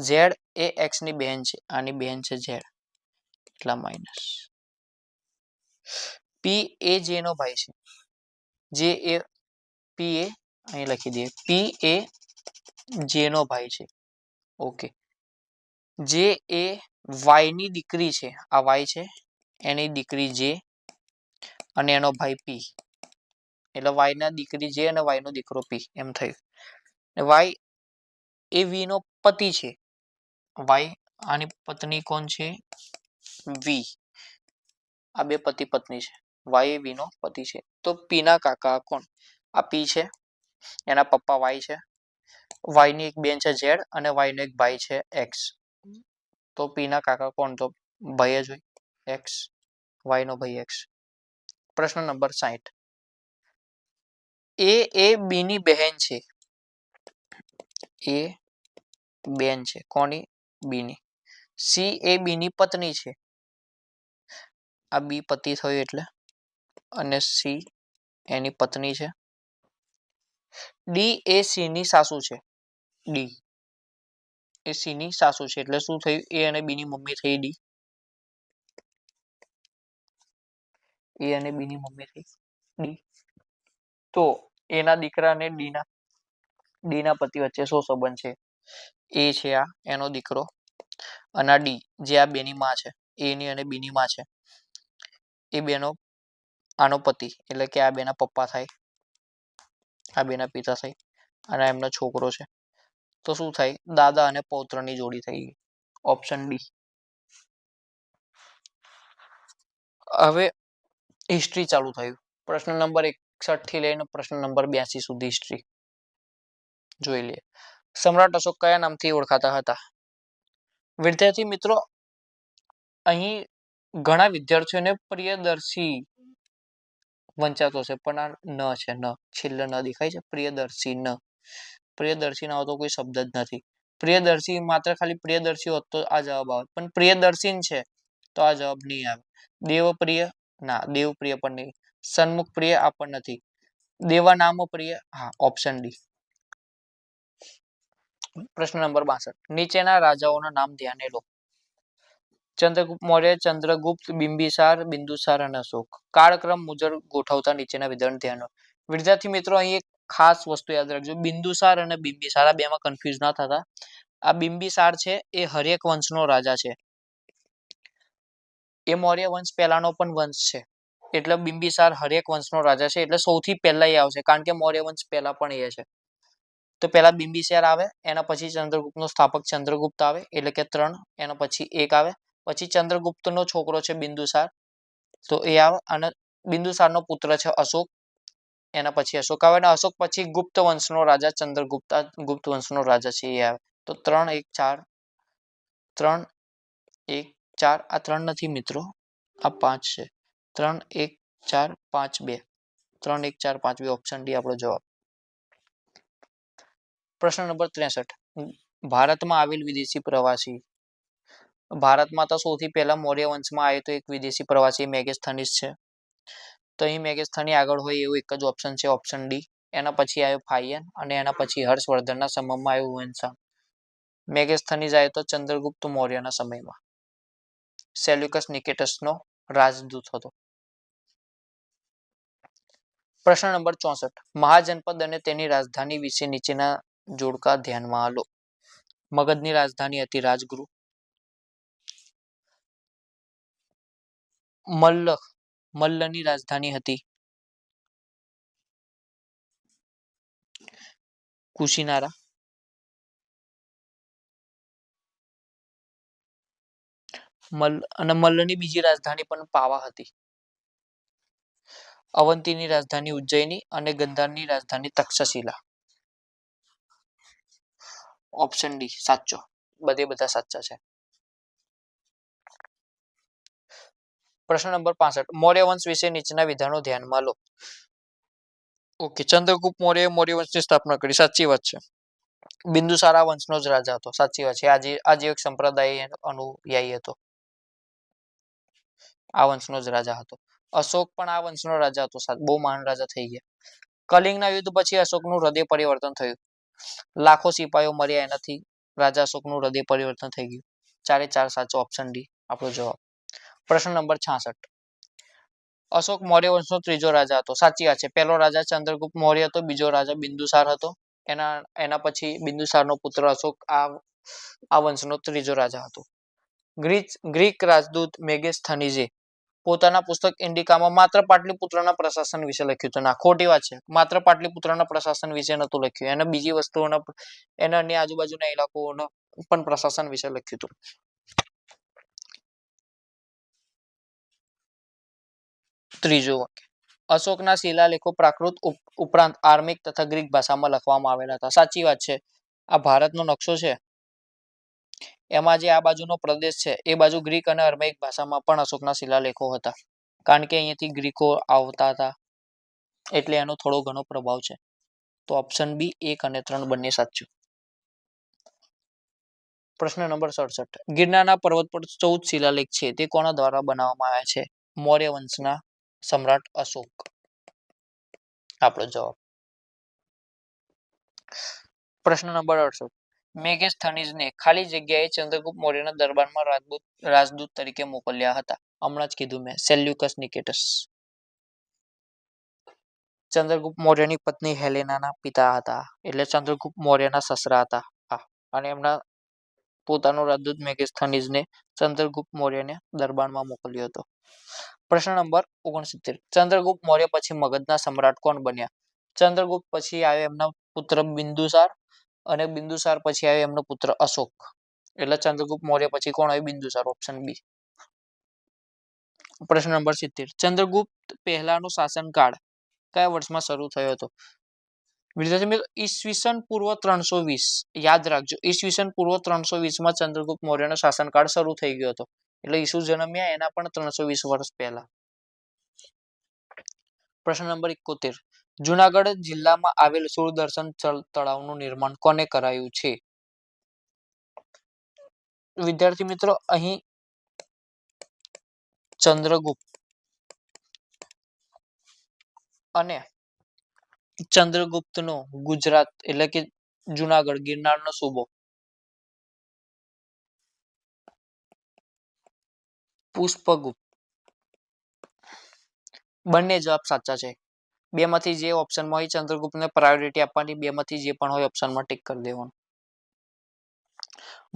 ઝેડ એ એક્સ ની બહેન છે. આની બહેન છે ઝેડ એટલા માઇનસ. પી એ જે નો ભાઈ છે. જે એ પી એ અહીં લખી દઈએ. પી એ જે નો ભાઈ છે. ઓકે. જે એ વાય ની દીકરી છે. આ વાય છે, એની દીકરી જે અને એનો ભાઈ પી. એટલે વાય ના દીકરી જે અને વાય નો દીકરો પી એમ થયું. વાય એ વી નો પતિ છે. વાય આની પત્ની કોણ છે? વી. આ બે પતિ પત્ની છે. વાય એ વી નો પતિ છે. તો પી ના કાકા કોણ? આ પી છે, એના પપ્પા વાય છે. વાય ની એક બેન છે ઝેડ અને વાય નો એક ભાઈ છે એક્સ. તો પી ના કાકા કોણ? તો ભાઈ જ હોય એક્સ. વાય નો ભાઈ એક્સ. પ્રશ્ન નંબર 60. એ બી ની બહેન છે. એ બેન છે કોની? બી ની. સી એ બી ની પત્ની છે. આ બી પતિ થયું એટલે. અને સી એની પત્ની છે. ડી એ સી ની સાસુ છે. ડી એ સી ની સાસુ છે એટલે શું થયું? એ અને બી ની મમ્મી થઈ ડી. એ અને બી ની મમ્મી થઈ ડી. તો એના દીકરાને ડી ના પતિ વચ્ચે શું સંબંધ છે? એ છે આ એનો દીકરો અને આ ડી જે આ બેની માં છે, એ ની અને બી ની માં છે, એ બેનો આનો પતિ એટલે કે આ બેના પપ્પા થાય, આ બેના પિતા થાય અને એમનો છોકરો છે. તો શું થાય? દાદા અને પૌત્રની જોડી થઈ ગઈ. Option D. હવે હિસ્ટ્રી ચાલુ થયું. પ્રશ્ન નંબર 61 થી લઈને પ્રશ્ન નંબર 82 સુધી હિસ્ટ્રી જોઈ લઈએ. સમ્રાટ અશોક કયા નામથી ઓળખાતા હતા? વિદ્યાર્થી મિત્રો, અહીં ઘણા વિદ્યાર્થીઓને પ્રિયદર્શી વંચાતો છે, પણ આ ન છે. ન છેલ્લે ન દેખાય છે, પ્રિયદર્શી ન. પ્રિયદર્શી ના તો કોઈ શબ્દ જ નથી. પ્રિયદર્શી માત્ર ખાલી પ્રિયદર્શી હોત તો આ જવાબ આવે, પણ પ્રિયદર્શીન છે તો આ જવાબ નહીં આવે. દેવપ્રિય ના, દેવપ્રિય પણ નહીં. સન્મુખ પ્રિય આ પણ નથી. દેવાનામ પ્રિય, હા, ઓપ્શન ડી. પ્રશ્ન નંબર 62. નીચેના રાજાઓના નામ ધ્યાને લો. ચંદ્રગુપ્ત મૌર્ય, ચંદ્રગુપ્ત, બિંબિસાર, બિંદુસાર અને અશોક. કાળક્રમ મુજબ ગોઠવતા નીચેના વિધાન ધ્યાન. વિદ્યાર્થી મિત્રો, અહીં એક ખાસ વસ્તુ યાદ રાખજો. બિંદુસાર અને બિંબિસાર આ બેમાં કન્ફ્યુઝ ના થતા. આ બિંબિસાર છે એ હર્યક વંશનો રાજા છે. એ મૌર્ય વંશ પહેલાનો પણ વંશ છે. એટલે બિંબિસાર હર્યક વંશનો રાજા છે, એટલે સૌથી પહેલા એ આવશે, કારણ કે મૌર્ય વંશ પહેલા પણ એ છે. તો પહેલા બિંબિસાર આવે, એના પછી ચંદ્રગુપ્તનો સ્થાપક ચંદ્રગુપ્ત આવે, એટલે કે 3. એના પછી 1 આવે, પછી ચંદ્રગુપ્તનો છોકરો છે બિંદુસાર, તો એ આવે, અને બિંદુસારનો પુત્ર છે અશોક, એના પછી અશોક આવે, અને અશોક પછી ગુપ્ત વંશનો રાજા ચંદ્રગુપ્ત, ગુપ્ત વંશનો રાજા છે એ આવે. તો 3, 1, 4, 3, 1, 4. આ 3 નથી મિત્રો, આ 5 છે. 3, 1, 4, 5, 2. 3, 1, 4, 5, 2. ઓપ્શન ડી આપણો જવાબ. પ્રશ્ન નંબર 63. ભારતમાં આવેલ વિદેશી પ્રવાસી. ભારતમાં તો સૌથી પહેલા મૌર્ય વંશમાં આવ્યો તો એક વિદેશી પ્રવાસી મેગેસ્થનીસ છે. તો અહીં મેગેસ્થની આગળ હોય એવું એક જ ઓપ્શન છે, ઓપ્શન ડી. એના પછી આવ્યો ફાયન, અને એના પછી હર્ષવર્ધનના સમયમાં આવ્યું હુએનસાંગ. મેગેસ્થનીસ આવ્યો તો ચંદ્રગુપ્ત મૌર્યના સમયમાં. સેલ્યુકસ નિકેટસનો રાજદૂત હતો. પ્રશ્ન નંબર 64. મહાજનપદ અને તેની રાજધાની વિશે નીચેના જોડકા ધ્યાનમાં લો. મગધની રાજધાની હતી રાજગૃહ. મલ્લની રાજધાની હતી કુશીનારા. અને મલ્લની બીજી રાજધાની પણ પાવા હતી. અવંતીની રાજધાની ઉજ્જૈની અને ગંધારની રાજધાની તક્ષશિલા. ઓપ્શન ડી સાચો. બધા સાચા છે. પ્રશ્ન નંબર 65. મૌર્ય વંશ વિશે નીચેના વિધાનો ધ્યાનમાં લો. ઓકે, ચંદ્રગુપ્ત મૌર્ય મૌર્ય વંશની સ્થાપના કરી, સાચી વાત છે. બિંદુસાર આ વંશનો જ રાજા હતો, સાચી વાત છે. આજે એક સંપ્રદાય અનુયાયી હતો, આ વંશનો જ રાજા હતો. અશોક પણ આ વંશનો રાજા હતો, બહુ મહાન રાજા થઈ ગયા. કલિંગના યુદ્ધ પછી અશોકનું હૃદય પરિવર્તન થયું. લાખો સિપાહીઓ મર્યા, એનાથી રાજા અશોકનું હૃદય પરિવર્તન થઈ ગયું. 4 સાચો, ઓપ્શન ડી આપણો જવાબ. પ્રશ્ન નંબર 66. અશોક મૌર્ય વંશનો ત્રીજો રાજા હતો, સાચી વાત છે. પહેલો રાજા ચંદ્રગુપ્ત મૌર્ય હતો, બીજો રાજા બિંદુસાર હતો. એના પછી બિંદુસારનો પુત્ર અશોક આ વંશનો ત્રીજો રાજા હતો. ગ્રીક રાજદૂત મેગેસ્થનીઝે પોતાના પુસ્તક ઇન્ડિકામાં માત્ર પાટલીપુત્રના પ્રશાસન વિશે લખ્યું હતું. ના, ખોટી વાત છે. માત્ર પાટલીપુત્રના પ્રશાસન વિશે નહોતું લખ્યું, એને બીજી વસ્તુઓના, એના અન્ય આજુબાજુના ઇલાકાઓના પણ પ્રશાસન વિશે લખ્યું હતું. ત્રીજું વાક્ય. અશોકના શિલાલેખો પ્રાકૃત ઉપરાંત આર્મિક તથા ગ્રીક ભાષામાં લખવામાં આવેલા હતા, સાચી વાત છે. આ ભારતનો નકશો છે, એમાં જે આ બાજુનો પ્રદેશ છે એ બાજુ ગ્રીક અને આર્મેનિક ભાષામાં પણ અશોકના શિલાલેખો હતા, કારણ કે અહીંયાથી ગ્રીકો આવતા હતા, એટલે એનો થોડો ઘણો પ્રભાવ છે. તો ઓપ્શન બી 1 અને 3 બંને સાચું. પ્રશ્ન નંબર 67. ગિરનારના પર્વત પર 14 શિલાલેખ છે, તે કોના દ્વારા બનાવવામાં આવ્યા છે? મૌર્ય વંશના સમ્રાટ અશોક. આપણો જવાબ. પ્રશ્ન નંબર 68. મેગેસ્થનીઝને ખાલી જગ્યાએ ચંદ્રગુપ્ત મૌર્યના દરબારમાં રાજદૂત તરીકે મોકલ્યા હતા. હમણાં જ કીધું મેં, સેલ્યુકસ નિકેટસ. ચંદ્રગુપ્ત મૌર્યની પત્ની હેલેનાના પિતા હતા, એટલે ચંદ્રગુપ્ત મૌર્યના સસરા હતા. અને એમના પોતાનો રાજદૂત મેગેસ્થનીઝને ચંદ્રગુપ્ત મૌર્યને દરબારમાં મોકલ્યો હતો. પ્રશ્ન નંબર 69. ચંદ્રગુપ્ત મૌર્ય પછી મગધના સમ્રાટ કોણ બન્યા? ચંદ્રગુપ્ત પછી આવ્યો એમનો પુત્ર બિંદુસાર, અને બિંદુસાર પછી આવ્યો એમનો પુત્ર અશોક. એટલે ચંદ્રગુપ્ત મૌર્ય પછી કોણ આવ્યું? બિંદુસાર. Option B. પ્રશ્ન નંબર 70. ચંદ્રગુપ્ત પહેલાનો શાસનકાળ કયા વર્ષમાં શરૂ થયો હતો? વિદ્યાર્થી મિત્રો, ઈસવીસન પૂર્વ 320. યાદ રાખજો, ઈસવીસન પૂર્વ 320 માં ચંદ્રગુપ્ત મૌર્યનો શાસનકાળ શરૂ થઈ ગયો હતો. એટલે ઈસુ જન્મ્યા એના પણ 320 વર્ષ પહેલા. પ્રશ્ન નંબર 71. જુનાગઢ જિલ્લામાં આવેલ સુરદર્શન તળાવનું નિર્માણ કોને કરાયું છે? વિદ્યાર્થી મિત્રો, અહીં ચંદ્રગુપ્ત અને ચંદ્રગુપ્તનો ગુજરાત એટલે કે જુનાગઢ ગિરનારનો સૂબો પુષ્પગુપ્ત, બંને જવાબ સાચા છે. બેમાંથી જે ઓપ્શનમાં હોય ચંદ્રગુપ્તને પ્રાયોરિટી આપવાની, બેમાંથી જે પણ હોય ઓપ્શનમાં ટિક કરી દેવાનું.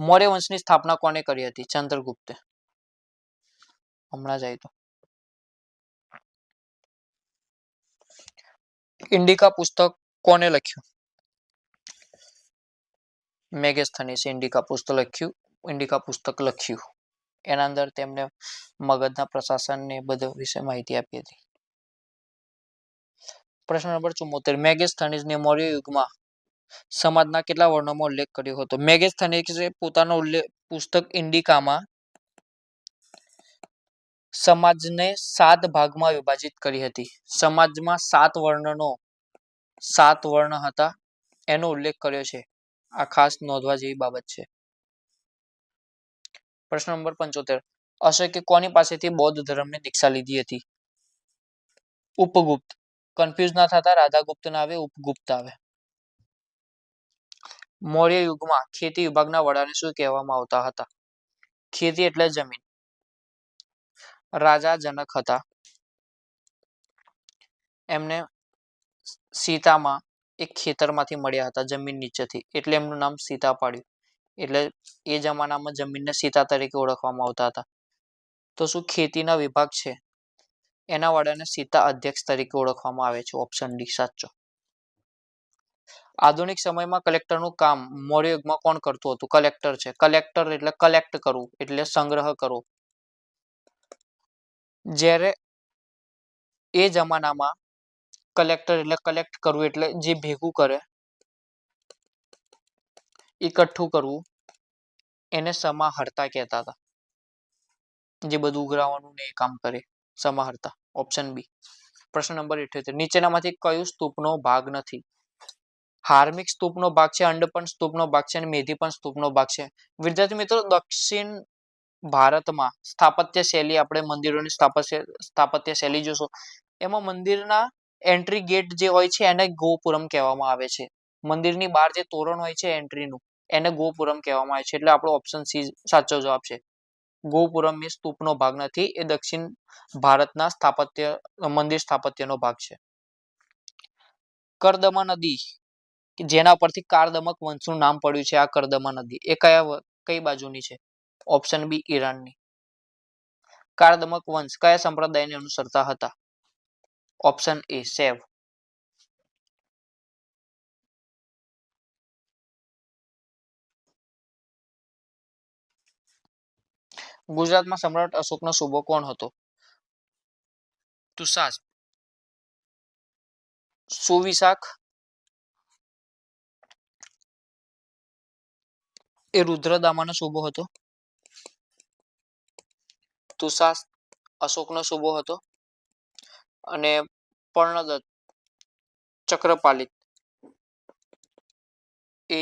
મૌર્ય વંશની સ્થાપના કોને કરી હતી? ચંદ્રગુપ્તે. હમણાં જ આવ્યું. ઇન્ડિકા પુસ્તક કોને લખ્યું? મેગેસ્થનીસે ઇન્ડિકા પુસ્તક લખ્યું. એના અંદર તેમને મગધના પ્રશાસન ને બધા વિશે માહિતી આપી હતી. પ્રશ્ન નંબર 74. મેગેસ્થનીસને મૌર્ય યુગમાં સમાજના કેટલા વર્ણોમાં ઉલ્લેખ કર્યો હતો? મેગેસ્થનીસે પોતાનો પુસ્તક ઇન્ડિકામાં સમાજને 7 ભાગમાં વિભાજિત કરી હતી. સમાજમાં 7 વર્ણ હતા એનો ઉલ્લેખ કર્યો છે. આ ખાસ નોંધવા જેવી બાબત છે. પ્રશ્ન નંબર 75. અશોકે કોની પાસેથી બૌદ્ધ ધર્મની દીક્ષા લીધી હતી? ઉપગુપ્ત. કન્ફ્યુઝ ના થતા, રાધાગુપ્ત ના આવે, ઉપગુપ્ત આવે. મૌર્ય યુગમાં ખેતી વિભાગના વડાને શું કહેવામાં આવતા હતા? ખેતી એટલે જમીન. રાજા જનક હતા. એમને સીતામાં એક ખેતરમાંથી મળ્યા હતા, જમીન નીચેથી, એટલે એમનું નામ સીતા પાડ્યું. એટલે એ જમાનામાં જમીનને સીતા તરીકે ઓળખવામાં આવતા હતા. તો શું ખેતીના વિભાગ છે એના વડાને સીતા અધ્યક્ષ તરીકે ઓળખવામાં આવે છે? ઓપ્શન ડી સાચો. આધુનિક સમયમાં કલેક્ટરનું કામ મૌર્ય યુગમાં કોણ કરતું હતું? કલેક્ટર છે. કલેક્ટર એટલે કલેક્ટ કરવું, એટલે સંગ્રહ કરવો. જ્યારે એ જમાનામાં કલેક્ટર એટલે કલેક્ટ કરવું, એટલે જે ભેગું કરે, એકઠું કરવું, એને સમાહર્તા કહેતા હતા. જે બધું ઉઘરાવાનું ને એ કામ કરે, સમાહર્તા. Option B. પ્રશ્ન નંબર 78. નીચેનામાંથી કયું સ્તૂપનો ભાગ નથી? હાર્મિક સ્તૂપનો ભાગ છે, અંડપણ સ્તૂપનો ભાગ છે, અને મેધીપણ સ્તૂપનો ભાગ છે. વિદ્યાર્થી મિત્રો, દક્ષિણ ભારતમાં સ્થાપત્ય શૈલી, આપણે મંદિરોની સ્થાપત્ય શૈલી જોશો, એમાં મંદિરના એન્ટ્રી ગેટ જે હોય છે એને ગોપુરમ કહેવામાં આવે છે. મંદિરની બહાર જે તોરણ હોય છે એન્ટ્રીનું, એને ગોપુરમ કહેવામાં આવે છે. એટલે આપણો ઓપ્શન સી સાચો જવાબ છે. ગોપુરમ એ સ્તૂપનો ભાગ નથી, એ દક્ષિણ ભારતના મંદિર સ્થાપત્યનો ભાગ છે. કરદમા નદી, જેના પરથી કારદમક વંશનું નામ પડ્યું છે, આ કરદમા નદી, એ કઈ બાજુની છે? Option B ઈરાનની. કારદમક વંશ કયા સંપ્રદાયને અનુસરતા હતા? ઓપ્શન એ સેવ. ગુજરાતમાં સમ્રાટ અશોકનો સૂબો કોણ હતો? તુષાસ. સુવિશાખ એ રુદ્રદામાનો સૂબો હતો. તુષાસ અશોકનો સૂબો હતો. અને પર્ણદત્ત ચક્રપાલિત એ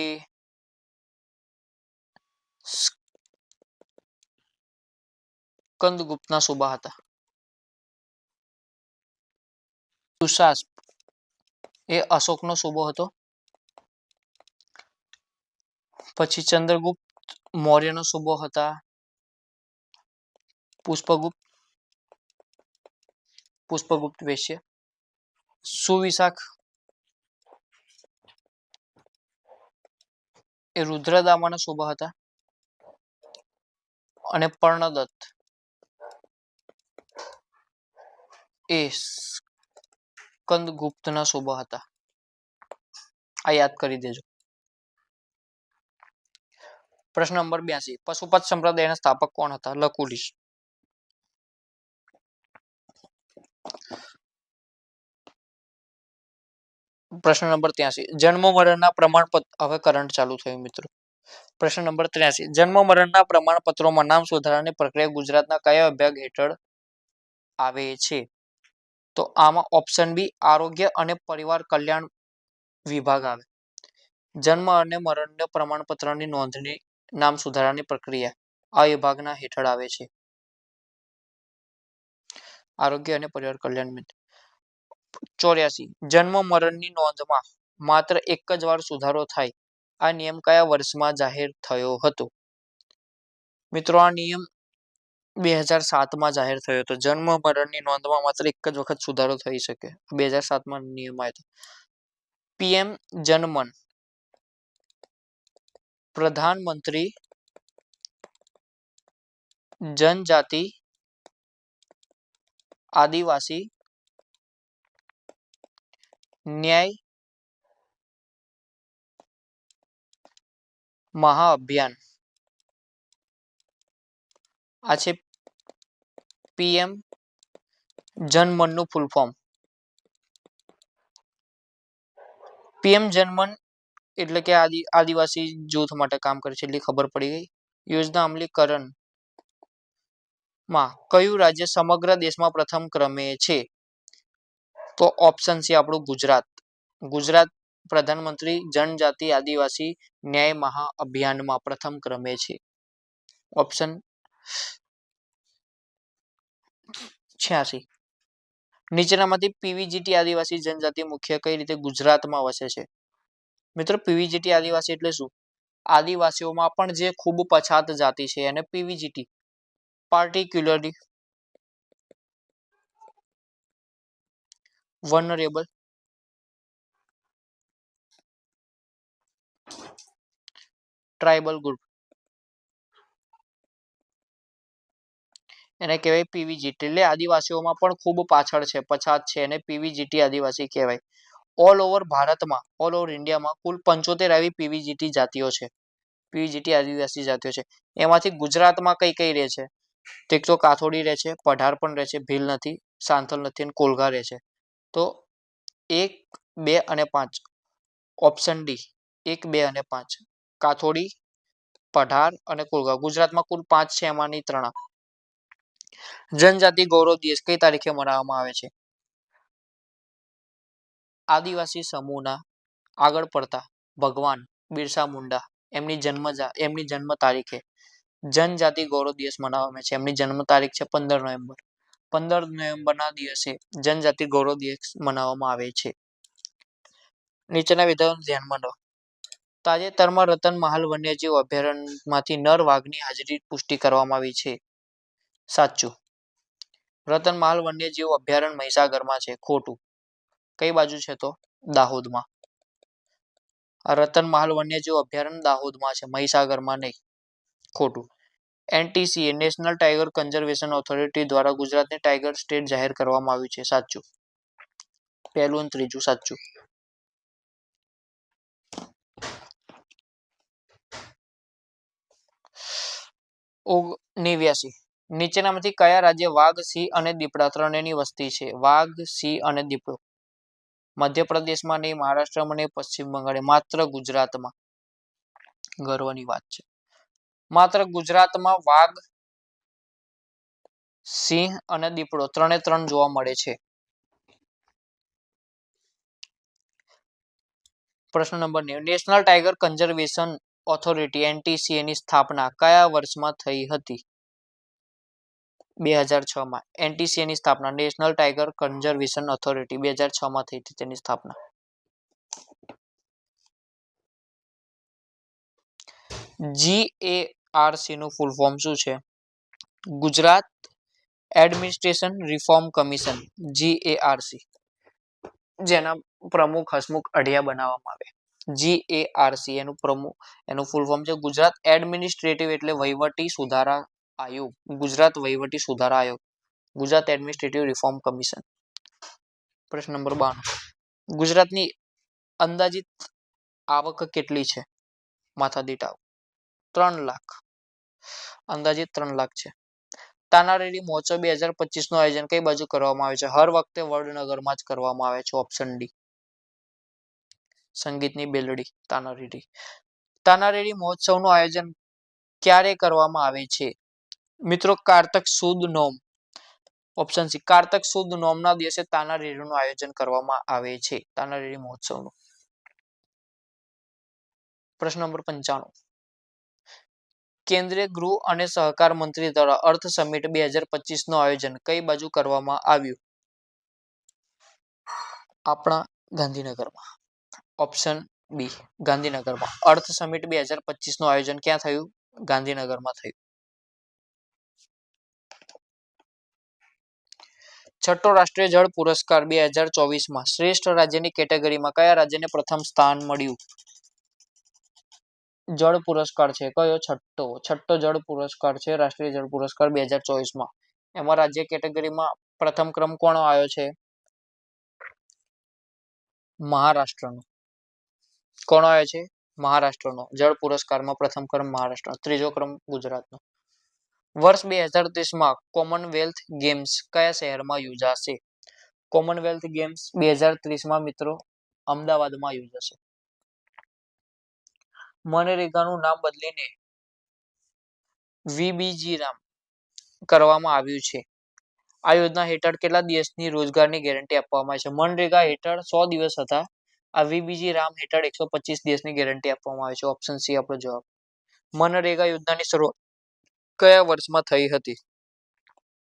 સ્કંદગુપ્તના સૂબા હતા. તુષાસ એ અશોકનો સૂબો હતો. પછી ચંદ્રગુપ્ત મૌર્યનો સૂબો હતા પુષ્પગુપ્ત વૈશ્ય. સુવિશાખ એ રુદ્રદામાના સુબા હતા અને પર્ણદત્ત એ સ્કંદગુપ્તના સુબા હતા. આ યાદ કરી દેજો. પ્રશ્ન નંબર 82. પશુપત સંપ્રદાયના સ્થાપક કોણ હતા? લકુલિશ. પ્રશ્ન નંબર 83. જન્મ મરણના પ્રમાણપત્ર, હવે કરંટ ચાલુ થયું મિત્રો. પ્રશ્ન નંબર 83. જન્મ મરણના પ્રમાણપત્રોમાં નામ સુધારણાની પ્રક્રિયા ગુજરાતના કયા વિભાગ હેઠળ આવે છે? તો આમાં ઓપ્શન બી આરોગ્ય અને પરિવાર કલ્યાણ વિભાગ આવે. જન્મ અને મરણના પ્રમાણપત્રની નોંધણી નામ સુધારણાની પ્રક્રિયા આ વિભાગના હેઠળ આવે છે. આરોગ્ય અને પરિવાર કલ્યાણ. 84. જન્મ મરણની નોંધમાં માત્ર એક જ વાર સુધારો થાય. આ નિયમ કયા વર્ષમાં જાહેર થયો હતો? મિત્રો આ નિયમ 2007માં જાહેર થયો હતો. જન્મ મરણની નોંધમાં માત્ર એક જ વખત સુધારો થઈ શકે. 2007માં નિયમ આવ્યો હતો. પીએમ જનમન પ્રધાનમંત્રી જનજાતિ આદિવાસી ન્યાય મહાઅભિયાન. આ છે પીએમ જનમનનું ફૂલ ફોર્મ. પીએમ જનમન એટલે કે આદિવાસી જૂથ માટે કામ કરે છે એટલી ખબર પડી ગઈ. યોજના અમલીકરણ માં કયું રાજ્ય સમગ્ર દેશમાં પ્રથમ ક્રમે છે? તો ઓપ્શન છે આપણું ગુજરાત. ગુજરાત પ્રધાનમંત્રી જનજાતિ આદિવાસી ન્યાય મહાઅભિયાનમાં પ્રથમ ક્રમે છે. ઓપ્શન 86. નીચેનામાંથી પીવીજીટી આદિવાસી જનજાતિ મુખ્ય કઈ રીતે ગુજરાતમાં વસે છે? મિત્રો પીવીજીટી આદિવાસી એટલે શું? આદિવાસીઓમાં પણ જે ખૂબ પછાત જાતિ છે એને પીવીજીટી પાર્ટિક્યુલરલી વનરેબલ ટ્રાઇબલ ગ્રુપ એને કહેવાય પીવીજીટી. એટલે આદિવાસીઓમાં પણ ખૂબ પાછળ છે, પછાત છે એને પીવીજીટી આદિવાસી કહેવાય. ઓલ ઓવર ભારતમાં, ઓલ ઓવર ઇન્ડિયામાં કુલ 75 આવી પીવીજીટી જાતિઓ છે. પીવીજીટી આદિવાસી જાતિઓ છે. એમાંથી ગુજરાતમાં કઈ કઈ રહે છે? એક તો કાથોડી રહે છે, પઢાર પણ રહે છે, ભીલ નથી, સાંથલ નથી અને કોલગા રહે છે. તો 1, 2 અને 5 ઓપ્શન ડી 1, 2 અને 5 કાથોડી, પઢાર અને કોલગા. ગુજરાતમાં કુલ 5 છે, એમાંની 3. જનજાતિ ગૌરવ દિવસ કઈ તારીખે મનાવવામાં આવે છે? આદિવાસી સમૂહના આગળ પડતા ભગવાન બિરસા મુંડા એમની જન્મ તારીખે જનજાતિ ગૌરવ દિવસ મનાવવામાં છે. એમની જન્મ તારીખ છે 15 નવેમ્બર. 15 નવેમ્બરના દિવસે જનજાતિ ગૌરવ દિવસ મનાવવામાં આવે છે. નીચેના વિધાનો ધ્યાનમાં લો. તાજેતરમાં રતનમહાલ વન્યજીવ અભયારણ્યમાંથી નર વાઘની હાજરી પુષ્ટિ કરવામાં આવી છે. સાચું. રતનમહાલ વન્યજીવ અભયારણ્ય મહીસાગરમાં છે. ખોટું. કઈ બાજુ છે? તો દાહોદમાં. રતનમહાલ વન્યજીવ અભયારણ્ય દાહોદમાં છે, મહીસાગરમાં નહીં. ખોટું. NTCA national tiger conservation authority દ્વારા ગુજરાતને ટાઈગર સ્ટેટ જાહેર કરવામાં આવ્યું છે. સાચું. પહેલું અને ત્રીજું સાચું. નીચેનામાંથી કયા રાજ્ય વાઘ, સિંહ અને દીપડા ત્રણેયની વસ્તી છે? વાઘ, સિંહ અને દીપડો. મધ્યપ્રદેશમાં નહીં, મહારાષ્ટ્રમાં નહીં, પશ્ચિમ બંગાળ, માત્ર ગુજરાતમાં. ગર્વની વાત છે. માત્ર ગુજરાતમાં વાઘ, સિંહ અને દીપડો 3 જોવા મળે છે. પ્રશ્ન number 9. National tiger conservation authority NTCA ની સ્થાપના કયા વર્ષમાં થઈ હતી? 2006માં. એનટીસીએ ની સ્થાપના નેશનલ ટાઈગર કન્ઝર્વેશન ઓથોરિટી 2006માં થઈ હતી તેની સ્થાપના. GARC નું ફૂલ ફોર્મ શું છે? Gujarat administration reform commission. GARC. જેના પ્રમુખ હસમુખ અઢિયા બનાવવામાં આવે. GARC એનું ફૂલ ફોર્મ છે ગુજરાત એડમિનિસ્ટ્રેટિવ એટલે વહીવટી સુધારા આયોગ. ગુજરાત વહીવટી સુધારા આયોગ. Gujarat administrative reform commission. પ્રશ્ન નંબર 92. ગુજરાતની અંદાજિત આવક કેટલી છે? માથાદીઠ આવક 3 લાખ. અંદાજિત 3 લાખ છે. તાનારીરી મહોત્સવ 2025 નું આયોજન કઈ બાજુ કરવામાં આવે છે? હર વખતે વડનગરમાં જ કરવામાં આવે છે. Option D. સંગીતની બેલડી તાનારીરી. તાનારીરી મહોત્સવનું આયોજન ક્યારે કરવામાં આવે છે? મિત્રો, કારતક સુદ નોમ. Option C. કારતક સુદ નોમના દિવસે તાનારીરીનું આયોજન કરવામાં આવે છે. તાનારીરી મહોત્સવનું. પ્રશ્ન નંબર 95. કેન્દ્રીય ગૃહ અને સહકાર મંત્રી દ્વારા અર્થ સમિટ 2025 નું આયોજન કઈ બાજુ કરવામાં આવ્યું? આપણા ગાંધીનગરમાં. Option B. ગાંધીનગરમાં. અર્થ સમિટ 2025 નું આયોજન ક્યાં થયું? ગાંધીનગરમાં થયું. છઠ્ઠો રાષ્ટ્રીય જળ પુરસ્કાર 2024 શ્રેષ્ઠ રાજ્યની કેટેગરીમાં કયા રાજ્યને પ્રથમ સ્થાન મળ્યું? જળ પુરસ્કાર છે કયો? છઠ્ઠો જળ પુરસ્કાર છે રાષ્ટ્રીય જળ પુરસ્કાર 2024 એમાં રાજ્ય કેટેગરીમાં પ્રથમ ક્રમ કોનો આવ્યો છે? મહારાષ્ટ્રનો. કોનો આવ્યો છે? મહારાષ્ટ્રનો. જળ પુરસ્કારમાં પ્રથમ ક્રમ મહારાષ્ટ્ર, ત્રીજો ક્રમ ગુજરાતનો. વર્ષ 2030 કોમનવેલ્થ ગેમ્સ કયા શહેરમાં યોજાશે? કોમનવેલ્થ ગેમ્સ 2030 મિત્રો અમદાવાદમાં યોજાશે. મનરેગાનું નામ બદલીને વીબીજી રામ કરવામાં આવ્યું છે. આ યોજના હેઠળ કેટલા દિવસની રોજગારની ગેરંટી આપવામાં આવે છે? મનરેગા હેઠળ 100 દિવસ હતા. આ વીબીજી રામ હેઠળ 125 દિવસની ગેરંટી આપવામાં આવે છે. ઓપ્શન સી આપણો જવાબ. મનરેગા યોજનાની શરૂઆત કયા વર્ષમાં થઈ હતી?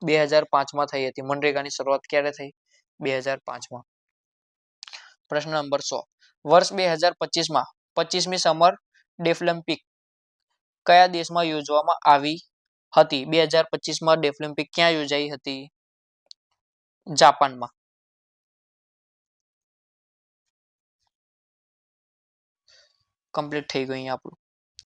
2005 થઈ હતી. મનરેગાની શરૂઆત ક્યારે થઈ? 2005. પ્રશ્ન નંબર 100. વર્ષ 2025 25મી સમર ડેફલિમ્પિક કયા દેશમાં યોજવામાં આવી હતી? 2025 ડેફલિમ્પિક ક્યાં યોજાઈ હતી? જાપાનમાં. કમ્પ્લીટ થઈ ગયું અહીંયા આપણું.